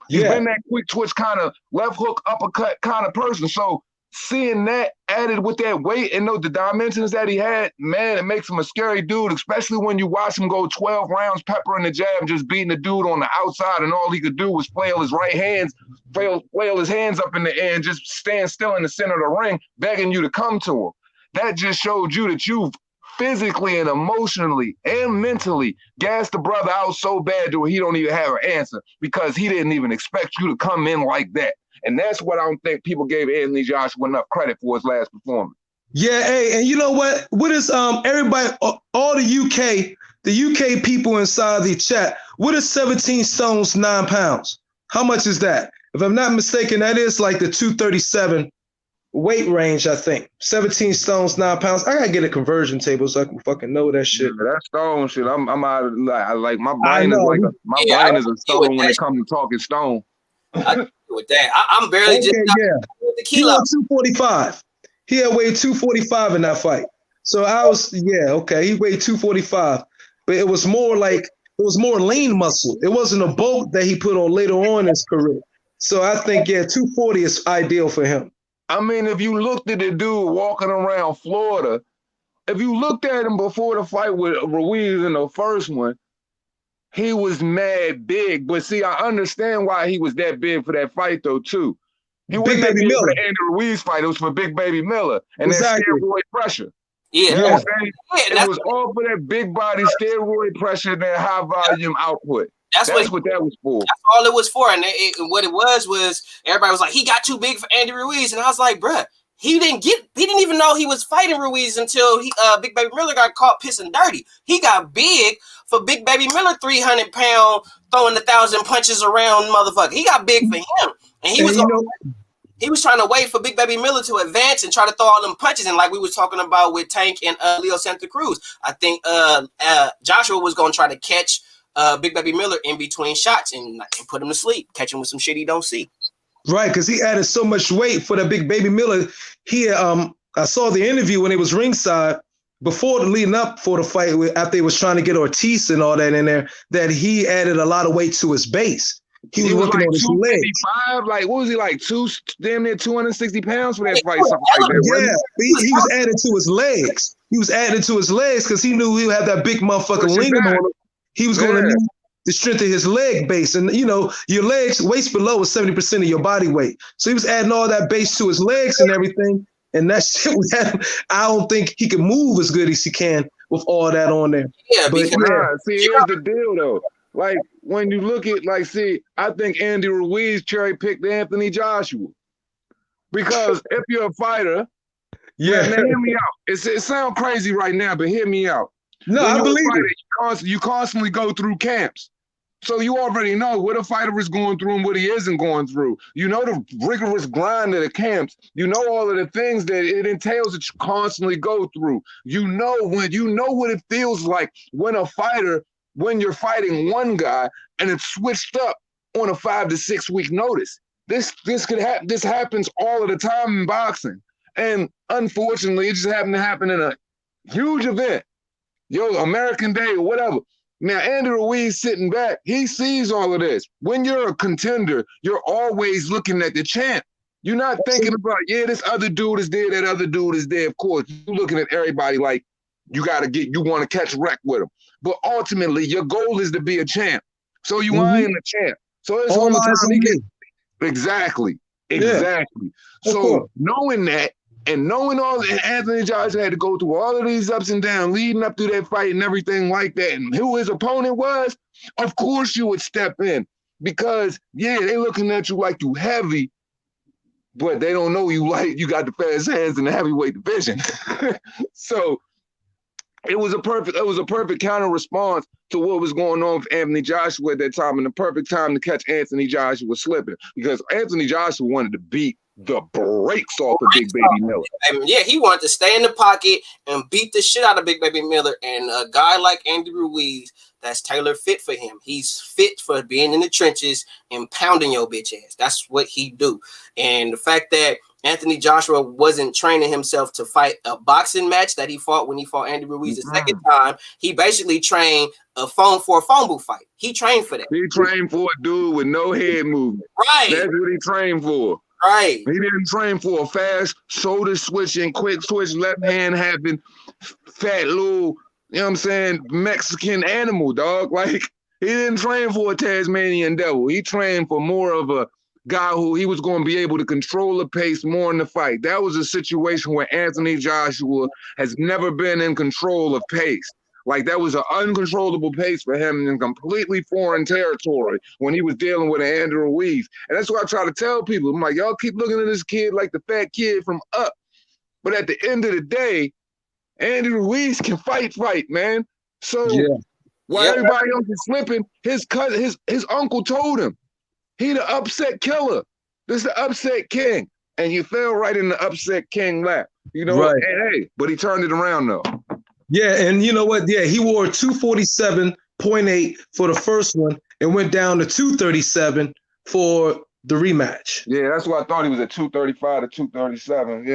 He's been that quick twitch kind of left hook uppercut kind of person. So seeing that added with that weight and the dimensions that he had, man, it makes him a scary dude, especially when you watch him go 12 rounds peppering the jab, just beating the dude on the outside, and all he could do was flail his hands up in the air and just stand still in the center of the ring, begging you to come to him. That just showed you that you've physically and emotionally and mentally gassed the brother out so bad to where he don't even have an answer because he didn't even expect you to come in like that. And that's what I don't think people gave Anthony Joshua enough credit for his last performance. Yeah, hey, and you know what? What is everybody, all the UK people inside the chat, what is 17 stones, 9 pounds? How much is that? If I'm not mistaken, that is like the 237 weight range, I think. 17 stones, 9 pounds. I gotta get a conversion table so I can fucking know that shit. Yeah, that stone shit. I'm out of like my brain is like my brain is a stone when it comes to talking stone. I agree with that. I'm barely just with the kilo. He weighed 245. He had weighed 245 in that fight. So I was, he weighed 245. But it was more lean muscle. It wasn't a bulk that he put on later on in his career. So I think, 240 is ideal for him. I mean, if you looked at the dude walking around Florida, if you looked at him before the fight with Ruiz in the first one, he was mad big. But see, I understand why he was that big for that fight, though, too. He wasn't that big for the Andy Ruiz fight. It was for Big Baby Miller and that steroid pressure. Yeah. You know what I'm saying? It was all for that big body steroid pressure and that high volume output. That's what that was for. That's all it was for. And what it was everybody was like, he got too big for Andy Ruiz. And I was like, bruh, he didn't even know he was fighting Ruiz until Big Baby Miller got caught pissing dirty. He got big for Big Baby Miller, 300-pound, throwing 1,000 punches around motherfucker. He got big for him. And he was trying to wait for Big Baby Miller to advance and try to throw all them punches. And like we was talking about with Tank and Leo Santa Cruz, I think Joshua was going to try to catch Big Baby Miller in between shots and put him to sleep, catch him with some shit he don't see. Right, because he added so much weight for that Big Baby Miller. I saw the interview when it was ringside before leading up for the fight after he was trying to get Ortiz and all that in there, that he added a lot of weight to his base. He was working like on his legs. Like, what was he like? Damn near 260 pounds for that fight, something like that. Yeah, he was adding to his legs. He was adding to his legs because he knew he had that big motherfucking lean on him. He was going to need to strengthen his leg base. And, you know, your legs, waist below is 70% of your body weight. So he was adding all that base to his legs and everything. And that shit was I don't think he can move as good as he can with all that on there. Yeah, but see, here's the deal, though. Like, when you look at, like, see, I think Andy Ruiz cherry-picked Anthony Joshua. Because if you're a fighter, man, hear me out. It sounds crazy right now, but hear me out. No, I believe it. You constantly go through camps. So you already know what a fighter is going through and what he isn't going through. You know the rigorous grind of the camps. You know all of the things that it entails that you constantly go through. You know what it feels like when you're fighting one guy and it's switched up on a 5 to 6 week notice. This happens all of the time in boxing. And unfortunately, it just happened to happen in a huge event. American Day or whatever. Now, Andy Ruiz sitting back, he sees all of this. When you're a contender, you're always looking at the champ. You're not thinking about, this other dude is there, that other dude is there. Of course, you're looking at everybody like you want to catch wreck with them. But ultimately, your goal is to be a champ. So you eyeing the champ. So it's all the time he gets. Exactly. Yeah. So knowing that, and knowing all that Anthony Joshua had to go through all of these ups and downs leading up to that fight and everything like that, and who his opponent was, of course you would step in. Because, they looking at you like you heavy, but they don't know you got the fast hands in the heavyweight division. So it was a perfect counter response to what was going on with Anthony Joshua at that time, and the perfect time to catch Anthony Joshua slipping, because Anthony Joshua wanted to beat the brakes off of Big Baby Miller. Yeah, he wanted to stay in the pocket and beat the shit out of Big Baby Miller. And a guy like Andy Ruiz, that's tailor fit for him. He's fit for being in the trenches and pounding your bitch ass. That's what he do. And the fact that Anthony Joshua wasn't training himself to fight a boxing match that he fought when he fought Andy Ruiz the second time, he basically trained for a phone booth fight. He trained for that. He trained for a dude with no head movement. Right. That's what he trained for. Right. He didn't train for a fast shoulder switching, quick switch, left hand having, fat little, Mexican animal, dog. Like, he didn't train for a Tasmanian devil. He trained for more of a guy who he was going to be able to control the pace more in the fight. That was a situation where Anthony Joshua has never been in control of pace. Like, that was an uncontrollable pace for him in completely foreign territory when he was dealing with Andy Ruiz. And that's what I try to tell people. I'm like, y'all keep looking at this kid like the fat kid from Up. But at the end of the day, Andy Ruiz can fight, man. So while everybody else is slipping, his uncle told him, he the upset killer. This is the upset king. And you fell right in the upset king lap. Right. And but he turned it around, though. Yeah, and you know what? Yeah, he wore 247.8 for the first one and went down to 237 for the rematch. Yeah, that's why I thought he was at 235 to 237.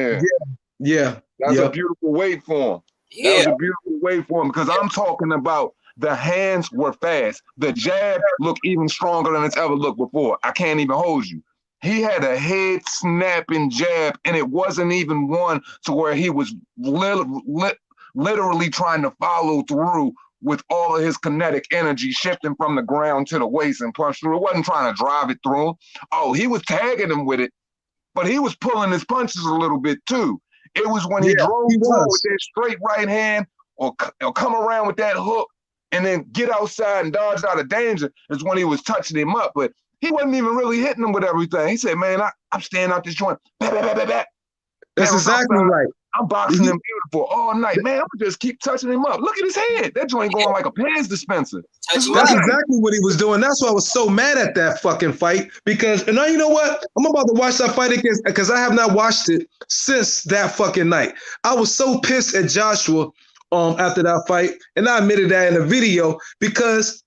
Yeah. That's a beautiful weight for him. Yeah. That was a beautiful weight for him, because I'm talking about the hands were fast. The jab looked even stronger than it's ever looked before. I can't even hold you. He had a head snapping jab, and it wasn't even one to where he was literally trying to follow through with all of his kinetic energy, shifting from the ground to the waist and punch through. It wasn't trying to drive it through him. Oh, he was tagging him with it, but he was pulling his punches a little bit too. It was when he drove through with that straight right hand or come around with that hook and then get outside and dodge out of danger is when he was touching him up. But he wasn't even really hitting him with everything. He said, man, I'm staying out this joint. Back. That's exactly right. I'm boxing him beautiful all night. Man, I'm just keep touching him up. Look at his head. That joint going like a Pans dispenser. That's exactly what he was doing. That's why I was so mad at that fucking fight. Because, and now you know what? I'm about to watch that fight again because I have not watched it since that fucking night. I was so pissed at Joshua after that fight. And I admitted that in the video because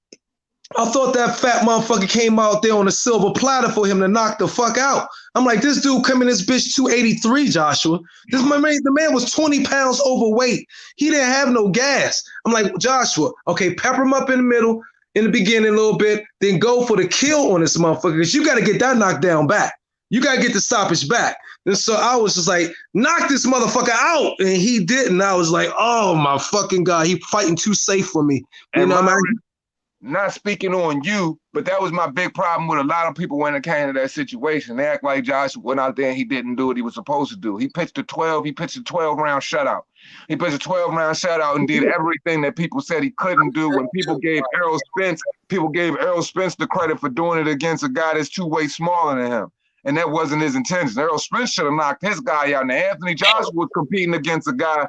I thought that fat motherfucker came out there on a silver platter for him to knock the fuck out. I'm like, this dude coming this bitch 283, Joshua. The man was 20 pounds overweight. He didn't have no gas. I'm like, Joshua, okay, pepper him up in the middle, in the beginning a little bit, then go for the kill on this motherfucker because you got to get that knockdown back. You got to get the stoppage back. And so I was just like, knock this motherfucker out. And he didn't. I was like, oh, my fucking God, he fighting too safe for me. You know what I mean? not speaking on you, but that was my big problem with a lot of people when it came to that situation. They act like Josh went out there and he didn't do what he was supposed to do. He pitched a 12-round shutout. He pitched a 12-round shutout and did everything that people said he couldn't do. When people gave Errol Spence the credit for doing it against a guy that's 2 weights smaller than him. And that wasn't his intention. Errol Spence should have knocked his guy out. Now, Anthony Joshua was competing against a guy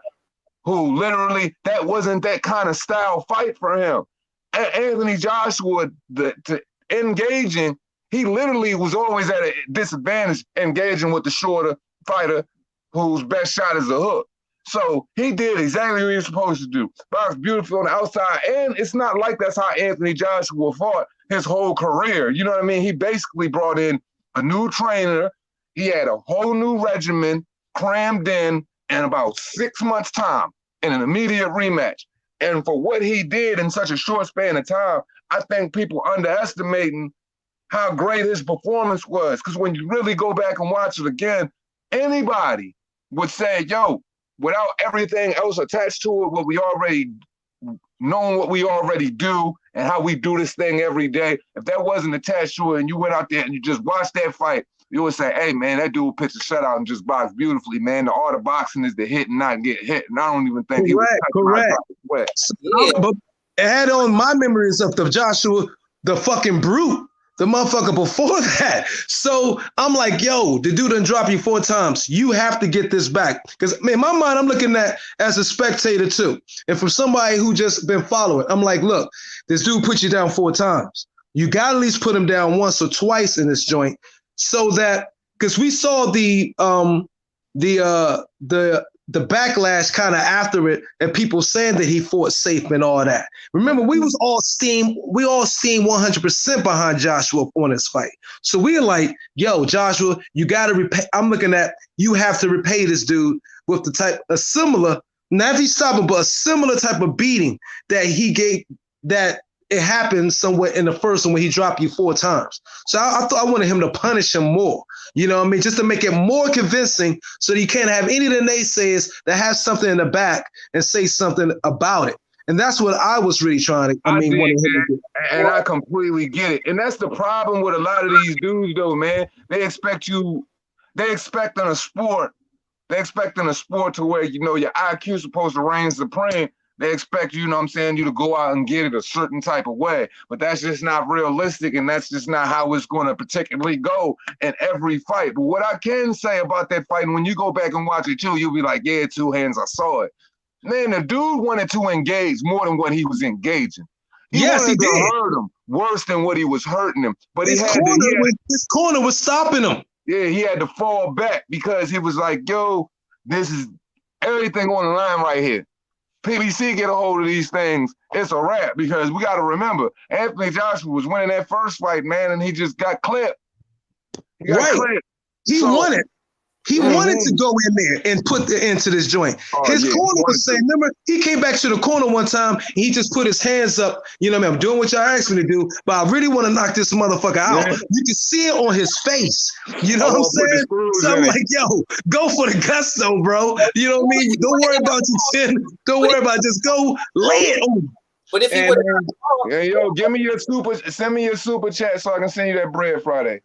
who literally, that wasn't that kind of style fight for him. Anthony Joshua, to engaging, he literally was always at a disadvantage engaging with the shorter fighter whose best shot is a hook. So he did exactly what he was supposed to do. Boxed beautiful on the outside, and it's not like that's how Anthony Joshua fought his whole career. You know what I mean? He basically brought in a new trainer. He had a whole new regimen crammed in about 6 months' time in an immediate rematch. And for what he did in such a short span of time, I think people underestimating how great his performance was. Because when you really go back and watch it again, anybody would say, yo, without everything else attached to it, what we already do and how we do this thing every day, if that wasn't attached to it and you went out there and you just watched that fight, you would say, hey, man, that dude pitched a shutout and just boxed beautifully, man. The art of boxing is to hit and not get hit. And I don't even think he was correct. But it had on my memories of the Joshua, the fucking brute, the motherfucker before that. So I'm like, yo, the dude done drop you 4 times. You have to get this back. Because in my mind, I'm looking at as a spectator too. And from somebody who just been following, I'm like, look, this dude put you down 4 times. You got to at least put him down once or twice in this joint. So that, because we saw the backlash kind of after it, and people saying that he fought safe and all that. Remember, we all steam 100% behind Joshua on this fight. So we're like, yo, Joshua, you got to repay. I'm looking at, you have to repay this dude with a similar, not if he's stopping, but a similar type of beating that he gave, that it happened somewhere in the first one when he dropped you 4 times. So I thought I wanted him to punish him more. You know what I mean? Just to make it more convincing so that you can't have any of the naysayers that have something in the back and say something about it. And that's what I was really trying to, and I completely get it. And that's the problem with a lot of these dudes though, man. They expect in a sport to where, you know, your IQ is supposed to reign supreme. They expect you, you know what I'm saying, you to go out and get it a certain type of way. But that's just not realistic, and that's just not how it's going to particularly go in every fight. But what I can say about that fight, and when you go back and watch it too, you'll be like, yeah, 2 hands, I saw it. Man, the dude wanted to engage more than what he was engaging. He did. Hurt him worse than what he was hurting him. But his corner was stopping him. Yeah, he had to fall back because he was like, yo, this is everything on the line right here. PBC get a hold of these things, it's a wrap, because we got to remember, Anthony Joshua was winning that first fight, man, and he just got clipped. He won it. He wanted to go in there and put the end to this joint. His corner was saying, remember, he came back to the corner one time, and he just put his hands up, you know what I mean, I'm doing what y'all asked me to do, but I really want to knock this motherfucker out. Yeah. You can see it on his face. You know what I'm saying? So I'm like, yo, go for the gusto, bro. You know what I mean? Don't worry about your chin. Don't worry about it. Just go lay it on him. But if he would send me your super chat so I can send you that bread Friday.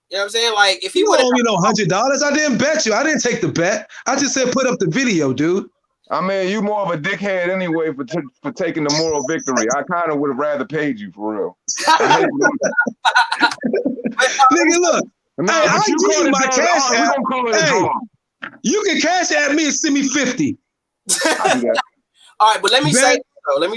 You know what I'm saying? Like, if he would have, $100, I didn't bet you. I didn't take the bet. I just said put up the video, dude. I mean, you more of a dickhead anyway for taking the moral victory. I kind of would have rather paid you for real. Nigga, look. I'll give you my cash app. Hey, you can cash at me and send me 50. All right, but let me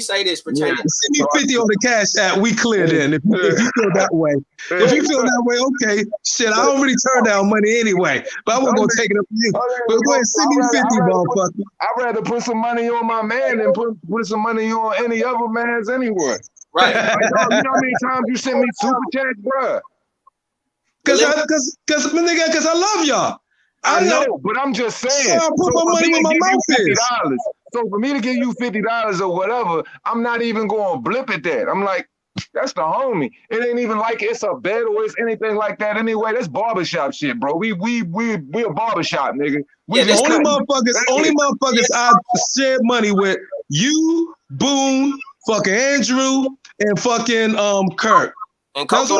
say this pertaining. Send me 50 on the cash app. We clear then. If you feel that way. If you feel that way, okay. Shit, I don't really turn down money anyway. But I wasn't going to take it up for you. But go ahead, send me 50, motherfucker. I'd rather put some money on my man than put some money on any other man's anyway. Right. Like, you know how many times you sent me super chats, bro? Because I love y'all. I know, but I'm just saying. So I put my money where my mouth is. So for me to give you $50 or whatever, I'm not even going to blip at that. I'm like, that's the homie. It ain't even like it's a bet or it's anything like that anyway. That's barbershop shit, bro. We a barbershop, nigga. Only motherfuckers I shared money with, you, Boone, fucking Andrew, and fucking Kirk. And That's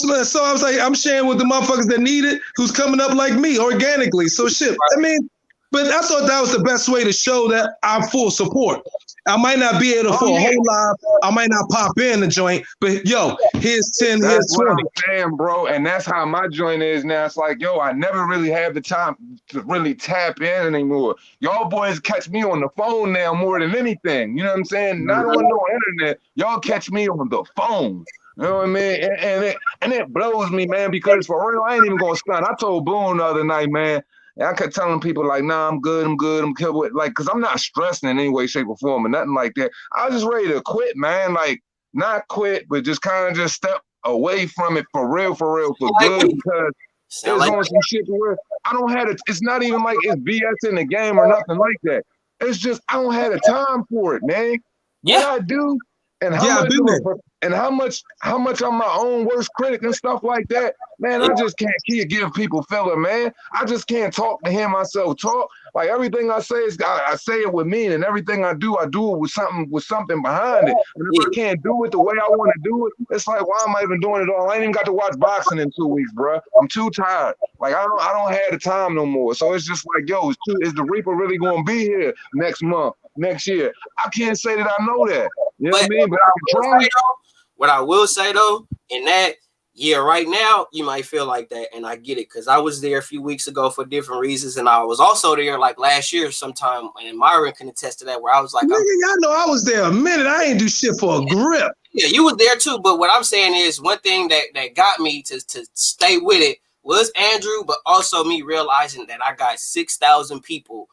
what so I was like, I'm sharing with the motherfuckers that need it, who's coming up like me organically. So shit. I mean, but I thought that was the best way to show that I'm full support. I might not be able to for a whole live. I might not pop in the joint, but yo, here's 10, here's 20. What I'm saying, bro, and that's how my joint is now. It's like, yo, I never really have the time to really tap in anymore. Y'all boys catch me on the phone now more than anything. You know what I'm saying? Not on no internet. Y'all catch me on the phone. You know what I mean? And it blows me, man, because for real, I ain't even gonna stunt. I told Boone the other night, man. And I kept telling people like, nah, I'm good, I'm good, like, cause I'm not stressing in any way, shape, or form, or nothing like that. I was just ready to quit, man. Like, not quit, but just kind of just step away from it for real, for good. Because there's on some shit where I don't have it. It's not even like it's BS in the game or nothing like that. It's just I don't have the time for it, man. Yeah. What I do and how much I'm my own worst critic and stuff like that, man, I just can't give people filler, man. I just can't talk to hear myself talk. Like everything I say I say it with meaning, and everything I do it with something behind it. And if I can't do it the way I want to do it, it's like, why am I even doing it all? I ain't even got to watch boxing in 2 weeks, bro. I'm too tired. Like I don't have the time no more. So it's just like, yo, is the Reaper really gonna be here next month, next year? I can't say that I know that. You know what I mean? But I can try. What I will say though, in that right now, you might feel like that, and I get it, because I was there a few weeks ago for different reasons, and I was also there like last year sometime, and Myron can attest to that, where I was like, y'all know I was there a minute. I ain't do shit for a grip. Yeah, you was there too, but what I'm saying is one thing that got me to stay with it was Andrew, but also me realizing that I got 6,000 people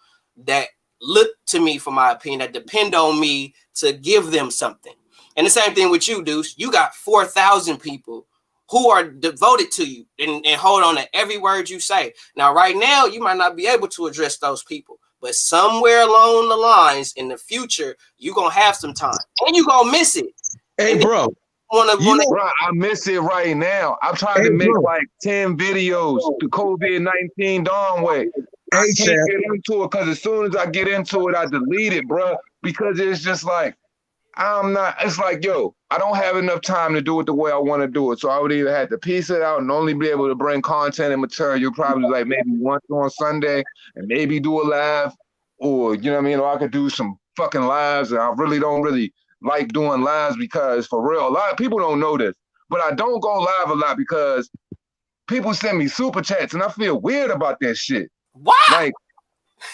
that look to me for my opinion, that depend on me to give them something. And the same thing with you, Deuce. You got 4,000 people who are devoted to you and hold on to every word you say. Now, right now, you might not be able to address those people, but somewhere along the lines in the future, you're going to have some time and you're going to miss it. Hey, bro. I miss it right now. I'm trying to make like 10 videos the COVID-19 Dawn way. I can't get into it because as soon as I get into it, I delete it, bro, because it's just like, it's like, yo, I don't have enough time to do it the way I want to do it. So I would either have to piece it out and only be able to bring content and material probably like maybe once on Sunday and maybe do a live, or, you know what I mean? Or I could do some fucking lives. And I really don't like doing lives because for real, a lot of people don't know this, but I don't go live a lot because people send me super chats and I feel weird about that shit. What? Like,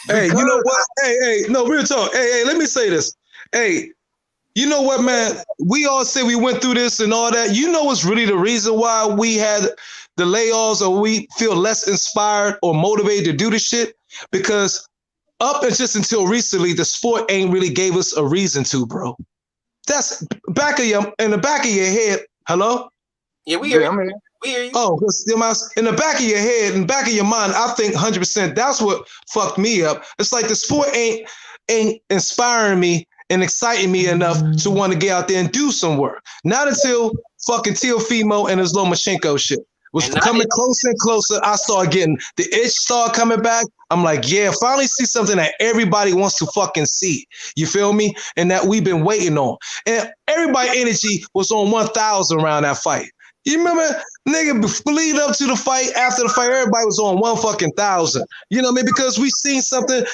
hey, you know what? Hey, no, real talk. Hey, let me say this. Hey, you know what, man? We all say we went through this and all that. You know what's really the reason why we had the layoffs or we feel less inspired or motivated to do this shit? Because up and just until recently, the sport ain't really gave us a reason to, bro. That's in the back of your head. Hello? Yeah, we hear you. We hear you. Oh, in the back of your head, in the back of your mind, I think 100% that's what fucked me up. It's like the sport ain't inspiring me and exciting me enough to want to get out there and do some work. Not until fucking Teofimo and his Lomachenko shit was coming closer and closer. I started getting the itch start coming back. I'm like, yeah, finally see something that everybody wants to fucking see. You feel me? And that we've been waiting on. And everybody energy was on 1,000 around that fight. You remember, nigga, lead up to the fight, after the fight, everybody was on 1,000. You know what I mean? Because we seen something.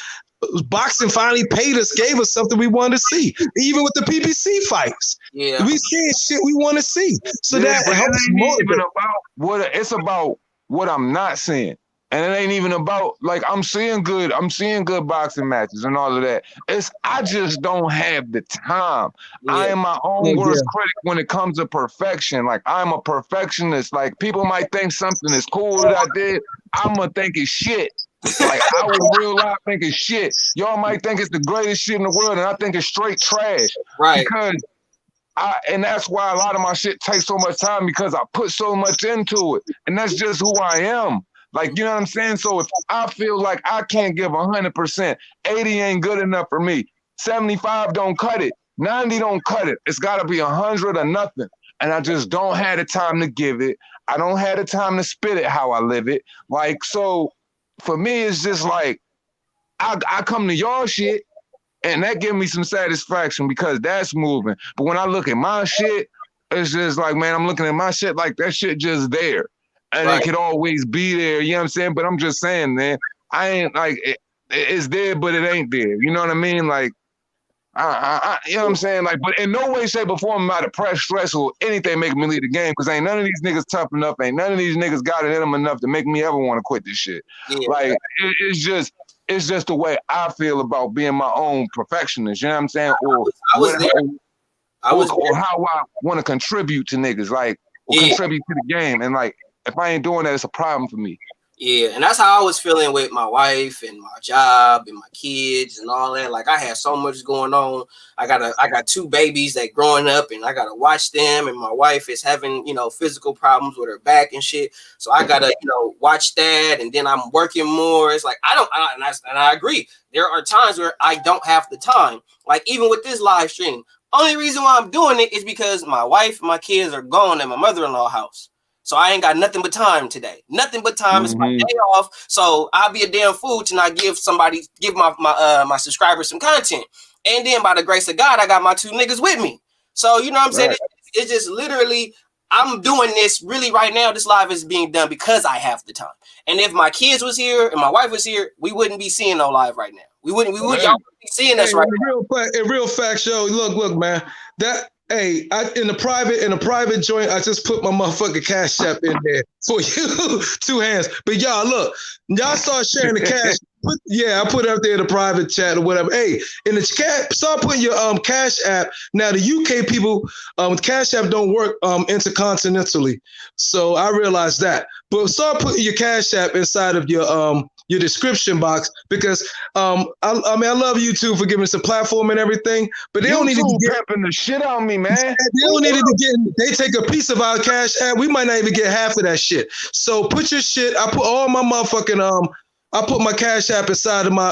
Boxing finally paid us, gave us something we wanted to see. Even with the PBC fights, we seeing shit we want to see. So that helps motivate. It's about what I'm not seeing, and it ain't even about like I'm seeing good boxing matches and all of that. I just don't have the time. I am my own worst critic when it comes to perfection. Like I'm a perfectionist. Like people might think something is cool that I did. I'm gonna think it's shit. Like I would real life think it's shit. Y'all might think it's the greatest shit in the world, and I think it's straight trash. Right. Because and that's why a lot of my shit takes so much time because I put so much into it. And that's just who I am. Like, you know what I'm saying? So if I feel like I can't give 100%, 80 ain't good enough for me. 75 don't cut it. 90 don't cut it. It's got to be 100 or nothing. And I just don't have the time to give it. I don't have the time to spit it how I live it. Like, so for me, it's just like, I come to y'all shit And that give me some satisfaction because that's moving. But when I look at my shit, it's just like, man, I'm looking at my shit like that shit just there. And it could always be there, you know what I'm saying? But I'm just saying, man, I ain't like, it's there, but it ain't there. You know what I mean? Like, you know what I'm saying? Like, but in no way, shape, or form am I depressed, stress, or anything making me leave the game because ain't none of these niggas tough enough. Ain't none of these niggas got it in them enough to make me ever want to quit this shit. Yeah. Like, it's just the way I feel about being my own perfectionist. You know what I'm saying? Or how I want to contribute to niggas, like, or contribute to the game. And like, if I ain't doing that, it's a problem for me. Yeah, and that's how I was feeling with my wife and my job and my kids and all that. Like I had so much going on. I got 2 babies that growing up and I gotta watch them, and my wife is having, you know, physical problems with her back and shit. So I gotta, you know, watch that, and then I'm working more. It's like and I agree. There are times where I don't have the time. Like even with this live stream, only reason why I'm doing it is because my wife and my kids are gone at my mother-in-law house. So I ain't got nothing but time today. Nothing but time. It's my day off. So I'll be a damn fool to not give my subscribers some content. And then by the grace of God, I got my 2 niggas with me. So you know what I'm saying? It's just literally, I'm doing this really right now. This live is being done because I have the time. And if my kids was here and my wife was here, we wouldn't be seeing no live right now. Y'all wouldn't be seeing us right now. In real fact, yo, look, man. Hey, in the private joint, I just put my motherfucking Cash App in there for you, 2 hands. But y'all, look, y'all start sharing the cash. I put it out there in the private chat or whatever. Hey, in the chat, start putting your Cash App. Now the UK people, Cash App don't work intercontinentally, so I realized that. But start putting your Cash App inside of your description box because I love YouTube for giving us a platform and everything, but they don't need to be pepping the shit on me, man. They don't need to get. They take a piece of our Cash App. We might not even get half of that shit. So put your shit. I put all my motherfucking I put my Cash App inside of my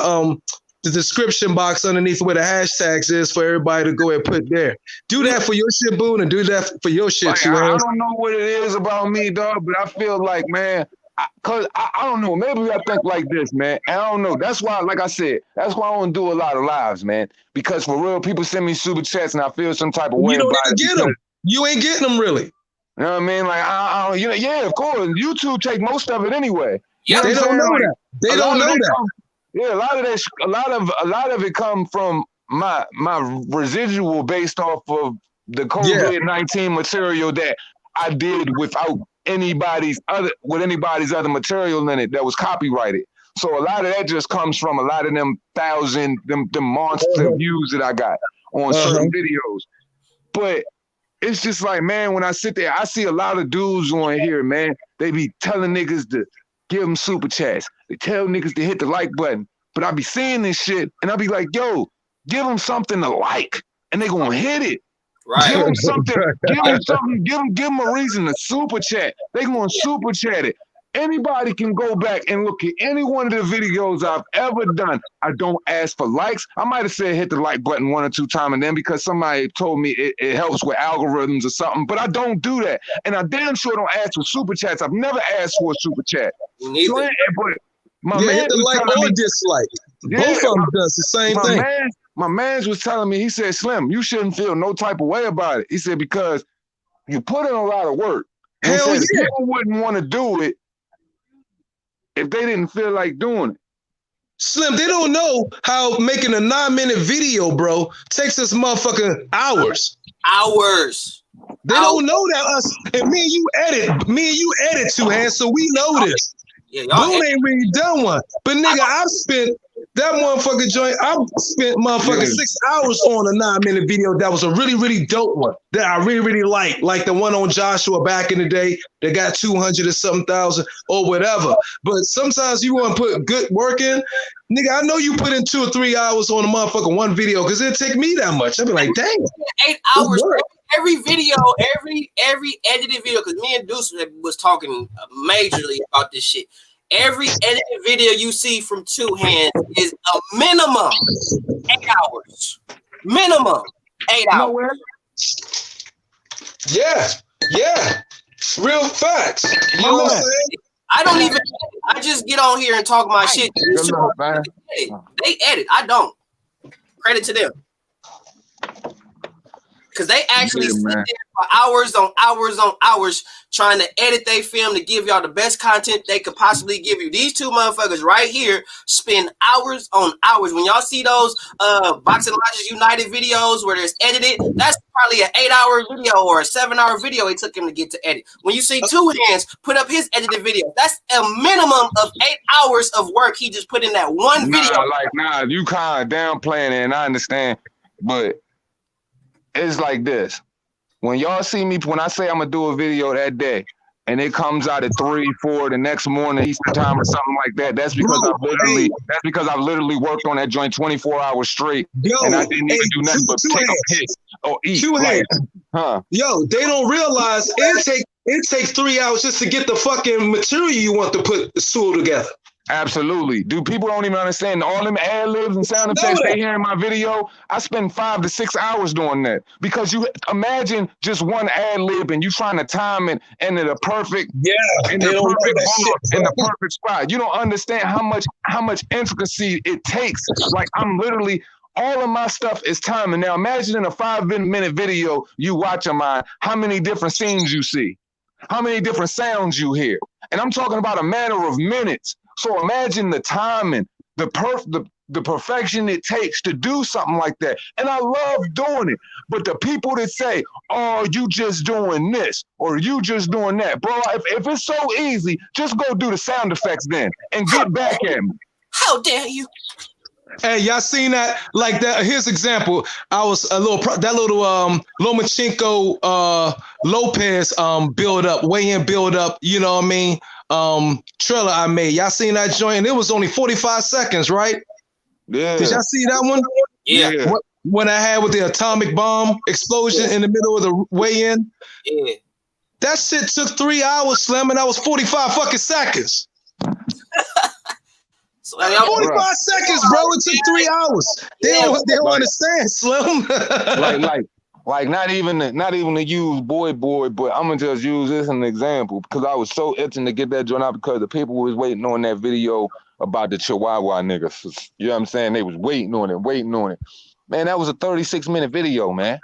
the description box underneath where the hashtags is for everybody to go ahead and put there. Do that for your shit, Boone, and do that for your shit, like, I don't know what it is about me, dog, but I feel like, man. Cause I don't know, maybe I think like this, man. I don't know. That's why, like I said, that's why I don't do a lot of lives, man. Because for real, people send me super chats and I feel some type of way. You don't even get them. You ain't getting them really. You know what I mean? Like yeah, of course. YouTube take most of it anyway. Yeah, they don't know that. They don't know that. Yeah, a lot of it come from my residual based off of the COVID-19 material that I did without anybody's other material in it that was copyrighted. So a lot of that just comes from a lot of them monster views that I got on certain videos. But it's just like, man, when I sit there, I see a lot of dudes on here, man. They be telling niggas to give them super chats. They tell niggas to hit the like button. But I be seeing this shit and I be like, yo, give them something to like, and they gonna hit it. Right. Give them something. Give them a reason to super chat. They gonna super chat it. Anybody can go back and look at any one of the videos I've ever done. I don't ask for likes. I might have said hit the like button 1 or 2 times and then because somebody told me it helps with algorithms or something, but I don't do that. And I damn sure don't ask for super chats. I've never asked for a super chat. Neither. So, but my man hit the like or dislike. Both of them does the same thing. My man was telling me, he said, Slim, you shouldn't feel no type of way about it. He said, because you put in a lot of work. And Hell yeah. People wouldn't want to do it if they didn't feel like doing it. Slim, they don't know how making a 9-minute video, bro, takes us motherfucking hours. They don't know that us and me and you edit 2 hands, so we know this. Yeah, Boone ain't really done one. But nigga, I've spent that motherfucking joint. I've spent motherfucking 6 hours on a 9-minute video that was a really, really dope one that I really, really like the one on Joshua back in the day that got 200 or something thousand or whatever. But sometimes you want to put good work in. Nigga, I know you put in 2 or 3 hours on a motherfucking one video because it'd take me that much. I'd be like, dang. 8 hours. Every video, every edited video, because me and Deuce was talking majorly about this shit. Every edited video you see from 2 hands is a minimum 8 hours. Minimum 8 hours. Yeah. Real facts. You know what I'm saying? I just get on here and talk my shit. They edit. I don't. Credit to them. Because they actually sit there for hours on hours on hours trying to edit their film to give y'all the best content they could possibly give you. These two motherfuckers right here spend hours on hours. When y'all see those Boxing Lodges United videos where there's edited, that's probably an 8-hour video or a 7-hour video it took him to get to edit. When you see Two Hands put up his edited video, that's a minimum of 8 hours of work he just put in that one video. You kind of downplaying it, and I understand, but it's like this. When y'all see me, when I say I'm gonna do a video that day, and it comes out at 3, 4 the next morning Eastern time or something like that, that's because I've literally worked on that joint 24 hours straight, and I didn't even do nothing but take a piss or eat. Yo, they don't realize it takes 3 hours just to get the fucking material you want to put the stool together. Absolutely. People don't even understand all them ad libs and sound effects they hear in my video. I spend 5 to 6 hours doing that, because you imagine just one ad lib and you trying to time it into the perfect, in the perfect spot. You don't understand how much intricacy it takes. Like, I'm literally, all of my stuff is timing. Now imagine in a 5-minute video you watch of mine, how many different scenes you see, how many different sounds you hear, and I'm talking about a matter of minutes. So imagine the timing, the perfection it takes to do something like that. And I love doing it. But the people that say, oh, you just doing this or you just doing that, bro, if it's so easy, just go do the sound effects then and get back at me. How dare you? Hey, y'all seen that? Like that. Here's an example. I was Lomachenko Lopez build up, weigh-in build up, you know what I mean? Trailer I made. Y'all seen that joint? It was only 45 seconds, right? Yeah. Did y'all see that one? Yeah. When I had with the atomic bomb explosion in the middle of the weigh-in? Yeah. That shit took 3 hours, Slim, and that was 45 fucking seconds. 45 seconds, bro. It took 3 hours. They don't understand, Slim. like not even to use boy, but I'm gonna just use this as an example, because I was so itching to get that joint out, because the people was waiting on that video about the Chihuahua niggas. You know what I'm saying? They was waiting on it. Man, that was a 36-minute video, man.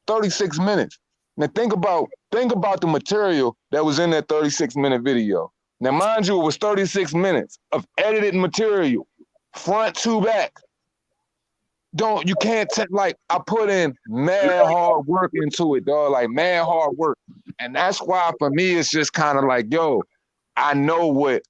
36 minutes. Now think about the material that was in that 36-minute video. Now, mind you, it was 36 minutes of edited material, front to back. You can't take, like, I put in mad hard work into it, dog, like mad hard work. And that's why for me, it's just kind of like, yo, I know what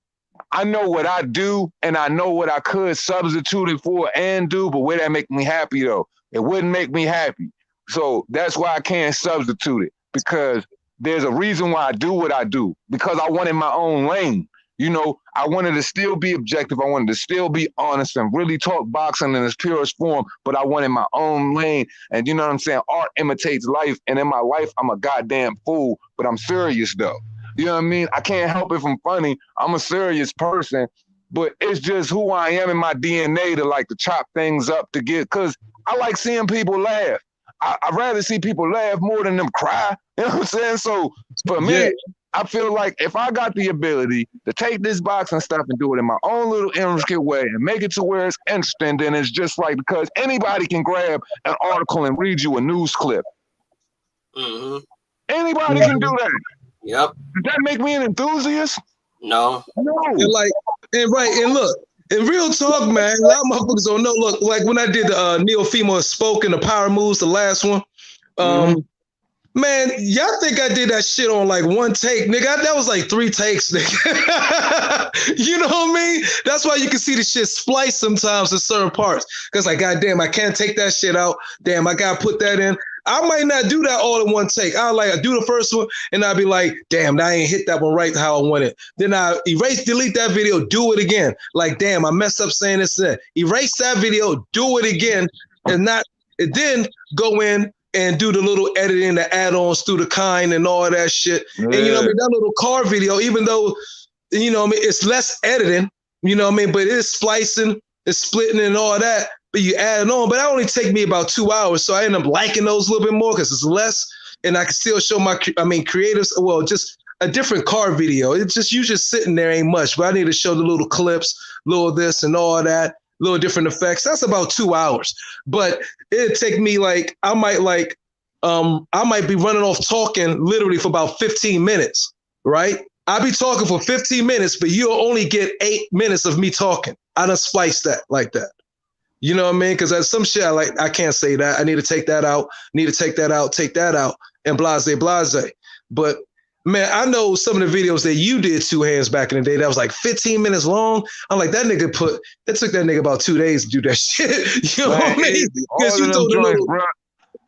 I do, and I know what I could substitute it for and do, but would that make me happy though? It wouldn't make me happy. So that's why I can't substitute it, because there's a reason why I do what I do, because I wanted my own lane. You know, I wanted to still be objective. I wanted to still be honest and really talk boxing in its purest form, but I wanted my own lane. And you know what I'm saying? Art imitates life. And in my life, I'm a goddamn fool, but I'm serious though. You know what I mean? I can't help it if I'm funny. I'm a serious person, but it's just who I am in my DNA to like to chop things up to get, because I like seeing people laugh. I'd rather see people laugh more than them cry. You know what I'm saying? So for me, I feel like if I got the ability to take this boxing stuff and do it in my own little intricate way and make it to where it's interesting, then it's just right, because anybody can grab an article and read you a news clip. Mm-hmm. Anybody can do that. Yep. Does that make me an enthusiast? No. And look, in real talk, man, a lot of motherfuckers don't know. Look, like when I did the Neil Fimo Spoke and the Power Moves, the last one, man, y'all think I did that shit on like one take, nigga? That was like 3 takes, nigga. You know what I mean? That's why you can see the shit spliced sometimes in certain parts. Because like, goddamn, I can't take that shit out. Damn, I gotta put that in. I might not do that all in one take. I do the first one and I'll be like, damn, I ain't hit that one right how I want it. Then I delete that video, do it again. Like, damn, I messed up saying this and that. Erase that video, do it again, and then go in and do the little editing, the add-ons through the kind and all that shit. Yeah. And you know what I mean? That little car video, even though, you know what I mean, it's less editing, you know what I mean, but it is splicing, it's splitting and all that. But you add it on, but that only take me about 2 hours. So I end up liking those a little bit more because it's less, and I can still show creatives, well, just a different car video. It's just, you just sitting there ain't much, but I need to show the little clips, little this and all that. little different effects. That's about 2 hours. But it'd take me like, I might be running off talking literally for about 15 minutes, right? I'll be talking for 15 minutes, but you'll only get 8 minutes of me talking. I done spliced that like that. You know what I mean? Because there's some shit I can't say that. I need to take that out, take that out, and blase. But man, I know some of the videos that you did 2 hands back in the day that was like 15 minutes long. I'm like, it took that nigga about 2 days to do that shit. You know what I mean? Because you told the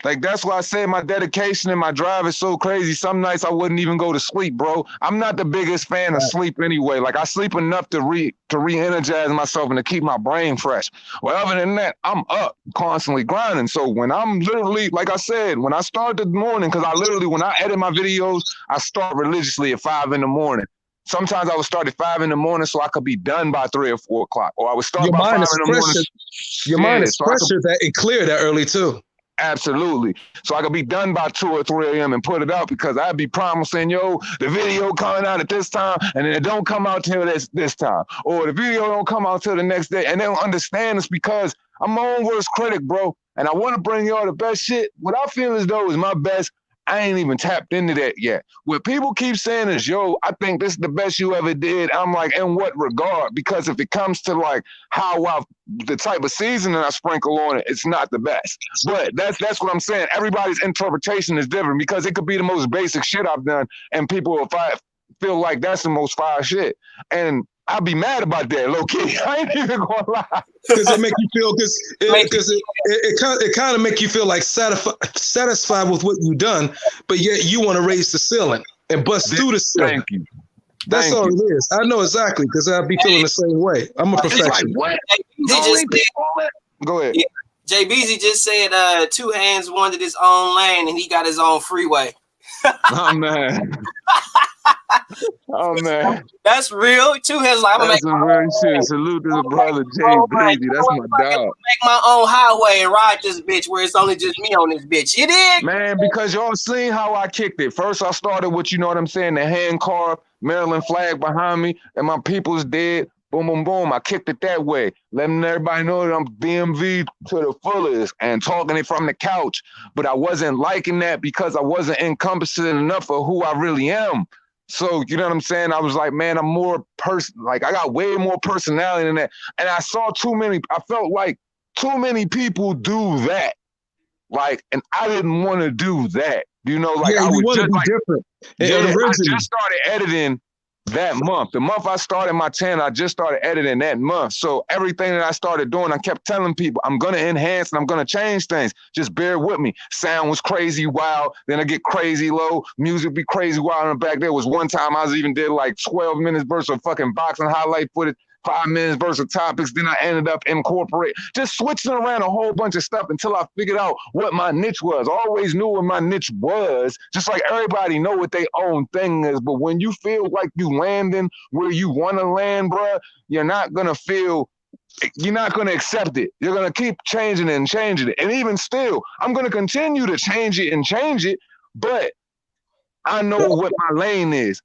Like, that's why I say my dedication and my drive is so crazy. Some nights I wouldn't even go to sleep, bro. I'm not the biggest fan of sleep anyway. Like, I sleep enough to re-energize myself and to keep my brain fresh. Well, other than that, I'm up constantly grinding. So when I'm literally, like I said, when I start the morning, because when I edit my videos, I start religiously at 5 in the morning. Sometimes I would start at 5 in the morning so I could be done by 3 or 4 o'clock. Or I would start by 5 in the morning. Your mind is fresher and clear that early too. Absolutely. So I could be done by 2 or 3 a.m. and put it out, because I'd be promising, the video coming out at this time, and then it don't come out till this time. Or the video don't come out till the next day. And they don't understand it's because I'm my own worst critic, bro. And I want to bring y'all the best shit. What I feel as though is my best, I ain't even tapped into that yet. What people keep saying is, I think this is the best you ever did. I'm like, in what regard? Because if it comes to like the type of seasoning I sprinkle on it, it's not the best. But that's what I'm saying. Everybody's interpretation is different, because it could be the most basic shit I've done, and people will feel like that's the most fire shit. And I'd be mad about that, low key. I ain't even gonna lie. Because it make you feel, because it kind of make you feel like satisfied with what you've done, but yet you want to raise the ceiling and bust through the ceiling. Thank you. That's all it is. I know exactly, because I'd be feeling the same way. I'm a perfectionist. Like, go ahead. Yeah. JBZ just said 2 hands wanted his own lane and he got his own freeway. Oh man. Oh man. That's real. 2 hands like, I'm gonna make some real shit. Salute to the brother JBZ. That's my dog. Make my own highway and ride this bitch where it's only just me on this bitch. You dig? Man, because y'all seen how I kicked it. First I started with, you know what I'm saying, the hand carved Maryland flag behind me, and my people's dead. Boom, boom, boom. I kicked it that way. Letting everybody know that I'm BMV to the fullest and talking it from the couch. But I wasn't liking that because I wasn't encompassing enough of who I really am. So, you know what I'm saying? I was like, man, I'm more I got way more personality than that. And I felt like too many people do that. Like, and I didn't want to do that. You know, like, I was just different. I just started editing that month. The month I started my channel, I just started editing that month. So everything that I started doing, I kept telling people, I'm going to enhance and I'm going to change things. Just bear with me. Sound was crazy wild. Then I get crazy low. Music be crazy wild in the back. There was one time I even did like 12 minutes versus of fucking boxing highlight footage. 5 minutes versus topics. Then I ended up just switching around a whole bunch of stuff until I figured out what my niche was. I always knew what my niche was, just like everybody know what their own thing is. But when you feel like you landing where you want to land, bruh, you're not going to accept it. You're going to keep changing it and changing it. And even still, I'm going to continue to change it, but I know what my lane is.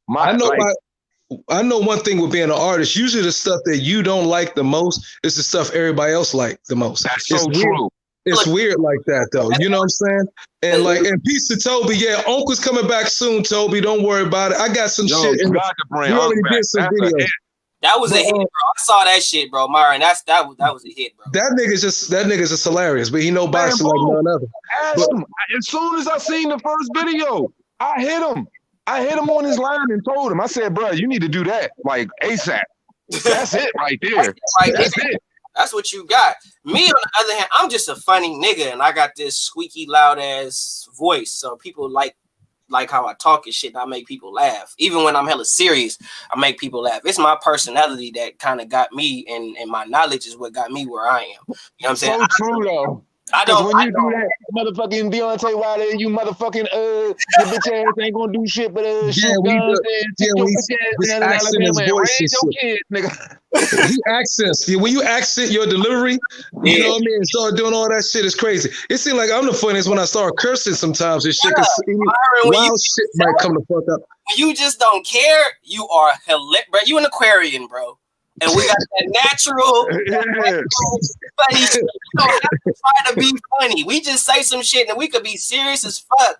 I know one thing with being an artist, usually the stuff that you don't like the most is the stuff everybody else like the most. That's so true. It's weird like that though. You know what I'm saying? And peace to Toby. Yeah, Uncle's coming back soon, Toby. Don't worry about it. I got some shit. You already did some videos. That was a hit, bro. I saw that shit, bro. Myron, that was a hit, bro. That nigga's just hilarious, but he know boxing like none other. As soon as I seen the first video, I hit him. On his line and told him, I said, bro, you need to do that like ASAP. That's it right there. That's it. That's what you got. Me, on the other hand, I'm just a funny nigga, and I got this squeaky loud ass voice. So people like how I talk and shit, and I make people laugh. Even when I'm hella serious, I make people laugh. It's my personality that kind of got me, and my knowledge is what got me where I am. You know what I'm saying? So true, though. When you do that, motherfucking Deontay Wilder, you motherfucking your bitch ass ain't gonna do shit but shoot guns and accent his voice and shit. Nigga. He accents. When you accent your delivery, you know what I mean, and start doing all that shit, is crazy. It seems like I'm the funniest when I start cursing sometimes and shit. Wild shit might come the fuck up. When you just don't care, you are hilarious, bro. You an Aquarian, bro. And we got that natural funny shit. You don't have to try to be funny. We just say some shit and we could be serious as fuck.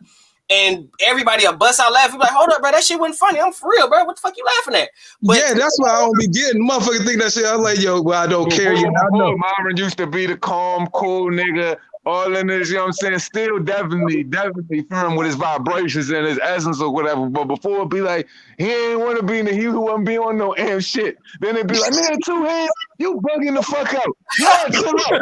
And everybody will bust out laughing. Like, hold up, bro, that shit wasn't funny. I'm for real, bro. What the fuck you laughing at? But yeah, that's why I don't be getting motherfuckers think that shit. I'm like, yo, well, I don't care. You know, Myron used to be the calm, cool nigga. All in this, you know what I'm saying? Still definitely firm with his vibrations and his essence or whatever. But before it'd be like, he ain't want to be in the he who wouldn't be on no damn shit. Then it'd be like, man, 2 hands, you bugging the fuck out. Yo, chill out.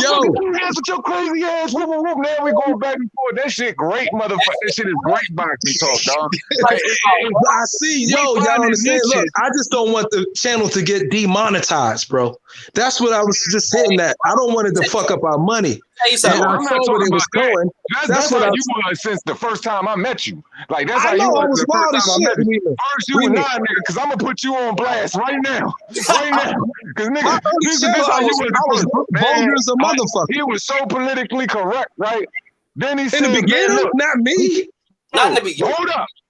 Yo, 2 hands with your crazy ass. Whoop, whoop, whoop. Now we going back and forth. That shit great, motherfucker. That shit is great boxing talk, dog. I see, y'all understand. Look, I just don't want the channel to get demonetized, bro. That's what I was just saying that. I don't want it to fuck up our money. And I saw where it was going. That's what you was since the first time I met you. Like that's how you was the wild first time I met you. First you and I, nigga, because I'm gonna put you on blast right now. Right now. Because nigga, this how you was vulgar as a motherfucker. He was so politically correct, right? Then he said, in the beginning, not me. Not in the beginning.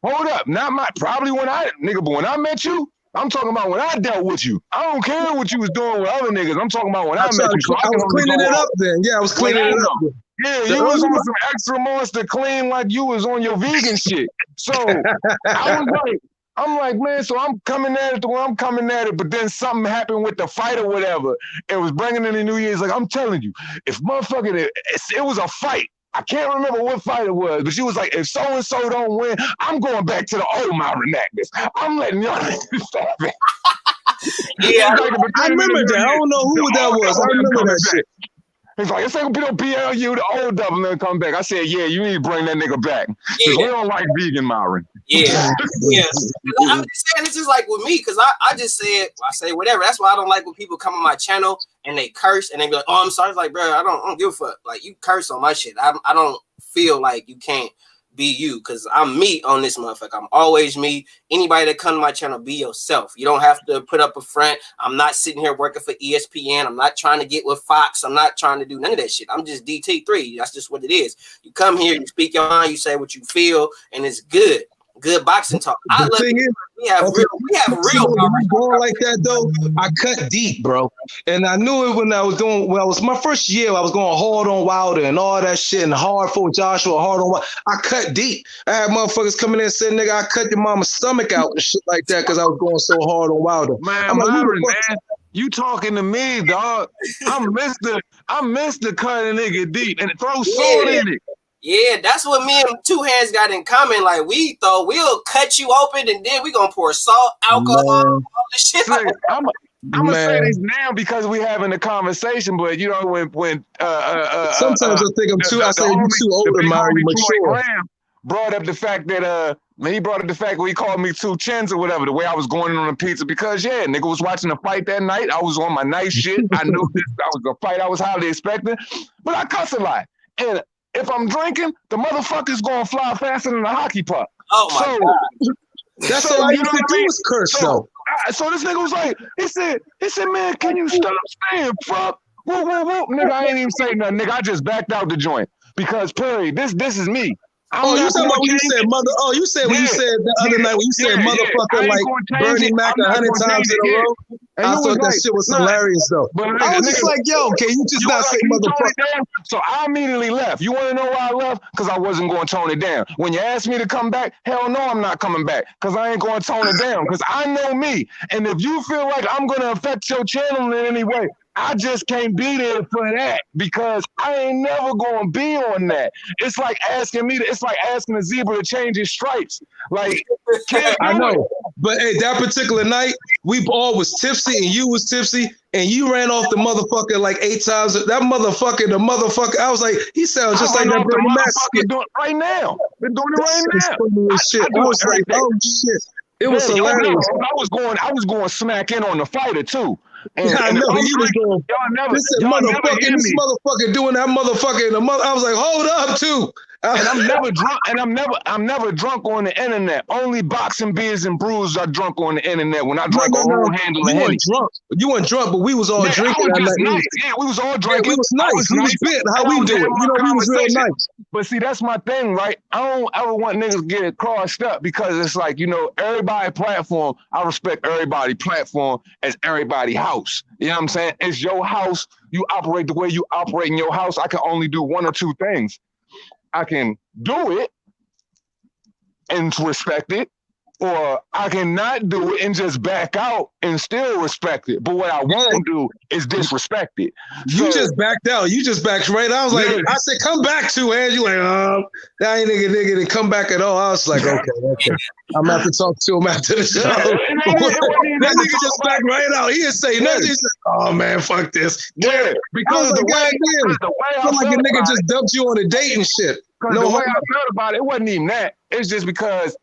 Hold up. Not my probably when but when I met you. I'm talking about when I dealt with you. I don't care what you was doing with other niggas. I'm talking about when I met you. So I was cleaning it up then. Yeah, I was cleaning it up. Yeah, you was on some extra monster clean like you was on your vegan shit. So I'm like, man, so I'm coming at it the way I'm coming at it, but then something happened with the fight or whatever. It was bringing in the New Year's. Like, I'm telling you, if motherfucking, it was a fight. I can't remember what fight it was, but she was like, if so-and-so don't win, I'm going back to the old Myron Agnes. I'm letting y'all stop it. Yeah, I remember that. I don't know who that was. I remember that shit. He's like, it's like no PLU, the old double and come back. I said, yeah, you need to bring that nigga back. Because we don't like vegan Myron. Yeah. I'm just saying, it's just like with me, because I just said, I say whatever. That's why I don't like when people come on my channel and they curse and they be like, oh, I'm sorry. It's like, bro, I don't give a fuck. Like, you curse on my shit. I don't feel like you can't be you, because I'm me on this motherfucker. I'm always me. Anybody that come to my channel, be yourself. You don't have to put up a front. I'm not sitting here working for ESPN. I'm not trying to get with Fox. I'm not trying to do none of that shit. I'm just DT3. That's just what it is. You come here, you speak your mind, you say what you feel, and it's good. Good boxing talk. We have real going like that though. I cut deep, bro, and I knew it when I was doing. Well, it was my first year. I was going hard on Wilder and all that shit, and hard for Joshua, hard on Wilder. I cut deep. I had motherfuckers coming in and saying, "Nigga, I cut your mama's stomach out and shit like that," because I was going so hard on Wilder. Man, Myron, man, you talking to me, dog? I missed the cut a nigga deep and throw salt in it. Yeah, that's what me and Two Hands got in common. Like, we'll cut you open and then we gonna pour salt, alcohol, all this shit. See, I'm gonna say this now because we having a conversation, but you know when sometimes I think I'm too. I say you too older, Myron. You mature. Brought up the fact that he brought up the fact where he called me 2 chins or whatever, the way I was going in on the pizza, because yeah, nigga was watching the fight that night. I was on my nice shit. I knew this was a fight I was highly expecting, but I cuss a lot. And if I'm drinking, the motherfucker's gonna fly faster than a hockey puck. Oh my God. That's all you can do is curse though. So this nigga was like, he said, man, can you stop saying fuck? Whoop, whoop, whoop. Nigga, I ain't even say nothing. Nigga, I just backed out the joint. Because Perry, this is me. You said when you said mother. Oh, you said when you said the other night when you said motherfucker like Bernie Mac 100 times in a row. I thought that shit was hilarious though. I was just like, yo, can you just not say motherfucker? So I immediately left. You want to know why I left? Because I wasn't going to tone it down. When you asked me to come back, hell no, I'm not coming back. Because I ain't going to tone it down. Because I know me. And if you feel like I'm going to affect your channel in any way, I just can't be there for that because I ain't never gonna be on that. It's like asking a zebra to change his stripes. Like, I know, but hey, that particular night, we all was tipsy and you was tipsy and you ran off the motherfucker like 8 times. That motherfucker, I was like, he sounds just like that Bernie Mac. Doing it right now. They're doing it right now. I was like, oh shit. It was hilarious. I was going smack in on the fighter too. And I know he was going. This motherfucker doing that motherfucker in the mother. I was like, hold up too. And I'm never drunk. And I'm never drunk on the internet. Only boxing beers and brews are drunk on the internet. When I drank a whole handle of Henny. You weren't drunk, but we was all drinking. Yeah, we was all drinking. It was nice. We was bit. How we do it? You know, we was real nice. But see, that's my thing, right? I don't ever want niggas to get crossed up because it's like, you know, everybody platform, I respect everybody platform as everybody house. You know what I'm saying? It's your house. You operate the way you operate in your house. I can only do one or two things. I can do it and respect it, or I cannot do it and just back out and still respect it. But what I won't do is disrespect it. You just backed out. You just backed right out. I was like, I said, come back to it. You like, that ain't nigga didn't come back at all. I was like, okay. I'm gonna have to talk to him after the show. That nigga just backed right out. He didn't say nothing. He said, oh man, fuck this. Yeah, because the way I feel like a nigga just dumped you on a date and shit. No, the way I felt about it wasn't even that. It's just because,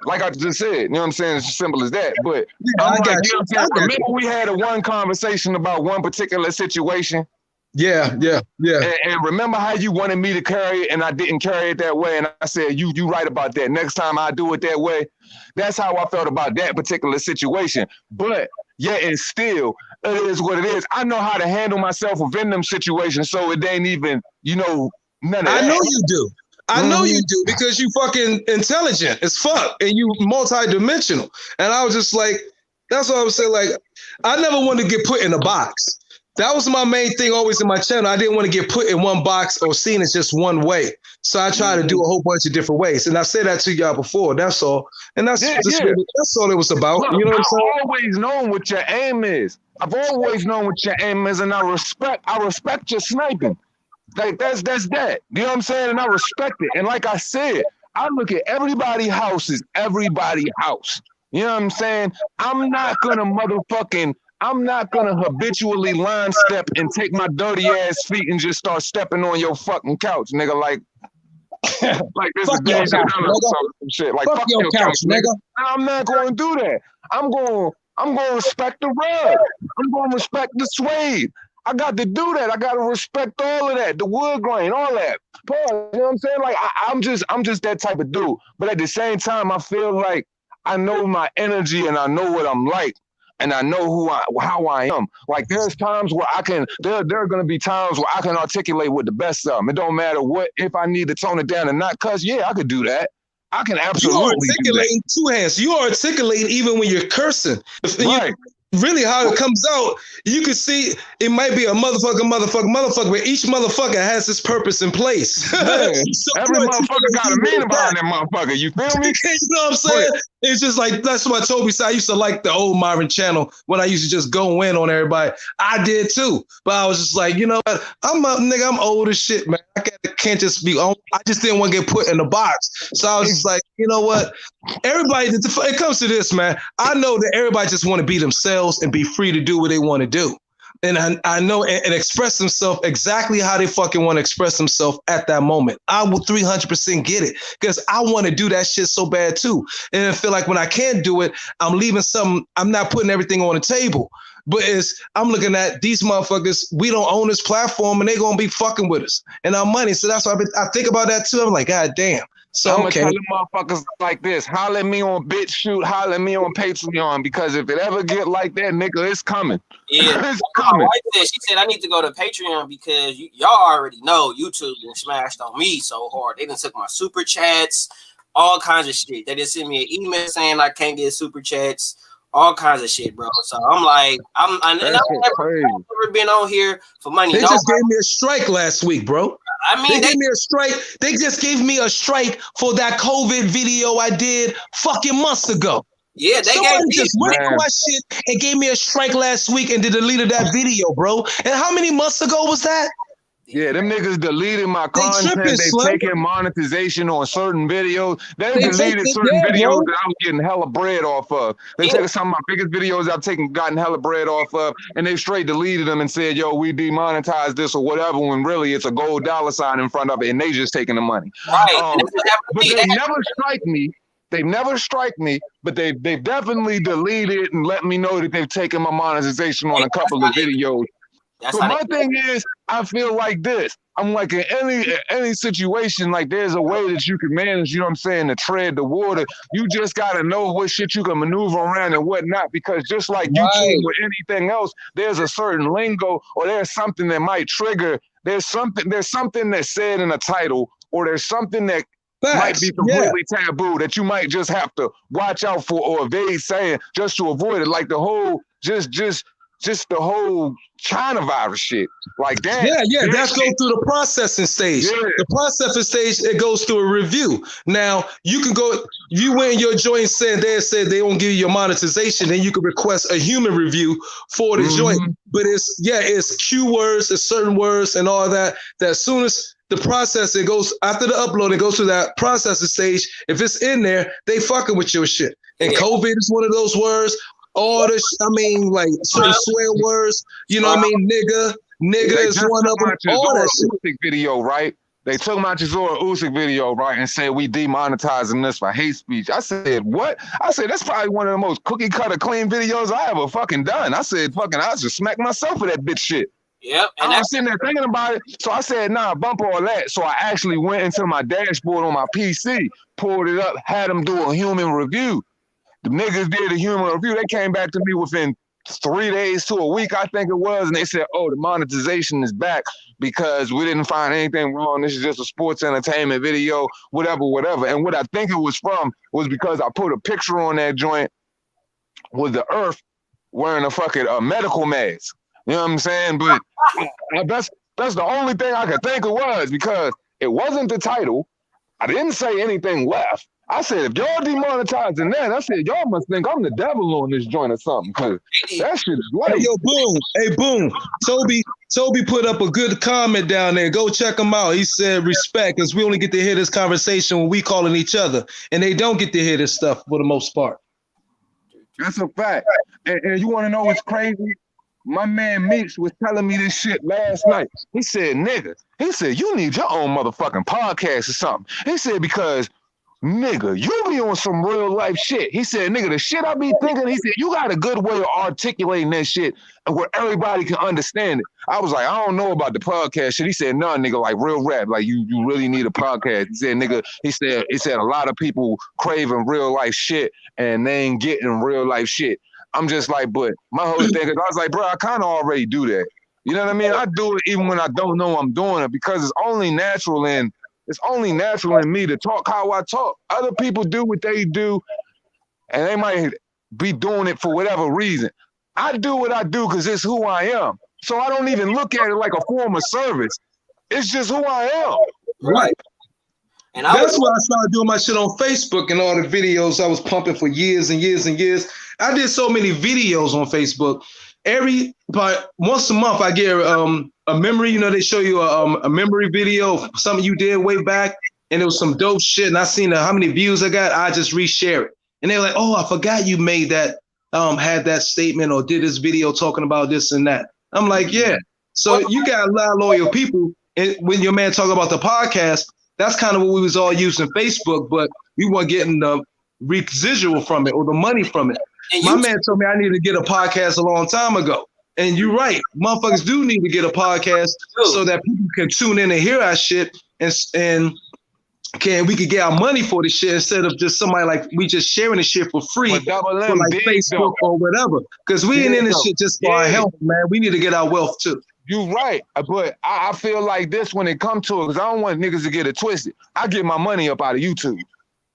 like I just said, you know what I'm saying? It's as simple as that. But I remember we had one conversation about one particular situation. Yeah. And remember how you wanted me to carry it and I didn't carry it that way. And I said, you right about that. Next time I do it that way. That's how I felt about that particular situation. But yeah, and still, it is what it is. I know how to handle myself within them situations. So it ain't even, you know, none of that. I know you do. I know you do because you fucking intelligent as fuck and you multi-dimensional. And I was just like, that's what I was saying. Like, I never wanted to get put in a box. That was my main thing always in my channel. I didn't want to get put in one box or seen as just one way. So I try to do a whole bunch of different ways. And I said that to y'all before. That's all. And that's all it was about. Look, you know what I'm saying? I've always known what your aim is. I've always known what your aim is, and I respect your sniping. Like that's that. You know what I'm saying? And I respect it. And like I said, I look at everybody's house as everybody's house. You know what I'm saying? I'm not gonna habitually line step and take my dirty ass feet and just start stepping on your fucking couch, nigga. Like this is your couch, some shit. Like fuck your couch, nigga. I'm not gonna do that. I'm gonna respect the rug. I'm gonna respect the suede. I got to do that. I got to respect all of that, the wood grain, all that. Paul, you know what I'm saying? Like I'm just that type of dude. But at the same time, I feel like I know my energy and I know what I'm like, and I know how I am. Like there's times where there are gonna be times where I can articulate with the best of them. It don't matter what, if I need to tone it down and not cuss. Yeah, I could do that. I can absolutely. You are articulating two hands. You are articulating even when you're cursing. Right. Really, how it comes out, you can see it might be a motherfucker, but each motherfucker has his purpose in place. So every motherfucker got a meaning behind that motherfucker. You feel me? You know what I'm saying? It's just like, that's what Toby said. I used to like the old Marvin channel when I used to just go in on everybody. I did too. But I was just like, you know what? I'm old as shit, man. I can't just be on. I just didn't want to get put in the box. So I was just like, you know what? Everybody, it comes to this, man. I know that everybody just want to be themselves and be free to do what they want to do. And I know and express themselves exactly how they fucking want to express themselves at that moment. I will 300% get it because I want to do that shit so bad too. And I feel like when I can't do it, I'm leaving something. I'm not putting everything on the table. But I'm looking at these motherfuckers, we don't own this platform and they're going to be fucking with us and our money. So that's why I think about that too. I'm like, God damn. So I'm gonna tell them motherfuckers like this: holler at me on BitChute, holler at me on Patreon, because if it ever get like that, nigga, it's coming. Yeah, it's coming. She said I need to go to Patreon because y'all already know YouTube been smashed on me so hard. They done took my super chats, all kinds of shit. They just sent me an email saying I can't get super chats, all kinds of shit, bro. So I'm like, I've never been on here for money. They just gave me a strike last week, bro. I mean, they gave me a strike. They just gave me a strike for that COVID video I did fucking months ago. Yeah, they just went through my shit and gave me a strike last week and deleted that video, bro. And how many months ago was that? Yeah, them niggas deleted my content. They taking monetization on certain videos. They deleted certain videos that I was getting hella bread off of. They taking some of my biggest videos I've gotten hella bread off of, and they straight deleted them and said, yo, we demonetized this or whatever, when really it's a gold dollar sign in front of it, and they just taking the money. Right. But they never strike me. They never strike me, but they've definitely deleted and let me know that they've taken my monetization on a couple of videos. So my thing is, I feel like this. I'm like, in any situation, like there's a way that you can manage, you know what I'm saying, to tread the water. You just got to know what shit you can maneuver around and what not, because just like YouTube or anything else, there's a certain lingo or there's something that might trigger. There's something that's said in a title or there's something that might be completely taboo that you might just have to watch out for or evade saying just to avoid it. Like the whole, just the whole China virus shit. Like that. Yeah, that's go through the processing stage. Yeah. The processing stage, it goes through a review. Now, you can go, you went your joint said they won't give you your monetization, then you can request a human review for the joint. But it's cue words, it's certain words and all that. That as soon as the process, it goes after the upload, it goes through that processing stage. If it's in there, they fucking with your shit. And COVID is one of those words. All this, I mean, like certain swear words, you know what I mean? Nigga is one of them. All that shit. Video, right? They took my Chisora Usyk video, right, and said we demonetizing this for hate speech. I said, what? I said, that's probably one of the most cookie cutter clean videos I ever fucking done. I said, I just smacked myself for that bitch shit. Yep. And I was sitting there thinking about it. So I said, nah, bump all that. So I actually went into my dashboard on my PC, pulled it up, had them do a human review. The niggas did a human review. They came back to me within 3 days to a week, I think it was, and they said, oh, the monetization is back because we didn't find anything wrong. This is just a sports entertainment video, whatever. And what I think it was from was because I put a picture on that joint with the Earth wearing a fucking medical mask. You know what I'm saying? But that's the only thing I could think it was, because it wasn't the title. I didn't say anything left. I said, if y'all demonetizing that, I said, y'all must think I'm the devil on this joint or something, because that shit is late. Hey, yo, Boom. Hey, Boom. Toby put up a good comment down there. Go check him out. He said, respect, because we only get to hear this conversation when we calling each other, and they don't get to hear this stuff for the most part. That's a fact. And you want to know what's crazy? My man Meeks was telling me this shit last night. He said, nigga, he said, you need your own motherfucking podcast or something. He said, because nigga, you be on some real life shit. He said, nigga, the shit I be thinking, he said, you got a good way of articulating that shit where everybody can understand it. I was like, I don't know about the podcast shit. He said, no, nigga, like real rap, like you really need a podcast. He said, nigga, he said a lot of people craving real life shit and they ain't getting real life shit. I'm just like, but my whole thing is, I was like, bro, I kind of already do that. You know what I mean? I do it even when I don't know I'm doing it, because it's only natural in me to talk how I talk. Other people do what they do, and they might be doing it for whatever reason. I do what I do because it's who I am. So I don't even look at it like a form of service. It's just who I am. Right. And that's why I started doing my shit on Facebook and all the videos I was pumping for years and years and years. I did so many videos on Facebook. But once a month I get a memory. You know, they show you a memory video of something you did way back, and it was some dope shit. And I seen how many views I got. I just reshare it, and they're like, "Oh, I forgot you made that, had that statement or did this video talking about this and that." I'm like, "Yeah." So you got a lot of loyal people. And when your man talk about the podcast, that's kind of what we was all using Facebook, but we weren't getting the residual from it or the money from it. My man told me I need to get a podcast a long time ago. And you're right. Motherfuckers do need to get a podcast so that people can tune in and hear our shit and we could get our money for the shit instead of just somebody like we just sharing the shit for free for like Facebook or whatever. Because we ain't in this shit just for our health, man. We need to get our wealth too. You're right. But I feel like this when it comes to it, because I don't want niggas to get it twisted. I get my money up out of YouTube.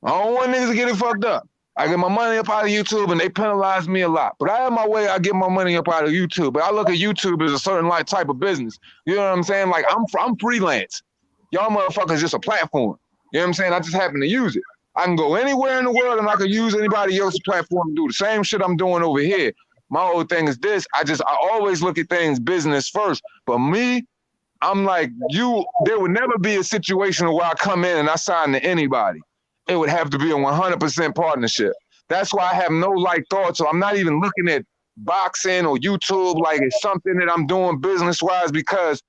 I don't want niggas to get it fucked up. I get my money up out of YouTube and they penalize me a lot. But I have my way, I get my money up out of YouTube. But I look at YouTube as a certain like type of business. You know what I'm saying? Like I'm freelance. Y'all motherfuckers just a platform. You know what I'm saying? I just happen to use it. I can go anywhere in the world and I can use anybody else's platform to do the same shit I'm doing over here. My whole thing is this. I always look at things business first. But me, I'm like, there would never be a situation where I come in and I sign to anybody. It would have to be a 100% partnership. That's why I have no like thoughts. So I'm not even looking at boxing or YouTube like it's something that I'm doing business-wise, because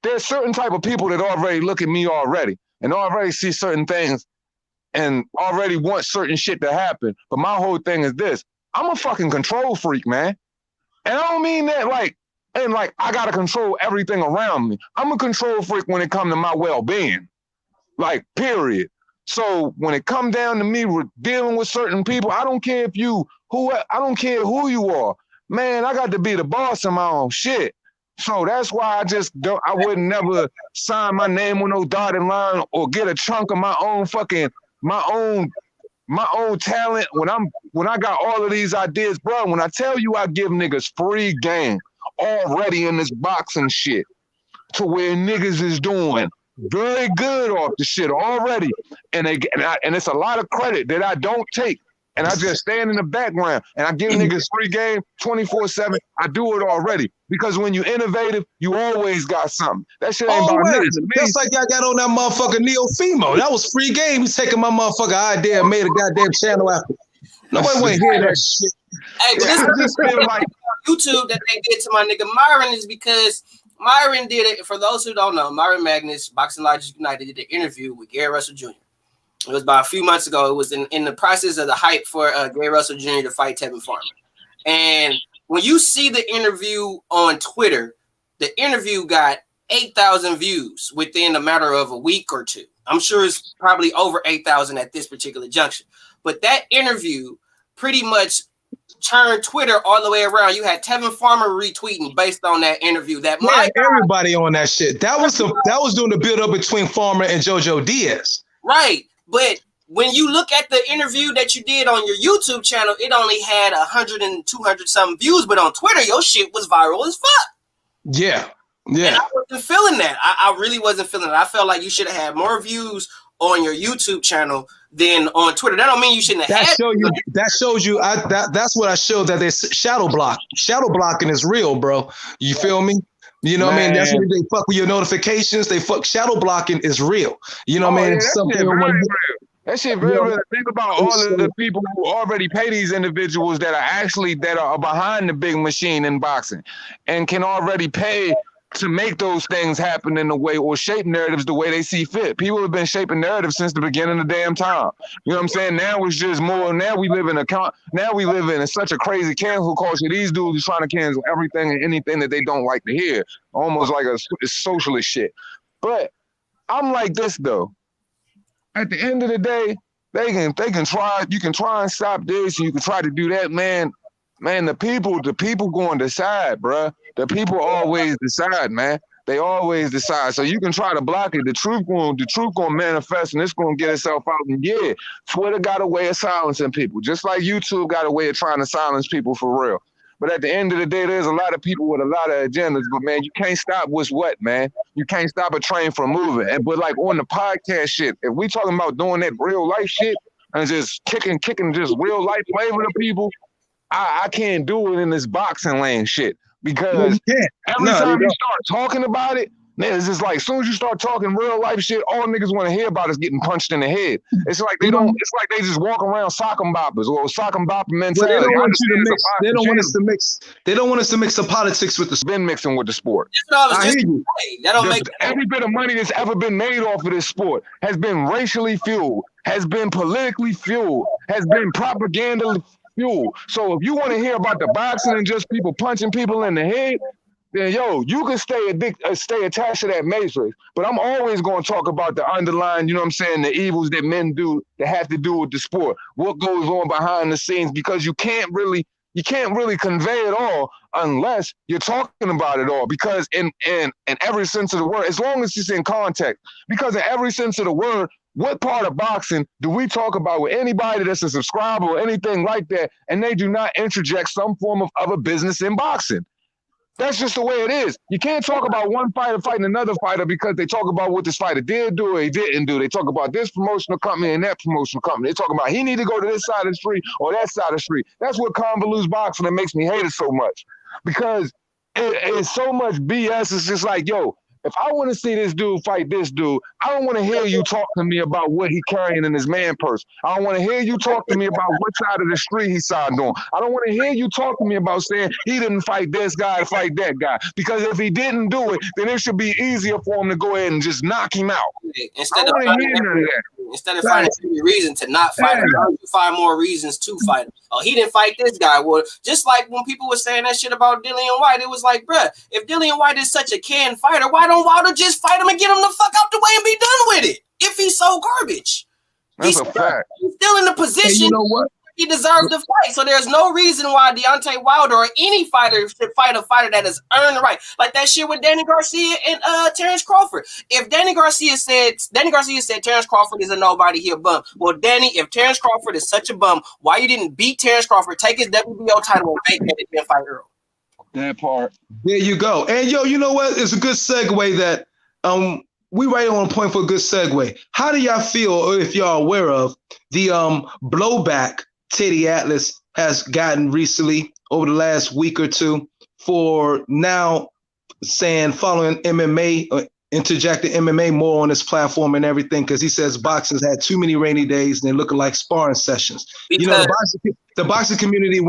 there's certain type of people that already look at me already and already see certain things and already want certain shit to happen. But my whole thing is this. I'm a fucking control freak, man. And I don't mean that like I gotta control everything around me. I'm a control freak when it comes to my well-being. Like, period. So when it come down to me dealing with certain people, I don't care I don't care who you are. Man, I got to be the boss of my own shit. So that's why I would never sign my name on no dotted line or get a chunk of my own talent when I got all of these ideas, bro. When I tell you I give niggas free game already in this boxing shit to where niggas is doing very good off the shit already. And it's a lot of credit that I don't take. And I just stand in the background and I give niggas free game 24/7. I do it already. Because when you innovative, you always got something. That shit ain't about nothing to me. That's like y'all got on that motherfucker Neo Fimo. That was free game. He's taking my motherfucker idea and made a goddamn channel after. Nobody want to hear that shit. Hey, but this is like YouTube that they did to my nigga Myron is because Myron did it. For those who don't know, Myron Magnus, Boxing Logic United, did an interview with Gary Russell Jr. It was about a few months ago. It was in the process of the hype for Gary Russell Jr. to fight Tevin Farmer. And when you see the interview on Twitter, the interview got 8,000 views within a matter of a week or two. I'm sure it's probably over 8,000 at this particular junction. But that interview pretty much turned Twitter all the way around. You had Tevin Farmer retweeting based on that interview. Everybody on that shit. That was doing the build up between Farmer and JoJo Diaz. Right. But when you look at the interview that you did on your YouTube channel, it only had 100 and 200 something views. But on Twitter, your shit was viral as fuck. Yeah. Yeah. And I wasn't feeling that. I really wasn't feeling it. I felt like you should have had more views on your YouTube channel than on Twitter. That don't mean you shouldn't have had that shows you that's what I showed, that they shadow block. Shadow blocking is real, bro. You feel me? You know what I mean? That's when they fuck with your notifications. They fuck. Shadow blocking is real. You know what I mean? That shit very real. Think about all of the people who already pay these individuals that are behind the big machine in boxing and can already pay to make those things happen in the way or shape narratives the way they see fit. People have been shaping narratives since the beginning of the damn time. You know what I'm saying? Now it's just more. Now we live in such a crazy cancel culture. These dudes are trying to cancel everything and anything that they don't like to hear, almost like a socialist shit. But I'm like this though. At the end of the day, they can try. You can try and stop this, and you can try to do that, man. Man, the people going to decide, bruh. The people always decide, man. They always decide. So you can try to block it. The truth going manifest, and it's going to get itself out. And yeah, Twitter got a way of silencing people, just like YouTube got a way of trying to silence people for real. But at the end of the day, there's a lot of people with a lot of agendas. But man, you can't stop what's what, man. You can't stop a train from moving. But like on the podcast shit, if we talking about doing that real life shit and just kicking just real life flavor to people, I can't do it in this boxing lane shit. Because every time you start talking about it, man, it's just like as soon as you start talking real life shit, all niggas want to hear about is getting punched in the head. It's like they don't. It's like they just walk around sock 'em boppers or sock 'em bopper mentality. Well, they don't want you to mix. They don't want us to mix. They don't want us to mix the politics with the. Been mixing with the sport. I hear you. That don't make every bit of money that's ever been made off of this sport has been racially fueled, has been politically fueled, has been propaganda fuel. So if you want to hear about the boxing and just people punching people in the head, then yo, you can stay attached to that matrix. But I'm always going to talk about the underlying, you know what I'm saying, the evils that men do that have to do with the sport. What goes on behind the scenes, because you can't really convey it all unless you're talking about it all. Because in every sense of the word, as long as it's in context, because in every sense of the word, what part of boxing do we talk about with anybody that's a subscriber or anything like that, and they do not interject some form of other business in boxing? That's just the way it is. You can't talk about one fighter fighting another fighter because they talk about what this fighter did do or he didn't do. They talk about this promotional company and that promotional company. They talk about he need to go to this side of the street or that side of the street. That's what convolutes boxing that makes me hate it so much, because it's so much BS. It's just like, yo, if I want to see this dude fight this dude, I don't want to hear you talk to me about what he carrying in his man purse. I don't want to hear you talk to me about what side of the street he signed on. I don't want to hear you talk to me about saying he didn't fight this guy, fight that guy. Because if he didn't do it, then it should be easier for him to go ahead and just knock him out. Instead of finding every reason to not fight him, you find more reasons to fight him. Oh, he didn't fight this guy. Well, just like when people were saying that shit about Dillian White, it was like, bruh, if Dillian White is such a canned fighter, why don't Wilder just fight him and get him the fuck out the way and be done with it? If he's so garbage, that's a fact. He's still in the position. Hey, you know what? He deserved the fight. So there's no reason why Deontay Wilder or any fighter should fight a fighter that has earned the right. Like that shit with Danny Garcia and Terrence Crawford. If Danny Garcia said Terrence Crawford is a nobody, he a bum. Well, Danny, if Terrence Crawford is such a bum, why you didn't beat Terrence Crawford, take his WBO title, and vacate it and fight Earl? That part. There you go. And yo, you know what? It's a good segue that we right on point for a good segue. How do y'all feel, or if y'all aware of the blowback Teddy Atlas has gotten recently over the last week or two for now saying following MMA or interjecting MMA more on his platform and everything, because he says boxing's had too many rainy days and they're looking like sparring sessions. Because, you know, the boxing community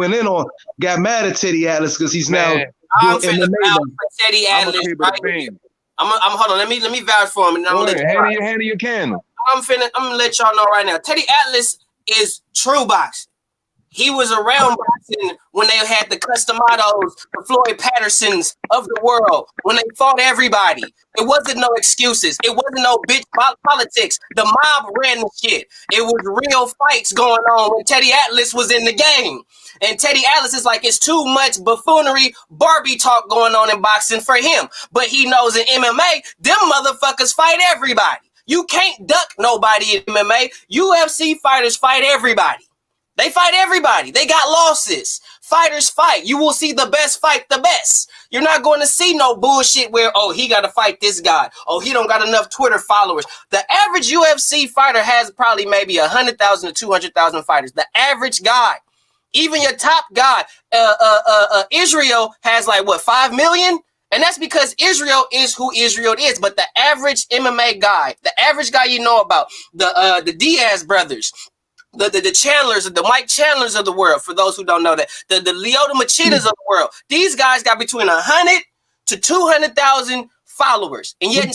got mad at Teddy Atlas because he's now I'm doing finna MMA. vouch for Teddy Atlas. I'm hold on. Let me vouch for him, and I'm gonna let hand your candle. I'm gonna let y'all know right now. Teddy Atlas is true boxing. He was around boxing when they had the Customados, the Floyd Pattersons of the world, when they fought everybody. It wasn't no excuses. It wasn't no bitch politics. The mob ran the shit. It was real fights going on when Teddy Atlas was in the game. And Teddy Atlas is like, it's too much buffoonery, Barbie talk going on in boxing for him. But he knows in MMA, them motherfuckers fight everybody. You can't duck nobody in MMA. UFC fighters fight everybody. They fight everybody. They got losses. Fighters fight. You will see the best fight the best. You're not going to see no bullshit where, oh, he got to fight this guy. Oh, he don't got enough Twitter followers. The average UFC fighter has probably maybe 100,000 to 200,000 fighters. The average guy. Even your top guy, Israel has like, what, 5 million? And that's because Israel is who Israel is. But the average MMA guy, the average guy you know about, the Diaz brothers, the Chandlers, the Mike Chandlers of the world, for those who don't know that, the Lyoto Machitas of the world, these guys got between 100 to 200,000 followers, and yet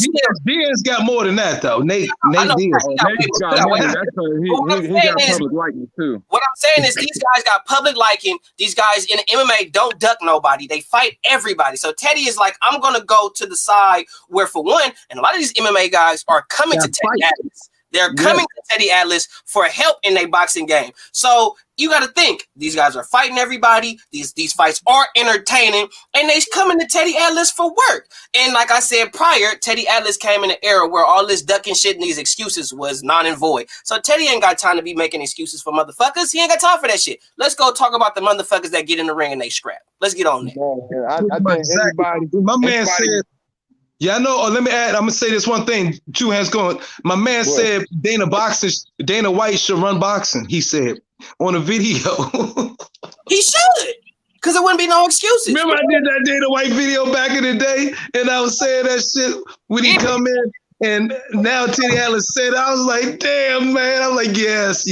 Diaz got more than that though. Nate Diaz. He got public liking too. What I'm saying is these guys got public liking. These guys in MMA don't duck nobody. They fight everybody. So Teddy is like, I'm gonna go to the side where, for one, and a lot of these MMA guys are coming to Teddy Atlas. They're coming to Teddy Atlas for help in their boxing game. So you got to think, these guys are fighting everybody. These fights are entertaining, and they're coming to Teddy Atlas for work. And like I said prior, Teddy Atlas came in an era where all this ducking shit and these excuses was non and void. So Teddy ain't got time to be making excuses for motherfuckers. He ain't got time for that shit. Let's go talk about the motherfuckers that get in the ring and they scrap. Let's get on there. I think my man said. Yeah, I know. Oh, let me add. I'm gonna say this one thing. Two hands going. My man said Dana White should run boxing. He said on a video. He should, because there wouldn't be no excuses. Remember, I did that Dana White video back in the day, and I was saying that shit when he come in, and now Teddy Atlas said, I was like, damn, man. I'm like, yes.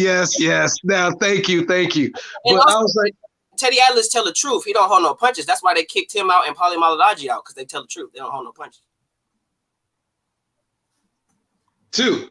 Now, thank you. But also, I was like, Teddy Atlas tell the truth. He don't hold no punches. That's why they kicked him out and Paulie Malignaggi out, because they tell the truth. They don't hold no punches. Two.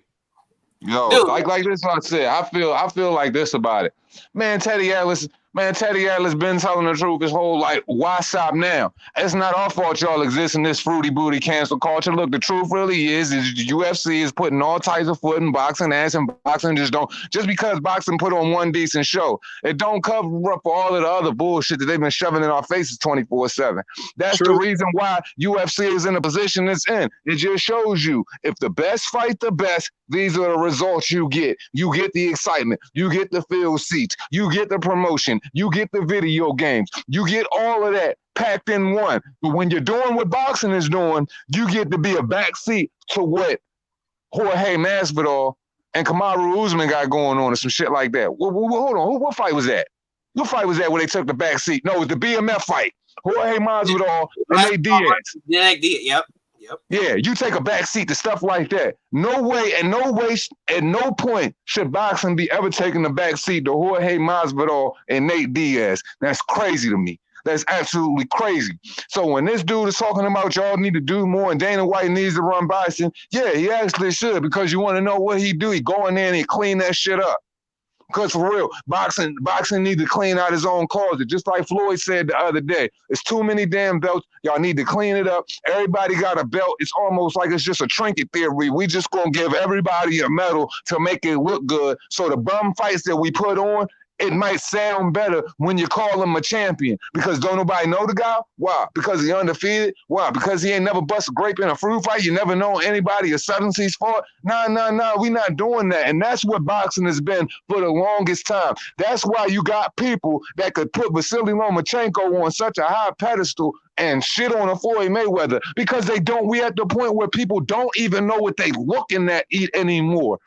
Yo, dude, like this is what I said. I feel like this about it. Man, Teddy Atlas been telling the truth his whole life. Why stop now? It's not our fault y'all exist in this fruity booty cancel culture. Look, the truth really is UFC is putting all types of foot in boxing, ass in boxing. Just because boxing put on one decent show, it don't cover up for all of the other bullshit that they've been shoving in our faces 24/7. That's the reason why UFC is in the position it's in. It just shows you, if the best fight the best, these are the results you get. You get the excitement. You get the field seats. You get the promotion. You get the video games. You get all of that packed in one. But when you're doing what boxing is doing, you get to be a backseat to what Jorge Masvidal and Kamaru Usman got going on or some shit like that. Hold on. What fight was that? What fight was that where they took the backseat? No, it was the BMF fight. Jorge Masvidal and Nate Diaz. Yeah, yep. Yeah, you take a back seat to stuff like that. No way, at no point should boxing be ever taking the back seat to Jorge Masvidal and Nate Diaz. That's crazy to me. That's absolutely crazy. So when this dude is talking about y'all need to do more and Dana White needs to run boxing, yeah, he actually should, because you want to know what he do. He go in there and he clean that shit up. Because for real, boxing needs to clean out his own closet. Just like Floyd said the other day, it's too many damn belts. Y'all need to clean it up. Everybody got a belt. It's almost like it's just a trinket theory. We just gonna give everybody a medal to make it look good. So the bum fights that we put on, it might sound better when you call him a champion. Because don't nobody know the guy? Why? Because he's undefeated? Why? Because he ain't never bust a grape in a fruit fight? You never know anybody or something he's fought? Nah, we not doing that. And that's what boxing has been for the longest time. That's why you got people that could put Vasily Lomachenko on such a high pedestal and shit on a Floyd Mayweather, because we at the point where people don't even know what they looking at anymore.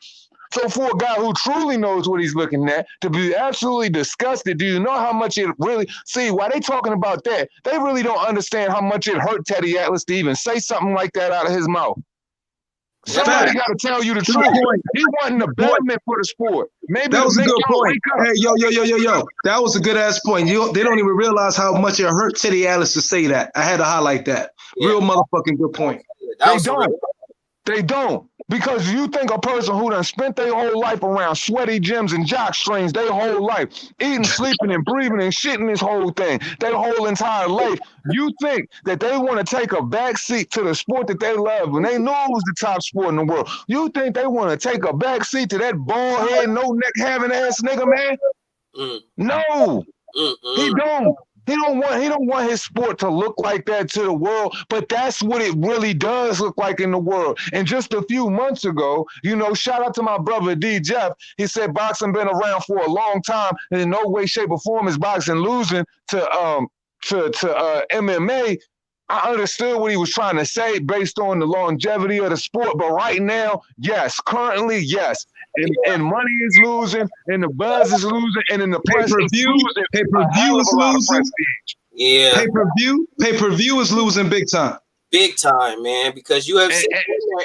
So for a guy who truly knows what he's looking at, to be absolutely disgusted, do you know how much it really, see, why they talking about that, they really don't understand how much it hurt Teddy Atlas to even say something like that out of his mouth. Somebody got to tell you the truth. He wasn't the betterment for the sport. Maybe that was a good point. Hey, yo. That was a good ass point. They don't even realize how much it hurt Teddy Atlas to say that. I had to highlight that. Yeah. Real motherfucking good point. They don't. Because you think a person who done spent their whole life around sweaty gyms and jock strings, their whole life, eating, sleeping, and breathing and shitting this whole thing, their whole entire life, you think that they want to take a backseat to the sport that they love when they know it was the top sport in the world? You think they want to take a backseat to that bald head, no neck having ass nigga, man? No, he don't. He don't want his sport to look like that to the world, but that's what it really does look like in the world. And just a few months ago, shout out to my brother D. Jeff. He said boxing been around for a long time, and in no way, shape, or form is boxing losing to MMA. I understood what he was trying to say based on the longevity of the sport, but right now, yes, currently, yes. And money is losing, and the buzz is losing, and in the pay-per-view is losing. Yeah. Pay-per-view is losing big time. Big time, man, because UFC,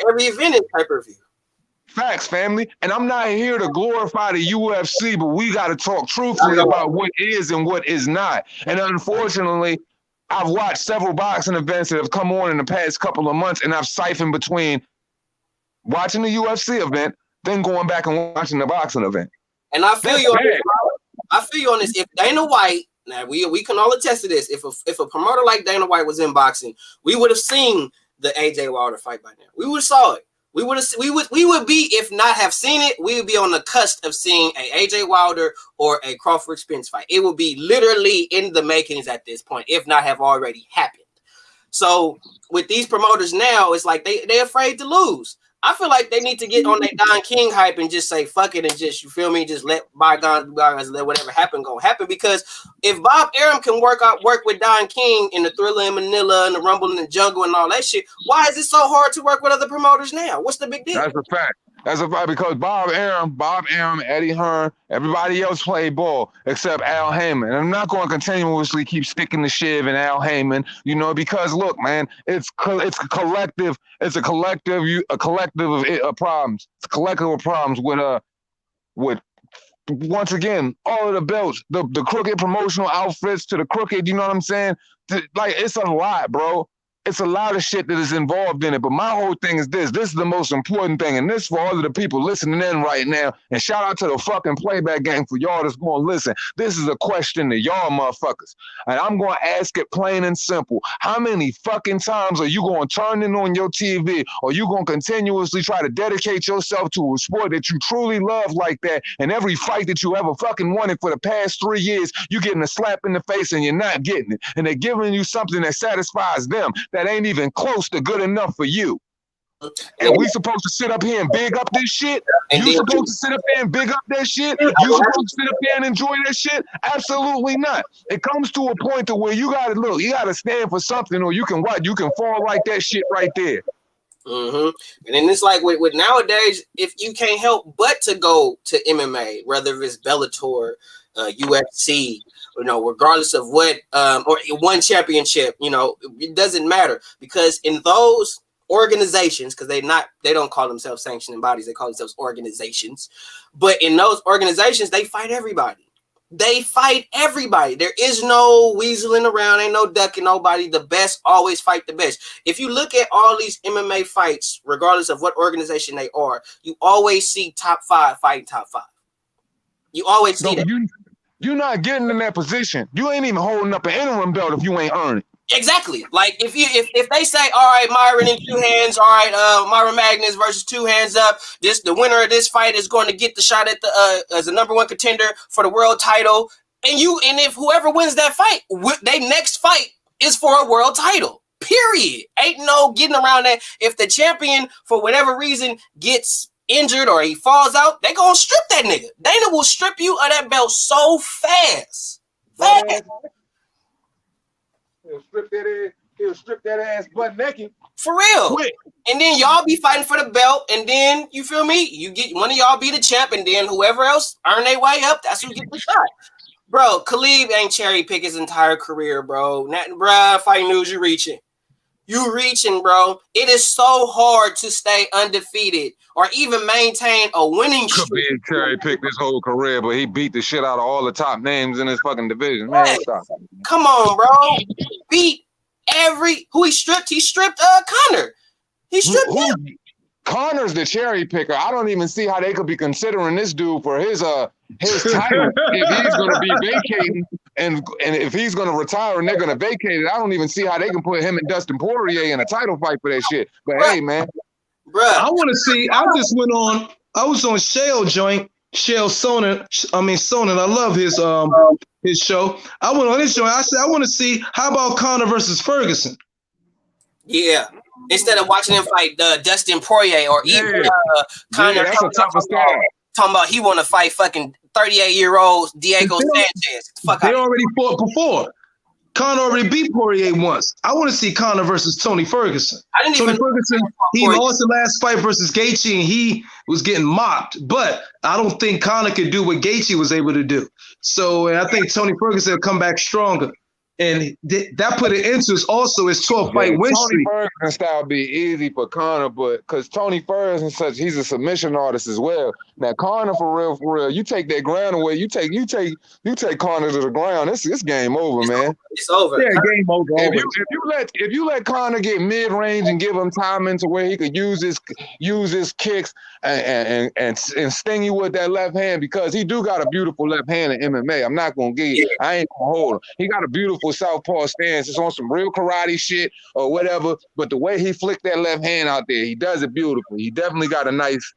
every event is pay-per-view. Facts, family. And I'm not here to glorify the UFC, but we got to talk truthfully about what is and what is not. And unfortunately, I've watched several boxing events that have come on in the past couple of months, and I've siphoned between watching the UFC event, then going back and watching the boxing event. And I feel you on this. I feel you on this. If Dana White, now we can all attest to this. If a promoter like Dana White was in boxing, we would have seen the AJ Wilder fight by now. We would have saw it. We would be, if not have seen it, we would be on the cusp of seeing a AJ Wilder or a Crawford Spence fight. It would be literally in the makings at this point, if not have already happened. So with these promoters now, it's like they're afraid to lose. I feel like they need to get on their Don King hype and just say, fuck it, and just, you feel me, just let bygones be bygones, let whatever happen go happen. Because if Bob Arum can work with Don King in the Thriller in Manila and the Rumble in the Jungle and all that shit, why is it so hard to work with other promoters now? What's the big deal? That's a fact. That's a fact, because Bob Arum, Eddie Hearn, everybody else played ball except Al Heyman. And I'm not going to continuously keep sticking the shiv in Al Heyman, because look, man, it's a collective of problems. It's a collective of problems with once again, all of the belts, the crooked promotional outfits to the crooked, you know what I'm saying? It's a lot, bro. It's a lot of shit that is involved in it. But my whole thing is this. This is the most important thing. And this for all of the people listening in right now. And shout out to the fucking playback gang for y'all that's going to listen. This is a question to y'all motherfuckers. And I'm going to ask it plain and simple. How many fucking times are you going to turn in on your TV, or you going to continuously try to dedicate yourself to a sport that you truly love like that, and every fight that you ever fucking wanted for the past 3 years, you getting a slap in the face and you're not getting it. And they're giving you something that satisfies them, that ain't even close to good enough for you. And we supposed to sit up here and big up this shit? You supposed to sit up here and big up that shit? You supposed to sit up here and enjoy that shit? Absolutely not. It comes to a point to where you gotta stand for something, or you can fall like that shit right there. And then it's like with nowadays, if you can't help but to go to MMA, whether it's Bellator, UFC, regardless of what, or one championship, it doesn't matter, because in those organizations, because they don't call themselves sanctioning bodies, they call themselves organizations, but in those organizations, they fight everybody. There is no weaseling around, ain't no ducking nobody. The best always fight the best. If you look at all these MMA fights, regardless of what organization they are, you always see top 5 fighting top 5. You always see that. You're not getting in that position. You ain't even holding up an interim belt if you ain't earned it. Exactly. Like if they say, all right, Myron in 2 hands, all right, Myron Magnus versus 2 hands up. The winner of this fight is going to get the shot at the as the #1 contender for the world title. And if whoever wins that fight, their next fight is for a world title. Period. Ain't no getting around that. If the champion for whatever reason gets injured or he falls out, they gonna strip that nigga. Dana will strip you of that belt so fast. He'll strip that ass butt naked. For real. Quick. And then y'all be fighting for the belt, and then you feel me? You get one of y'all be the champ, and then whoever else earn their way up, that's who get the shot. Bro, Khabib ain't cherry pick his entire career, bro. Fight news, you reaching. You reaching, bro. It is so hard to stay undefeated or even maintain a winning streak. Khabib cherry picked his whole career, but he beat the shit out of all the top names in his fucking division. Man, stop. Come on, bro. Beat who he stripped? He stripped Conor. He stripped him. Conor's the cherry picker. I don't even see how they could be considering this dude for his title if he's going to be vacating and if he's going to retire and they're going to vacate it. I don't even see how they can put him and Dustin Poirier in a title fight for that shit. But hey, man, I want to see. I just went on. I was on Shale joint. Shale Sonnen. Sonnen. I love his show. I went on his joint. I said I want to see how about Conor versus Ferguson. Yeah. Instead of watching him fight Dustin Poirier or even Conor, that's a tougher style. Talking about he want to fight fucking 38-year-old Diego Sanchez. They already fought before. Conor already beat Poirier once. I want to see Conor versus Tony Ferguson. Tony Ferguson, he lost the last fight versus Gaethje, and he was getting mocked. But I don't think Conor could do what Gaethje was able to do. So I think Tony Ferguson will come back stronger. And that put it into also his 12-fight win streak. Tony Ferguson style be easy for Conor, but because Tony Ferguson he's a submission artist as well. Now Conor for real, you take that ground away, you take Conor to the ground. It's game over, man. It's over. Yeah, game over. If you let Conor get mid range and give him time into where he could use his kicks and sting you with that left hand, because he do got a beautiful left hand in MMA. I'm not gonna give you. I ain't gonna hold him. He got a beautiful southpaw stance. It's on some real karate shit or whatever. But the way he flicked that left hand out there, he does it beautifully. He definitely got a nice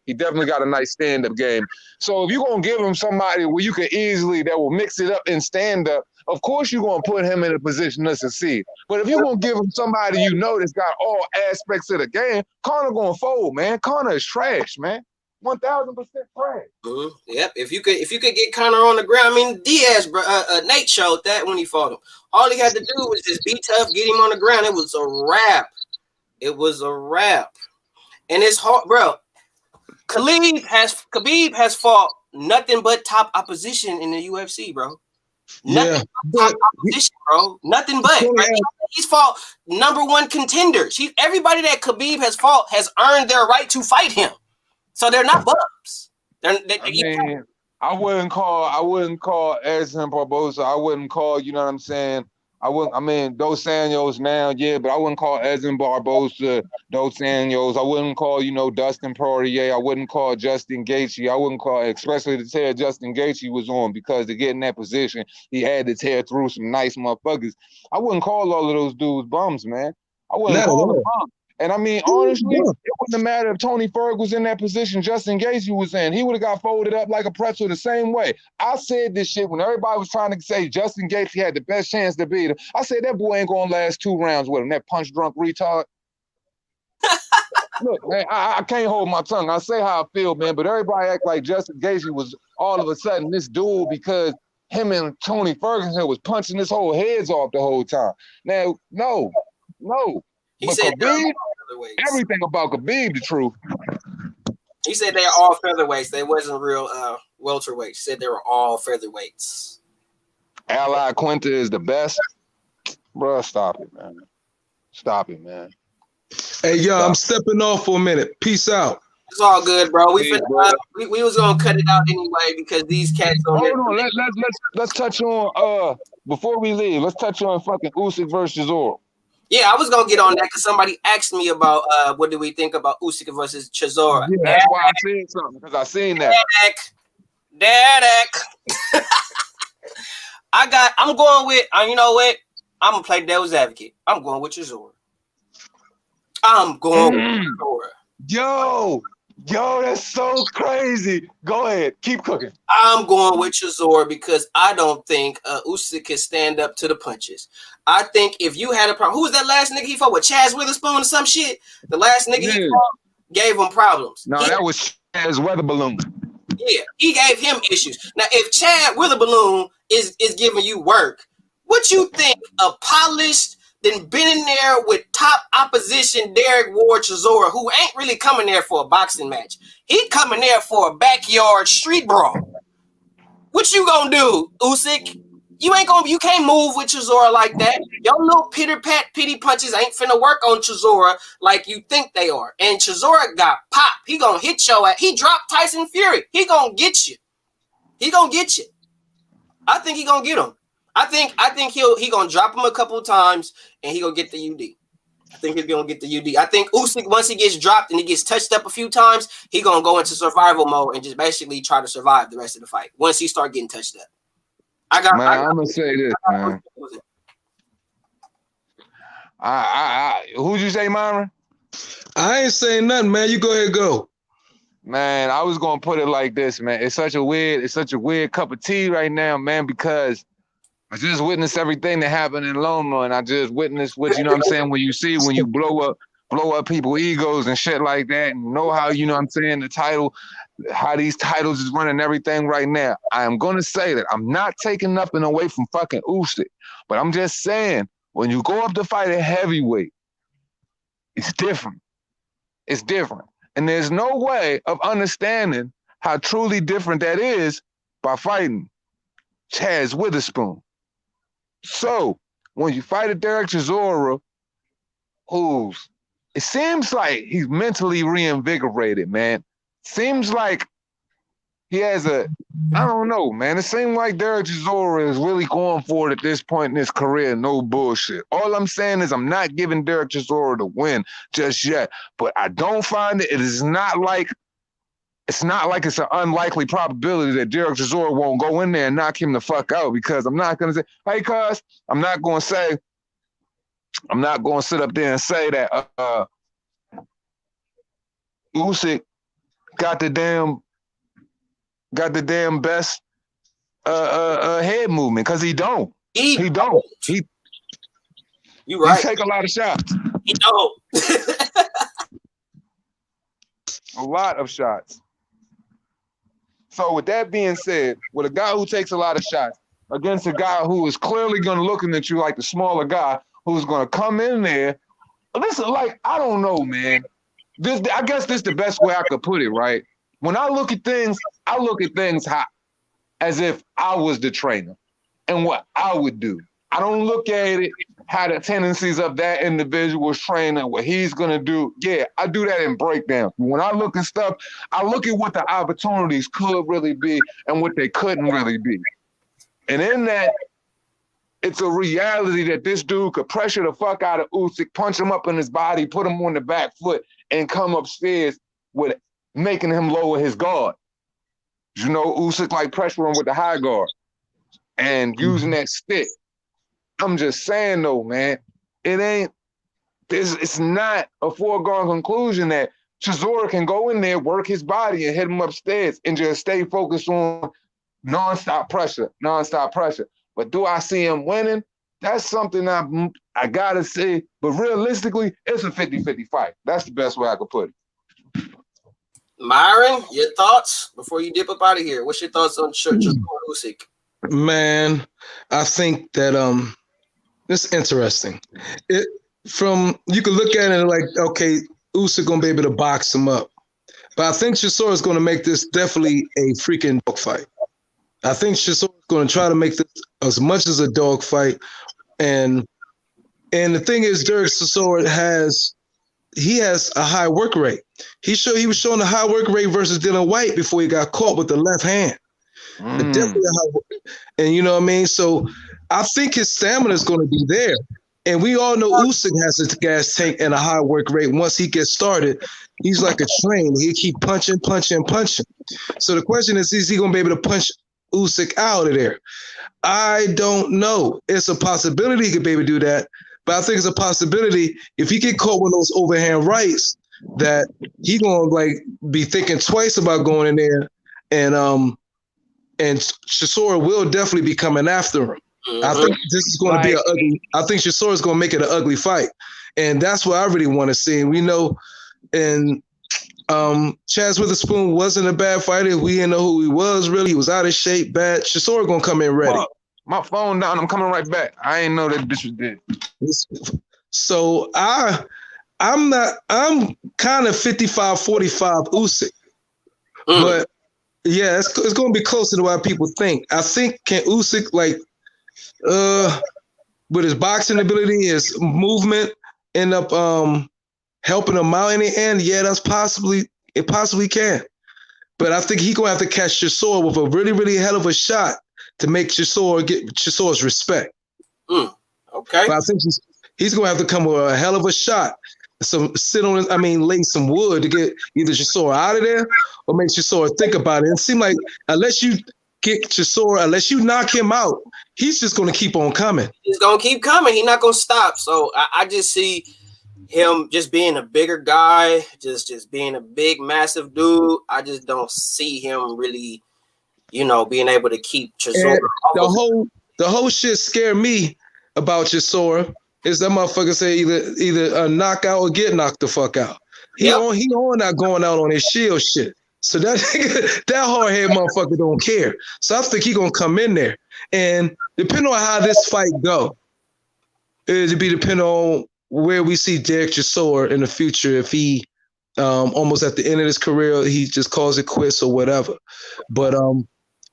stand-up game. So if you're gonna give him somebody where you can that will mix it up and stand up, of course you're gonna put him in a position to succeed. But if you're gonna give him somebody that's got all aspects of the game, Conor gonna fold, man. Conor is trash, man. 1,000% trash. Mm-hmm. Yep. If you could get Conor on the ground, I mean Diaz, bro. Nate showed that when he fought him. All he had to do was just be tough, get him on the ground. It was a wrap. It was a wrap. And it's hard, bro. Khabib has fought nothing but top opposition in the UFC, bro. Nothing but top opposition, bro. Nothing but. Right? He's fought #1 contenders. Everybody that Khabib has fought has earned their right to fight him. So they're not bums. I wouldn't call Edson Barboza. I wouldn't call, you know what I'm saying? Dos Anjos now, yeah, but I wouldn't call Edson Barboza Dos Anjos. I wouldn't call, Dustin Poirier. I wouldn't call Justin Gaethje. I wouldn't call, especially the tear Justin Gaethje was on, because to get in that position, he had to tear through some nice motherfuckers. I wouldn't call all of those dudes bums, man. I wouldn't call them bums. And honestly, it wouldn't matter if Tony Ferg was in that position Justin Gaethje was in. He would have got folded up like a pretzel the same way. I said this shit when everybody was trying to say Justin Gaethje had the best chance to beat him. I said that boy ain't gonna last 2 rounds with him, that punch-drunk retard. Look, man, I can't hold my tongue. I say how I feel, man, but everybody act like Justin Gaethje was all of a sudden this dude because him and Tony Ferguson was punching his whole heads off the whole time. Now, no. He but said Khabib, everything about Khabib the truth. He said they're all featherweights. They wasn't real welterweights. He said they were all featherweights. Ally Quinta is the best. Bro, stop it, man. Hey, yo, I'm stepping off for a minute. Peace out. It's all good, bro. We was gonna cut it out anyway because these cats don't. Hold on, let's touch on before we leave. Let's touch on fucking Usyk versus Chisora. Yeah, I was gonna get on that because somebody asked me about what do we think about Usyk versus Chisora. Yeah, that's why I said something, because I seen that. Dadak. I'm going with you know what? I'm gonna play devil's advocate. I'm going with Chisora. I'm going with Chisora. Yo, that's so crazy. Go ahead, keep cooking. I'm going with Chisora because I don't think Usyk can stand up to the punches. I think if you had a problem, who was that last nigga he fought with? Chaz Witherspoon or some shit? The last nigga he fought gave him problems. No, that was Chaz Weatherballoon. Yeah, he gave him issues. Now, if Chad Witherspoon is giving you work, what you think a polished, then been in there with top opposition Derek Ward Chisora, who ain't really coming there for a boxing match. He coming there for a backyard street brawl. What you gonna do, Usyk? You can't move with Chisora like that. Your little pity punches ain't finna work on Chisora like you think they are. And Chisora got pop. He gonna hit your ass. He dropped Tyson Fury. He gonna get you. He gonna get you. I think he gonna get him. I think he gonna drop him a couple of times and he gonna get the UD. I think he's gonna get the UD. I think Usyk, once he gets dropped and he gets touched up a few times, he gonna go into survival mode and just basically try to survive the rest of the fight once he start getting touched up. I'm gonna say this, man. Who'd you say, Myron? I ain't saying nothing, man. You go ahead, go. Man, I was gonna put it like this, man. It's such a weird cup of tea right now, man, because I just witnessed everything that happened in Loma, and I just witnessed what, you know what I'm saying, when you blow up people's egos and shit like that, and know how, you know what I'm saying, the title, how these titles is running everything right now. I am gonna say that I'm not taking nothing away from fucking Usyk, but I'm just saying, when you go up to fight at heavyweight, it's different. It's different. And there's no way of understanding how truly different that is by fighting Chaz Witherspoon. So when you fight a Derek Chisora, it seems like he's mentally reinvigorated, man. Seems like he has I don't know, man. It seems like Derek Chisora is really going for it at this point in his career. No bullshit. All I'm saying is I'm not giving Derek Chisora the win just yet, but I don't find it. It's not like it's an unlikely probability that Derek Chisora won't go in there and knock him the fuck out, because I'm not gonna say, hey, cuz, I'm not gonna sit up there and say that Usyk got the damn best head movement, because he don't. He don't. You right. He take a lot of shots. He don't. A lot of shots. So with that being said, with a guy who takes a lot of shots against a guy who is clearly going to looking at you like the smaller guy, who's going to come in there, listen, like, I don't know, man. I guess this is the best way I could put it, right? When I look at things as if I was the trainer and what I would do. I don't look at it how the tendencies of that individual's trainer, what he's going to do. Yeah, I do that in breakdown. When I look at stuff, I look at what the opportunities could really be and what they couldn't really be. And in that, it's a reality that this dude could pressure the fuck out of Usyk, punch him up in his body, put him on the back foot, and come upstairs with making him lower his guard. You know, Usyk like pressure him with the high guard and using that stick. I'm just saying though, man, it's not a foregone conclusion that Chisora can go in there, work his body, and hit him upstairs and just stay focused on nonstop pressure. But do I see him winning? That's something I gotta say. But realistically, it's a 50-50 fight. That's the best way I could put it. Myron, your thoughts before you dip up out of here? What's your thoughts on Usyk? Man, I think that it's interesting. You can look at it like, okay, Usyk gonna be able to box him up, but I think Chisora is gonna make this definitely a freaking dog fight. I think Chisora is gonna try to make this as much as a dog fight, and the thing is, Derek Chisora has a high work rate. He was showing a high work rate versus Dylan White before he got caught with the left hand. Definitely a high work. And you know what I mean? So I think his stamina is going to be there. And we all know Usyk has a gas tank and a high work rate. Once he gets started, he's like a train. He keep punching. So the question is he going to be able to punch Usyk out of there. I don't know. It's a possibility he could maybe do that, but I think it's a possibility if he get caught with those overhand rights that he gonna like be thinking twice about going in there, and Chisora will definitely be coming after him. Mm-hmm. I think this is going to be an ugly. I think Chisora's going to make it an ugly fight, and that's what I really want to see. And we know, and Chaz Witherspoon wasn't a bad fighter. We didn't know who he was really. He was out of shape, bad. Chisora going to come in ready. My phone down. I'm coming right back. I didn't know that bitch was dead. So I'm kind of 55-45 Usyk, but yeah, it's going to be closer to what people think. I think can Usyk with his boxing ability, his movement, end up helping him out in the end? Yeah, it possibly can. But I think he's gonna have to catch Chisora with a really, really hell of a shot to make Chisora get Chisora's respect. Okay. But I think he's gonna have to come with a hell of a shot. Lay some wood to get either Chisora out of there or make Chisora think about it. And it seems like unless you get Chisora, unless you knock him out, he's just going to keep on coming. He's going to keep coming. He's not going to stop. So I just see him just being a bigger guy, just being a big, massive dude. I just don't see him really, being able to keep Chisora. The whole shit scared me about Chisora is that motherfucker say either a knockout or get knocked the fuck out. He on not going out on his shield shit. So that hard-head motherfucker don't care. So I think he gonna come in there. And depending on how this fight go, it'll be depending on where we see Derek Chisora in the future. If he almost at the end of his career, he just calls it quits or whatever. But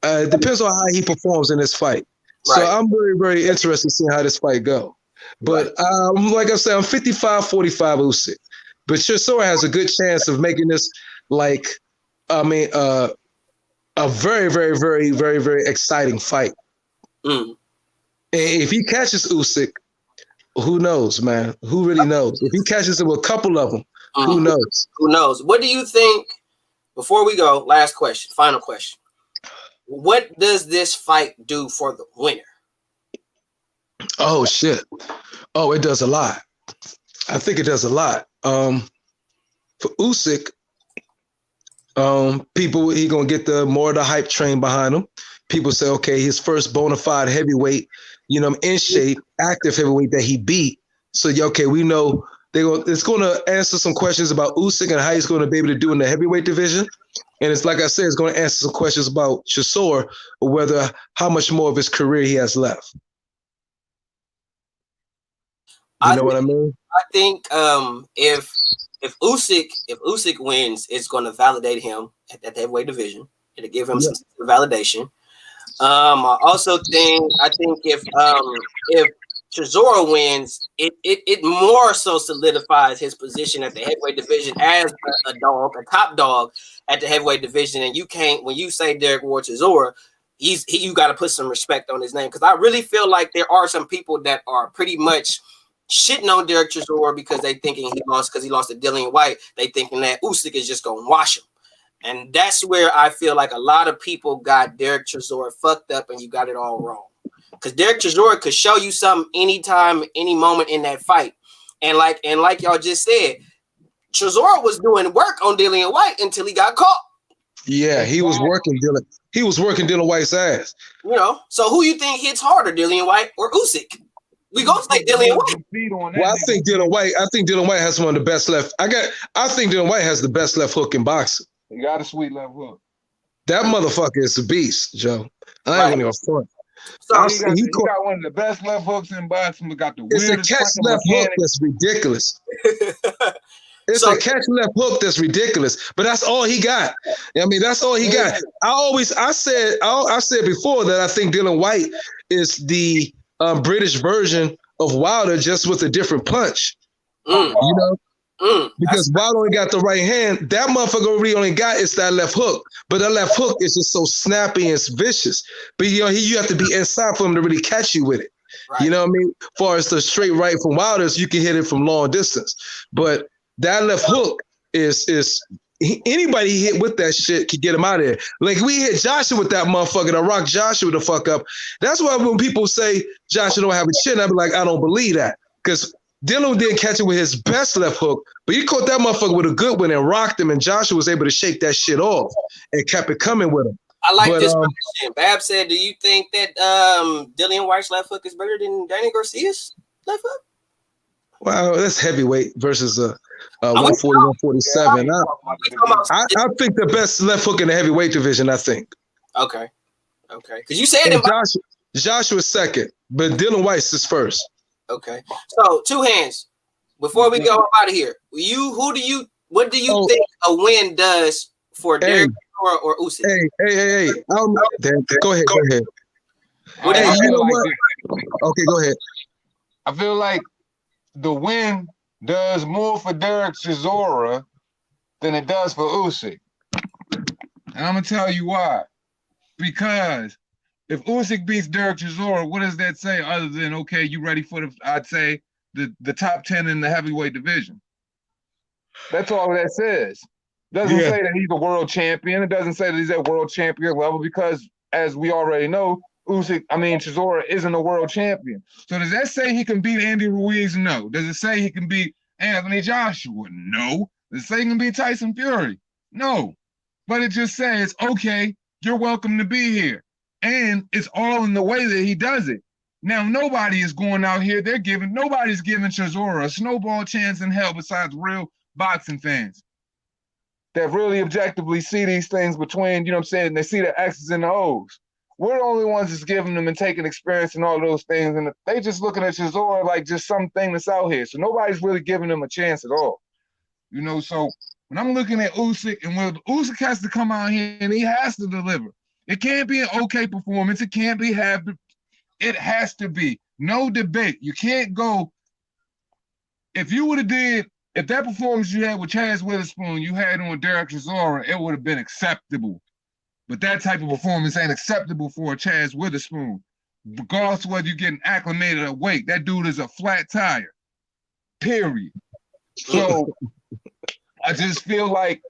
it depends on how he performs in this fight. Right. So I'm very, very interested in seeing how this fight go. But like I said, I'm 55-45 Usyk. But Chisora has a good chance of making this a very, very, very, very, very exciting fight. And if he catches Usyk, who knows, man? Who really knows? If he catches him with a couple of them, who knows? Who knows? What do you think, before we go, last question, final question. What does this fight do for the winner? Oh, shit. Oh, it does a lot. I think it does a lot. For Usyk, he gonna get more of the hype train behind him. People say, okay, his first bona fide heavyweight, in shape, active heavyweight that he beat. So okay, we know it's gonna answer some questions about Usyk and how he's gonna be able to do in the heavyweight division. And it's like I said, it's gonna answer some questions about Chisora, or how much more of his career he has left. You know what I mean? I think if Usyk wins, it's going to validate him at the heavyweight division. It'll give him some validation. I also think if Chisora wins, it more so solidifies his position at the heavyweight division as a top dog at the heavyweight division. And you can't, when you say Derek Ward Chisora, you got to put some respect on his name, because I really feel like there are some people that are pretty much shitting on Derek Chisora because they thinking he lost because he lost to Dillian White. They thinking that Usyk is just gonna wash him, and that's where I feel like a lot of people got Derek Chisora fucked up, and you got it all wrong. Because Derek Chisora could show you something anytime, any moment in that fight, and like y'all just said, Chisora was doing work on Dillian White until he got caught. Yeah, he was working Dillian. He was working Dillian White's ass. So who you think hits harder, Dillian White or Usyk? We gonna say Dillian White. Well, I think Dillian White has one of the best left. I think Dillian White has the best left hook in boxing. He got a sweet left hook. That motherfucker is a beast, Joe. I ain't gonna front. So he got one of the best left hooks in boxing. We got the weirdest. It's a catch left hook that's ridiculous. It's a catch left hook that's ridiculous, but that's all he got. I mean, that's all he got. I said before that I think Dillian White is the British version of Wilder, just with a different punch. Because Wilder only got the right hand. That motherfucker really only got is that left hook. But that left hook is just so snappy and vicious. But you have to be inside for him to really catch you with it. Right. You know what I mean? As far as the straight right from Wilder's, you can hit it from long distance. But that left hook is anybody he hit with that shit could get him out of there. Like we hit Joshua with that motherfucker to rock Joshua the fuck up. That's why when people say Joshua don't have a chin, I be like, I don't believe that. Because Dylan didn't catch it with his best left hook, but he caught that motherfucker with a good one and rocked him, and Joshua was able to shake that shit off and kept it coming with him. I like this question. Bab said, do you think that Dillian White's left hook is better than Danny Garcia's left hook? Wow, that's heavyweight versus 140, 147. I think the best left hook in the heavyweight division, I think. Okay. Because you said it. Joshua's second, but Dylan White's is first. Okay. So, two hands. Before we go out of here, what do you think a win does for Derek or Usyk? Hey. Go ahead. Hey, you know what? Okay, go ahead. I feel like the win does more for Derek Chisora than it does for Usyk. And I'm going to tell you why. Because if Usyk beats Derek Chisora, what does that say other than, okay, you ready for I'd say, the top 10 in the heavyweight division? That's all that says. Doesn't say that he's a world champion. It doesn't say that he's at world champion level because, as we already know, Chisora isn't a world champion. So does that say he can beat Andy Ruiz? No. Does it say he can beat Anthony Joshua? No. Does it say he can beat Tyson Fury? No. But it just says, okay, you're welcome to be here. And it's all in the way that he does it. Now, nobody is going out here. Nobody's giving Chisora a snowball chance in hell besides real boxing fans that really objectively see these things between, you know what I'm saying, they see the X's and the O's. We're the only ones that's giving them and taking experience and all those things, and they just looking at Chisora like just something that's out here. So nobody's really giving them a chance at all. You know, so when I'm looking at Usyk, and when Usyk has to come out here and he has to deliver. It can't be an okay performance. It can't be half. It has to be. No debate. You can't go. If you would have did, if that performance you had with Chaz Witherspoon, you had on Derek Chisora, it would have been acceptable. But that type of performance ain't acceptable for a Chaz Witherspoon. Regardless of whether you're getting acclimated or weight, that dude is a flat tire. Period. So I just feel like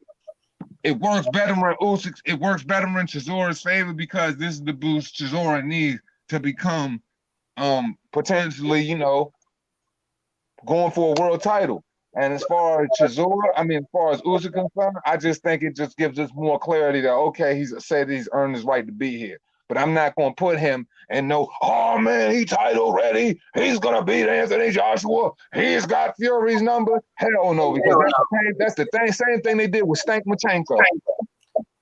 it works better in Usyk. It works better in Chisora's favor because this is the boost Chisora needs to become potentially, you know, going for a world title. And as far as Chisora, as far as Usyk concerned, I just think it just gives us more clarity that, okay, he's said he's earned his right to be here. But I'm not going to put him and know, oh, man, he title ready. He's going to beat Anthony Joshua. He's got Fury's number. Hell no, because that's the same thing they did with Lomachenko.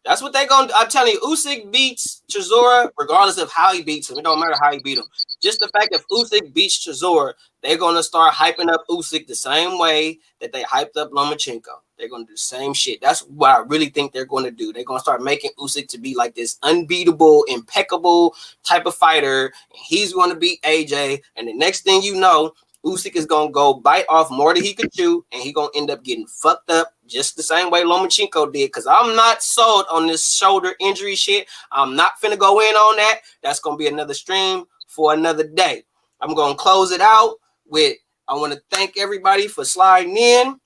That's what they're going to – I'm telling you, Usyk beats Chisora regardless of how he beats him. It don't matter how he beat him. Just the fact that Usyk beats Chisora, they're going to start hyping up Usyk the same way that they hyped up Lomachenko. They're going to do the same shit. That's what I really think they're going to do. They're going to start making Usyk to be like this unbeatable, impeccable type of fighter. And he's going to beat AJ. And the next thing you know, Usyk is going to go bite off more than he could chew, and he's going to end up getting fucked up just the same way Lomachenko did, because I'm not sold on this shoulder injury shit. I'm not finna go in on that. That's going to be another stream for another day. I'm going to close it out with, I want to thank everybody for sliding in.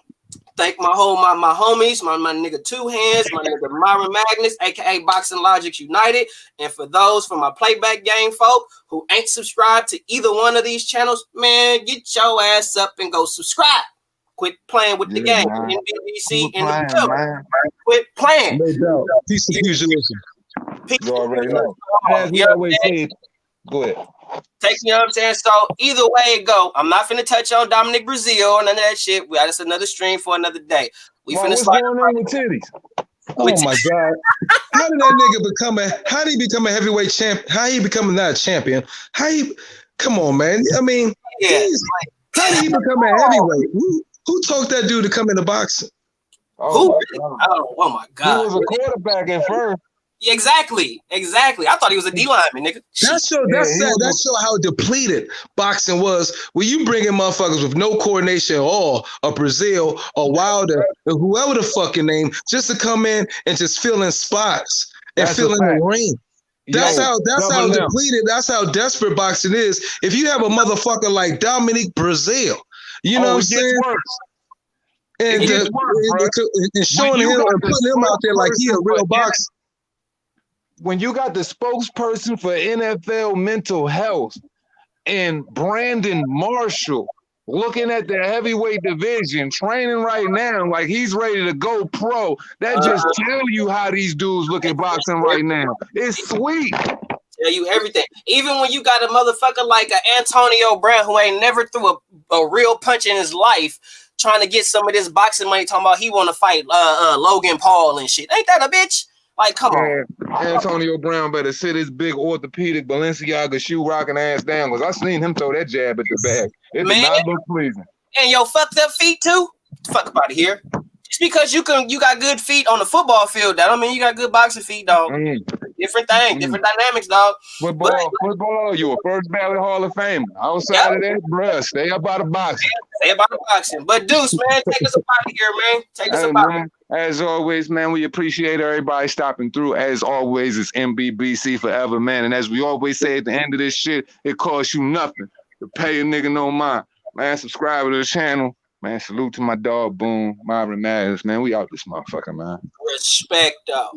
Thank my homies, my nigga Two Hands, my nigga Myron Magnus, aka Boxing Logics United. And for those from my playback game folk who ain't subscribed to either one of these channels, man, get your ass up and go subscribe. Quit playing with the game. NBC and the film. Quit playing. Peace and fusion. You already know. As we always say, go ahead. You know what I'm saying? So either way it go, I'm not finna touch on Dominic Brazil or none of that shit. That's another stream for another day. What's going on with titties? Oh my God. How did that nigga how did he become a heavyweight champ? How he become not a champion? Come on, man. How did he become a heavyweight? Who told that dude to come into boxing? Oh my God. He was a quarterback at first. Exactly. I thought he was a D lineman, nigga. That show how depleted boxing was. When you bring in motherfuckers with no coordination at all, or Brazil, or Wilder, or whoever the fucking name, just to come in and just fill in spots and fill in the ring. That's how depleted. That's how desperate boxing is. If you have a motherfucker like Dominic Brazil, you know what I'm saying? and showing him and putting him out there like he a real boxer. When you got the spokesperson for NFL mental health and Brandon Marshall looking at the heavyweight division, training right now, like he's ready to go pro, that just tell you how these dudes look at boxing right now. It's sweet. Tell you everything. Even when you got a motherfucker like a Antonio Brown who ain't never threw a real punch in his life, trying to get some of this boxing money, talking about he want to fight Logan Paul and shit. Ain't that a bitch? Like, come on. Antonio Brown better sit his big orthopedic Balenciaga shoe rocking ass down, because I seen him throw that jab at the bag. It did not look pleasing. And your fucked up feet too? Fuck up out of here. Just because you got good feet on the football field, that don't mean you got good boxing feet, dog. Different thing, different dynamics, dog. Football, you a first ballot Hall of Famer. Outside of that, bruh, stay up out of boxing. Stay up out of boxing. But Deuce, man, take us up out of here, man. Take us up out of here. As always, man, we appreciate everybody stopping through. As always, it's MBBC forever, man. And as we always say at the end of this shit, it costs you nothing to pay a nigga no mind. Man, subscribe to the channel. Man, salute to my dog, Boom, Myron Madness, man. We out this motherfucker, man. Respect, though.